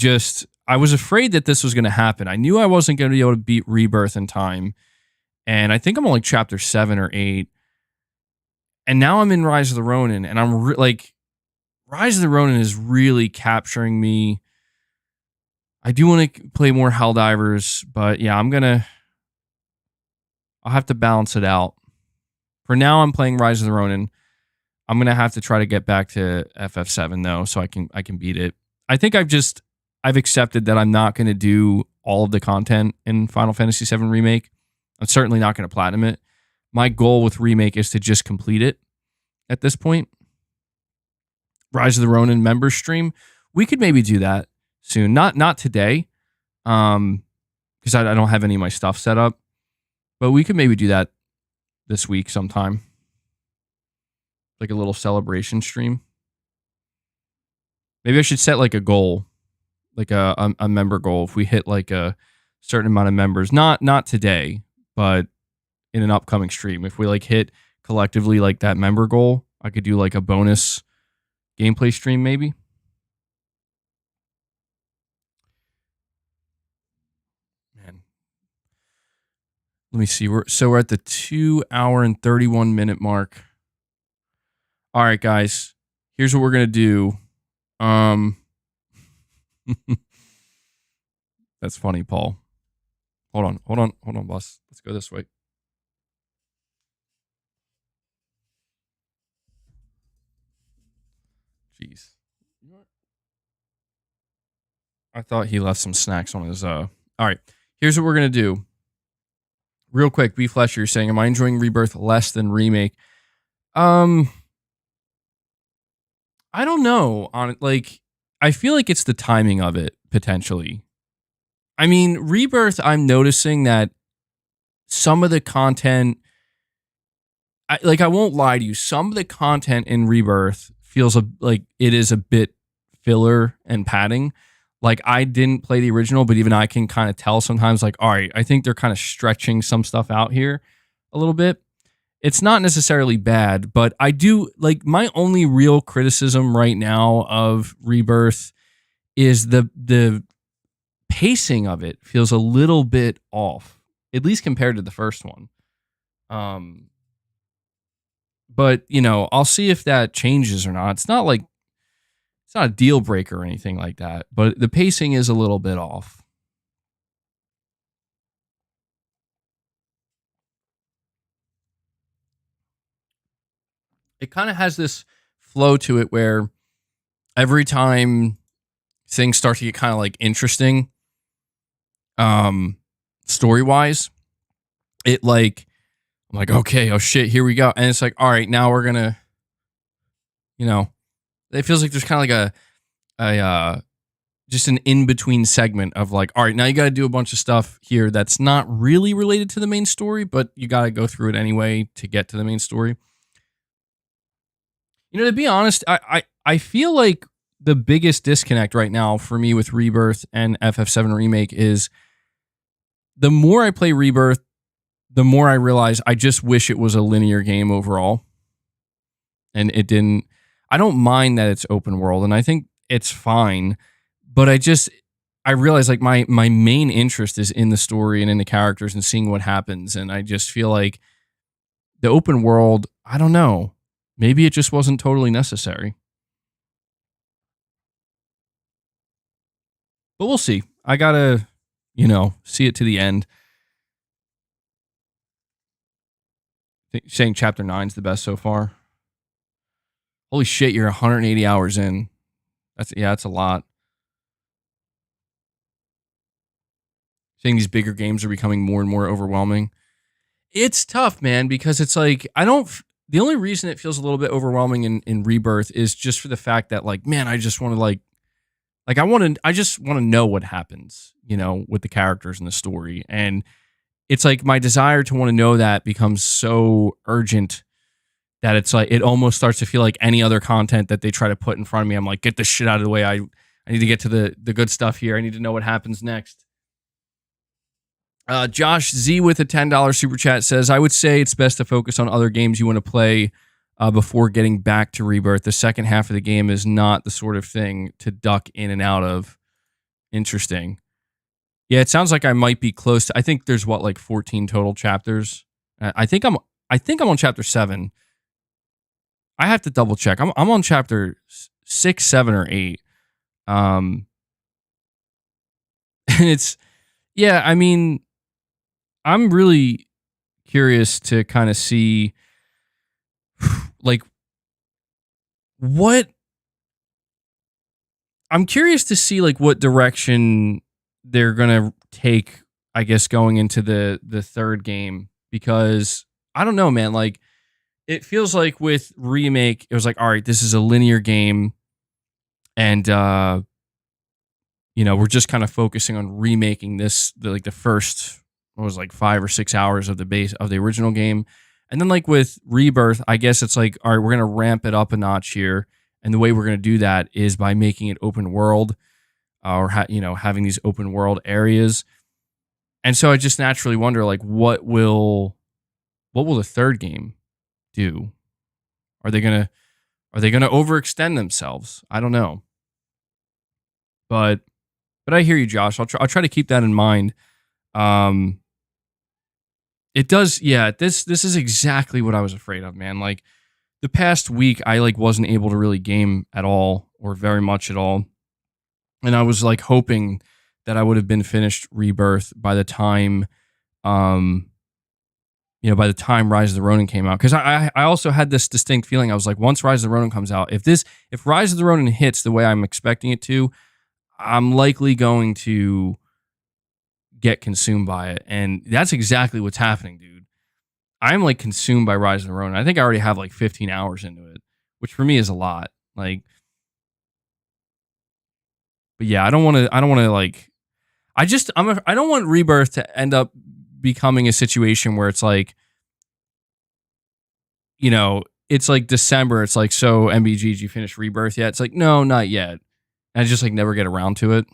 was afraid that this was going to happen. I knew I wasn't going to be able to beat Rebirth in time. And I think I'm on like chapter 7 or 8. And now I'm in Rise of the Ronin, and I'm Rise of the Ronin is really capturing me. I do want to play more Helldivers, but yeah, I'll have to balance it out. For now, I'm playing Rise of the Ronin. I'm going to have to try to get back to FF7 though, so I can beat it. I think I've accepted that I'm not going to do all of the content in Final Fantasy VII Remake. I'm certainly not going to platinum it. My goal with Remake is to just complete it at this point. Rise of the Ronin members stream, we could maybe do that soon. Not today, because I don't have any of my stuff set up. But we could maybe do that this week sometime. Like a little celebration stream. Maybe I should set like a goal, like a member goal. If we hit like a certain amount of members, not today, but in an upcoming stream. If we like hit collectively like that member goal, I could do like a bonus gameplay stream maybe. Man. Let me see. We're at the 2 hour and 31 minute mark. All right, guys. Here's what we're going to do. That's funny, Paul. Hold on, boss. Let's go this way. Jeez. I thought he left some snacks on his All right. Here's what we're going to do. Real quick, B Flesh, you're saying, am I enjoying Rebirth less than Remake? I don't know. I feel like it's the timing of it, potentially. I mean, Rebirth, I'm noticing that some of the content, I won't lie to you, some of the content in Rebirth feels like it is a bit filler and padding. Like, I didn't play the original, but even I can kind of tell sometimes, like, all right, I think they're kind of stretching some stuff out here a little bit. It's not necessarily bad, but I do, like, my only real criticism right now of Rebirth is the pacing of it feels a little bit off, at least compared to the first one. But, I'll see if that changes or not. It's not a deal breaker or anything like that, but the pacing is a little bit off. It kind of has this flow to it where every time things start to get kind of like interesting, story-wise, I'm like, okay, oh shit, here we go. And it's like, all right, now we're gonna, it feels like there's kind of like just an in-between segment of like, all right, now you got to do a bunch of stuff here that's not really related to the main story, but you got to go through it anyway to get to the main story. To be honest, I feel like the biggest disconnect right now for me with Rebirth and FF7 Remake is the more I play Rebirth, the more I realize I just wish it was a linear game overall. And it didn't. I don't mind that it's open world, and I think it's fine. But I realize like my main interest is in the story and in the characters and seeing what happens. And I just feel like the open world, I don't know. Maybe it just wasn't totally necessary. But we'll see. I gotta, see it to the end. Saying chapter 9 is the best so far. Holy shit, you're 180 hours in. That's a lot. Saying these bigger games are becoming more and more overwhelming. It's tough, man, because it's like, the only reason it feels a little bit overwhelming in Rebirth is just for the fact that, like, man, I just want to I just want to know what happens, with the characters in the story. And it's like my desire to want to know that becomes so urgent that it's like, it almost starts to feel like any other content that they try to put in front of me. I'm like, get this shit out of the way. I need to get to the good stuff here. I need to know what happens next. Josh Z with a $10 super chat says, I would say it's best to focus on other games you want to play before getting back to Rebirth. The second half of the game is not the sort of thing to duck in and out of. Interesting. Yeah, it sounds like I might be close to, I think there's 14 total chapters. I think I'm on chapter 7. I have to double check. I'm on chapter 6, 7, or 8. And it's, yeah, I mean, I'm really curious to kind of see, I'm curious to see, what direction they're going to take, I guess, going into the third game, because I don't know, man, it feels like with Remake, it was like, all right, this is a linear game, and, we're just kind of focusing on remaking the first, 5 or 6 hours of the original game. And then with Rebirth, I guess it's like, all right, we're going to ramp it up a notch here. And the way we're going to do that is by making it open world, or having these open world areas. And so I just naturally wonder, what will the third game do? Are they going to overextend themselves? I don't know. But I hear you, Josh. I'll try to keep that in mind. It does, yeah. This is exactly what I was afraid of, man. The past week, I wasn't able to really game at all, or very much at all, and I was hoping that I would have been finished Rebirth by the time, by the time Rise of the Ronin came out. Because I also had this distinct feeling. I was like, once Rise of the Ronin comes out, if Rise of the Ronin hits the way I'm expecting it to, I'm likely going to get consumed by it. And that's exactly what's happening, dude. I'm consumed by Rise of the Ronin. I think I already have 15 hours into it, which for me is a lot. But yeah, I don't want to I don't want Rebirth to end up becoming a situation where it's it's December. It's so MBG, did you finish Rebirth yet? It's no, not yet. And I just never get around to it.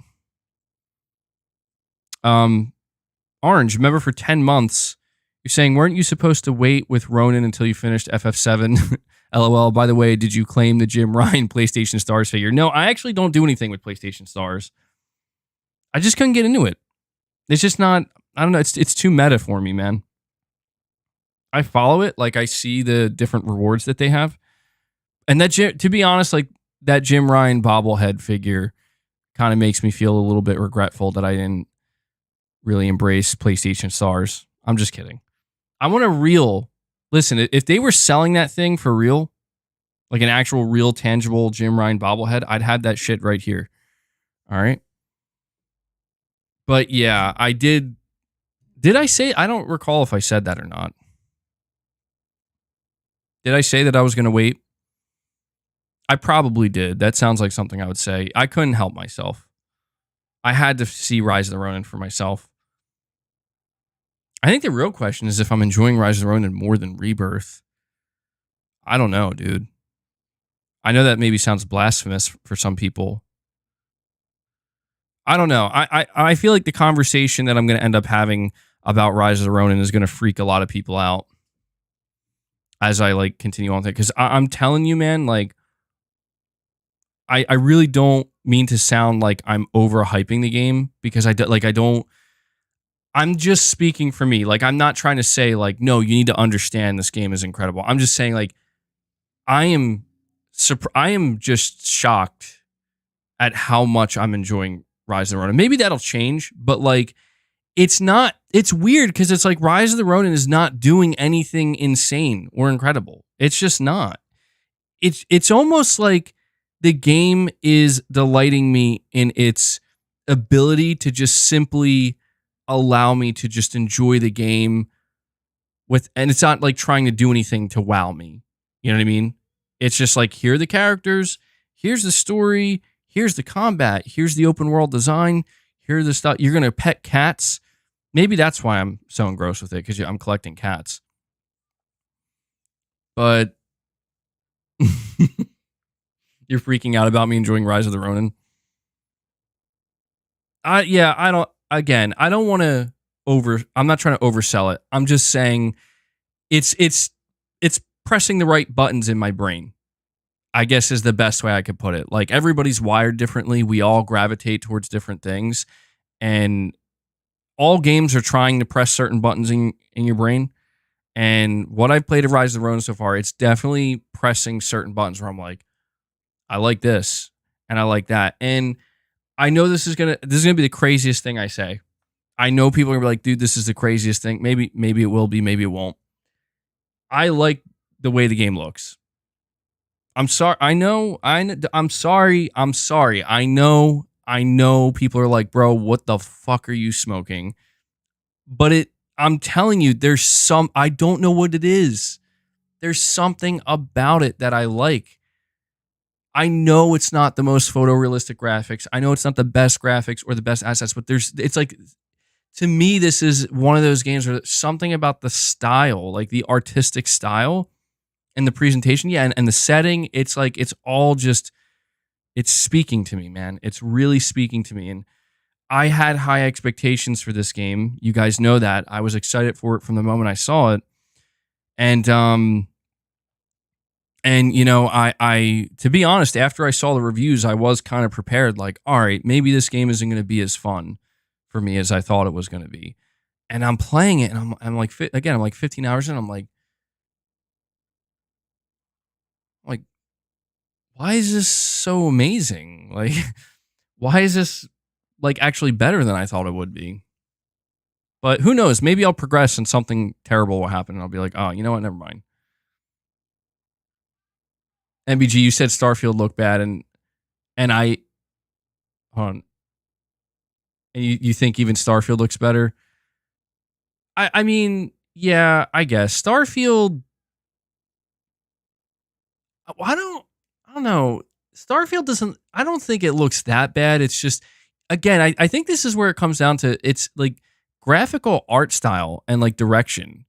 Orange, remember for 10 months, you're saying, weren't you supposed to wait with Ronin until you finished FF7? LOL. By the way, did you claim the Jim Ryan PlayStation Stars figure? No, I actually don't do anything with PlayStation Stars. I just couldn't get into it. It's just not, I don't know, it's too meta for me, man. I follow it, I see the different rewards that they have. And that, to be honest, that Jim Ryan bobblehead figure kind of makes me feel a little bit regretful that I didn't really embrace PlayStation Stars. I'm just kidding. I want a real, listen, if they were selling that thing for real, an actual real tangible Jim Ryan bobblehead, I'd have that shit right here. All right. But yeah, I did I say, I don't recall if I said that or not. Did I say that I was going to wait? I probably did. That sounds like something I would say. I couldn't help myself. I had to see Rise of the Ronin for myself. I think the real question is if I'm enjoying Rise of the Ronin more than Rebirth. I don't know, dude. I know that maybe sounds blasphemous for some people. I don't know. I feel like the conversation that I'm going to end up having about Rise of the Ronin is going to freak a lot of people out as I continue on with it. Because I'm telling you, man, I really don't mean to sound like I'm overhyping the game, because I don't I'm just speaking for me. Like, I'm not trying to say like, no, you need to understand this game is incredible. I'm just saying like, I am just shocked at how much I'm enjoying Rise of the Ronin. Maybe that'll change, but like, it's weird because it's like Rise of the Ronin is not doing anything insane or incredible. It's just not. It's almost like the game is delighting me in its ability to just simply allow me to just enjoy the game and it's not like trying to do anything to wow me. You know what I mean? It's just like, here are the characters, here's the story, here's the combat, here's the open world design, here's the stuff. You're going to pet cats. Maybe that's why I'm so engrossed with it, because I'm collecting cats. But you're freaking out about me enjoying Rise of the Ronin. I don't want to I'm not trying to oversell it. I'm just saying it's pressing the right buttons in my brain, I guess, is the best way I could put it. Like, everybody's wired differently. We all gravitate towards different things, and all games are trying to press certain buttons in your brain. And what I've played of Rise of the Ronin so far, it's definitely pressing certain buttons where I'm like, I like this and I like that. And I know this is gonna be the craziest thing I say. I know people are gonna be like, dude, this is the craziest thing. Maybe it will be, maybe it won't. I like the way the game looks. I'm sorry. I'm sorry. I know people are like, bro, what the fuck are you smoking? But I'm telling you, I don't know what it is. There's something about it that I like. I know it's not the most photorealistic graphics. I know it's not the best graphics or the best assets, but it's like, to me, this is one of those games where something about the style, like the artistic style and the presentation, and the setting, it's like, it's all just, it's speaking to me, man. It's really speaking to me. And I had high expectations for this game. You guys know that. I was excited for it from the moment I saw it. And you know, I to be honest, after I saw the reviews, I was kind of prepared, like, all right, maybe this game isn't going to be as fun for me as I thought it was going to be. And I'm playing it, and I'm like, again, I'm like 15 hours in, I'm like, why is this so amazing? Like, why is this like actually better than I thought it would be? But who knows? Maybe I'll progress and something terrible will happen, and I'll be like, oh, you know what? Never mind. MBG, you said Starfield looked bad, and I, hold on. And you think even Starfield looks better? I mean, yeah, I guess Starfield. I don't know. Starfield doesn't. I don't think it looks that bad. It's just, again, I think this is where it comes down to. It's like graphical art style and like direction.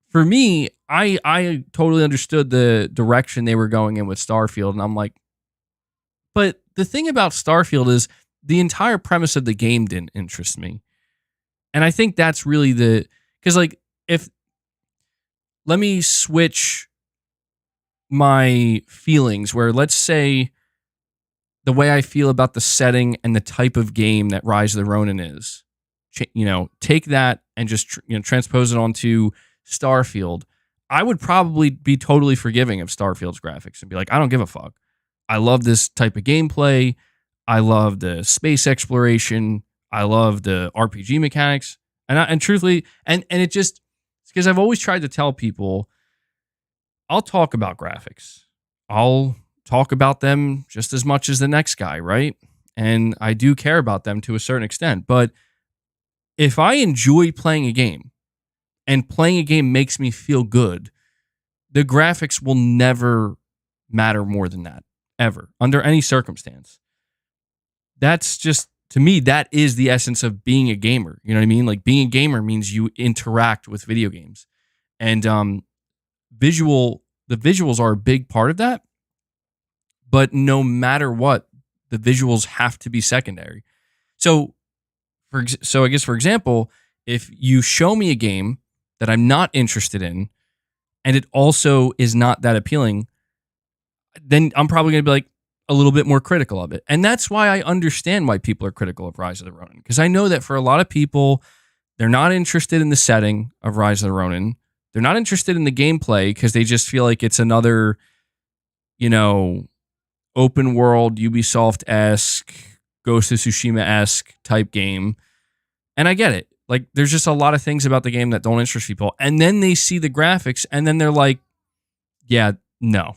For me, I totally understood the direction they were going in with Starfield, and I'm like, but the thing about Starfield is the entire premise of the game didn't interest me. And I think that's really because like, let me switch my feelings, where let's say the way I feel about the setting and the type of game that Rise of the Ronin is, you know, take that and just transpose it onto Starfield. I would probably be totally forgiving of Starfield's graphics and be like, I don't give a fuck. I love this type of gameplay. I love the space exploration. I love the RPG mechanics. And truthfully, and it just, because I've always tried to tell people, I'll talk about graphics. I'll talk about them just as much as the next guy, right? And I do care about them to a certain extent. But if I enjoy playing a game and playing a game makes me feel good, the graphics will never matter more than that, ever, under any circumstance. That's just, to me, that is the essence of being a gamer. You know what I mean? Like, being a gamer means you interact with video games. And the visuals are a big part of that. But no matter what, the visuals have to be secondary. So I guess, for example, if you show me a game that I'm not interested in, and it also is not that appealing, then I'm probably going to be like, a little bit more critical of it. And that's why I understand why people are critical of Rise of the Ronin. Because I know that for a lot of people, they're not interested in the setting of Rise of the Ronin. They're not interested in the gameplay because they just feel like it's another, you know, open world, Ubisoft-esque, Ghost of Tsushima-esque type game. And I get it. Like, there's just a lot of things about the game that don't interest people. And then they see the graphics and then they're like, yeah, no.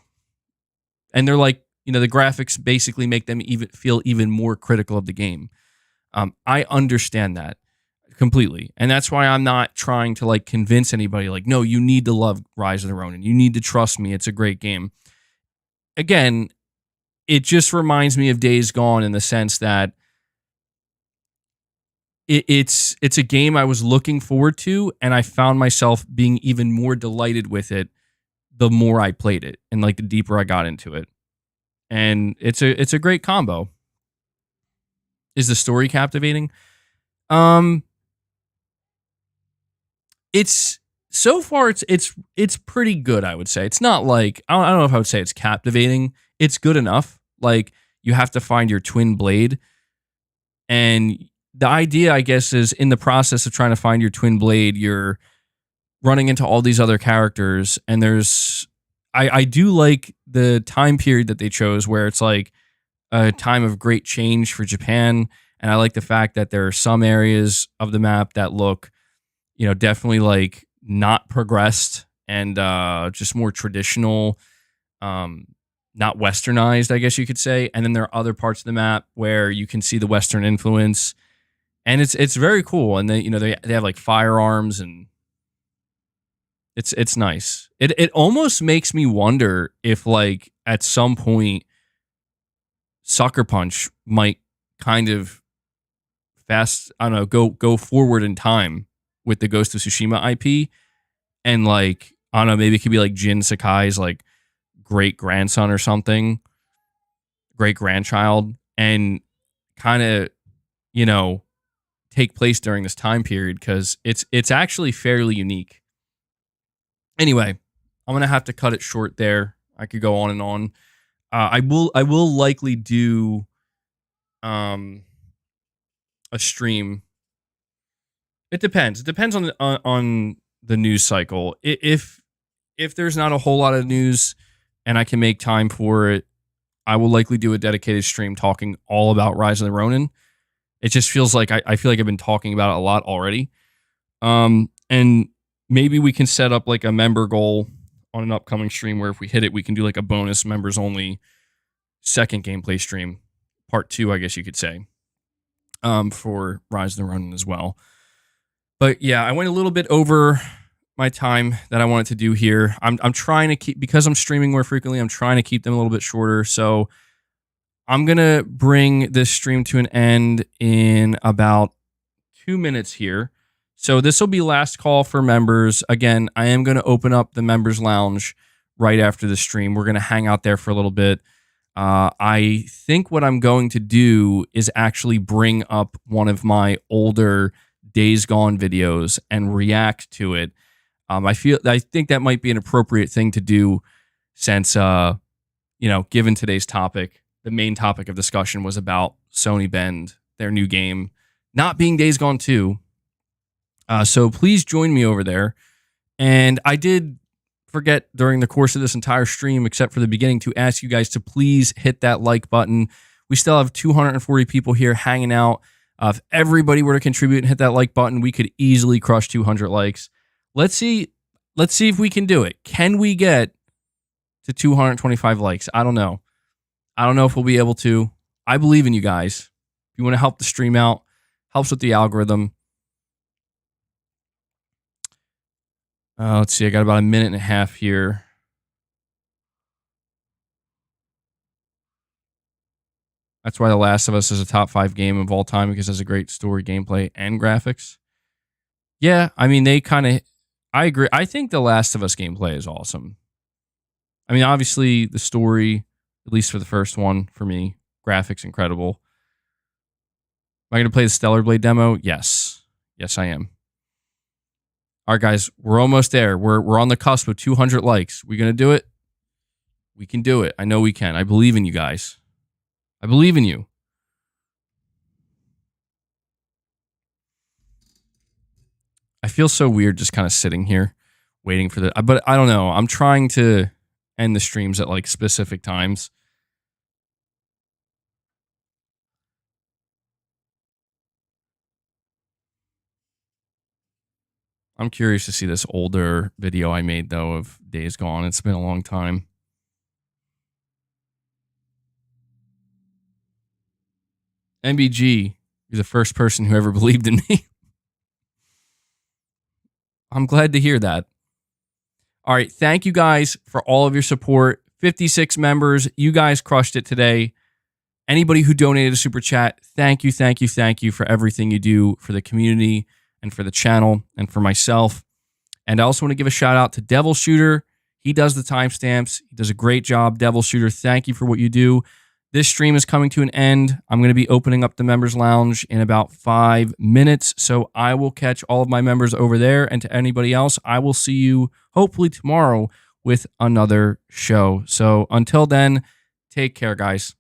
And they're like, you know, the graphics basically make them even feel even more critical of the game. I understand that completely. And that's why I'm not trying to like convince anybody like, no, you need to love Rise of the Ronin. You need to trust me. It's a great game. Again, it just reminds me of Days Gone in the sense that it's a game I was looking forward to, and I found myself being even more delighted with it the more I played it and like the deeper I got into it. And it's a great combo. Is the story captivating? It's so far it's pretty good, I would say. It's not like I don't know if I would say it's captivating. It's good enough. Like, you have to find your twin blade, and the idea, I guess, is in the process of trying to find your twin blade, you're running into all these other characters, and I do like the time period that they chose where it's like a time of great change for Japan, and I like the fact that there are some areas of the map that look, you know, definitely like not progressed and just more traditional, not westernized, I guess you could say. And then there are other parts of the map where you can see the Western influence. And it's very cool, and they have like firearms, and it's nice. It almost makes me wonder if like at some point Sucker Punch might kind of go forward in time with the Ghost of Tsushima IP, and like I don't know, maybe it could be like Jin Sakai's like great grandson or something, great grandchild, and kind of, you know, take place during this time period because it's actually fairly unique. Anyway, I'm gonna have to cut it short there. I could go on and on. I will likely do a stream. It depends. It depends on the news cycle. If there's not a whole lot of news and I can make time for it, I will likely do a dedicated stream talking all about Rise of the Ronin. It just feels like I feel like I've been talking about it a lot already. And maybe we can set up like a member goal on an upcoming stream where if we hit it, we can do like a bonus members only second gameplay stream, part 2, I guess you could say, for Rise of the Ronin as well. But yeah, I went a little bit over my time that I wanted to do here. I'm trying to keep, because I'm streaming more frequently, I'm trying to keep them a little bit shorter. So I'm going to bring this stream to an end in about 2 minutes here. So this will be last call for members. Again, I am going to open up the members lounge right after the stream. We're going to hang out there for a little bit. I think what I'm going to do is actually bring up one of my older Days Gone videos and react to it. I think that might be an appropriate thing to do since, given today's topic, the main topic of discussion was about Sony Bend, their new game, not being Days Gone 2. So please join me over there. And I did forget during the course of this entire stream, except for the beginning, to ask you guys to please hit that like button. We still have 240 people here hanging out. If everybody were to contribute and hit that like button, we could easily crush 200 likes. Let's see if we can do it. Can we get to 225 likes? I don't know. I don't know if we'll be able to. I believe in you guys. If you want to help the stream out, helps with the algorithm. Let's see. I got about a minute and a half here. That's why The Last of Us is a top 5 game of all time, because it has a great story, gameplay, and graphics. Yeah, I mean, I agree. I think The Last of Us gameplay is awesome. I mean, obviously, the story, at least for the first one, for me, graphics incredible. Am I going to play the Stellar Blade demo? Yes. Yes, I am. All right, guys, we're almost there. We're on the cusp of 200 likes. We going to do it? We can do it. I know we can. I believe in you guys. I believe in you. I feel so weird just kind of sitting here waiting for but I don't know. I'm trying to end the streams at like specific times. I'm curious to see this older video I made though of Days Gone. It's been a long time. MBG, you're the first person who ever believed in me. I'm glad to hear that. All right. Thank you guys for all of your support. 56 members. You guys crushed it today. Anybody who donated a super chat, thank you, thank you, thank you for everything you do for the community and for the channel and for myself. And I also want to give a shout out to Devil Shooter. He does the timestamps. He does a great job. Devil Shooter, thank you for what you do. This stream is coming to an end. I'm going to be opening up the members lounge in about 5 minutes. So I will catch all of my members over there. And to anybody else, I will see you hopefully tomorrow with another show. So until then, take care, guys.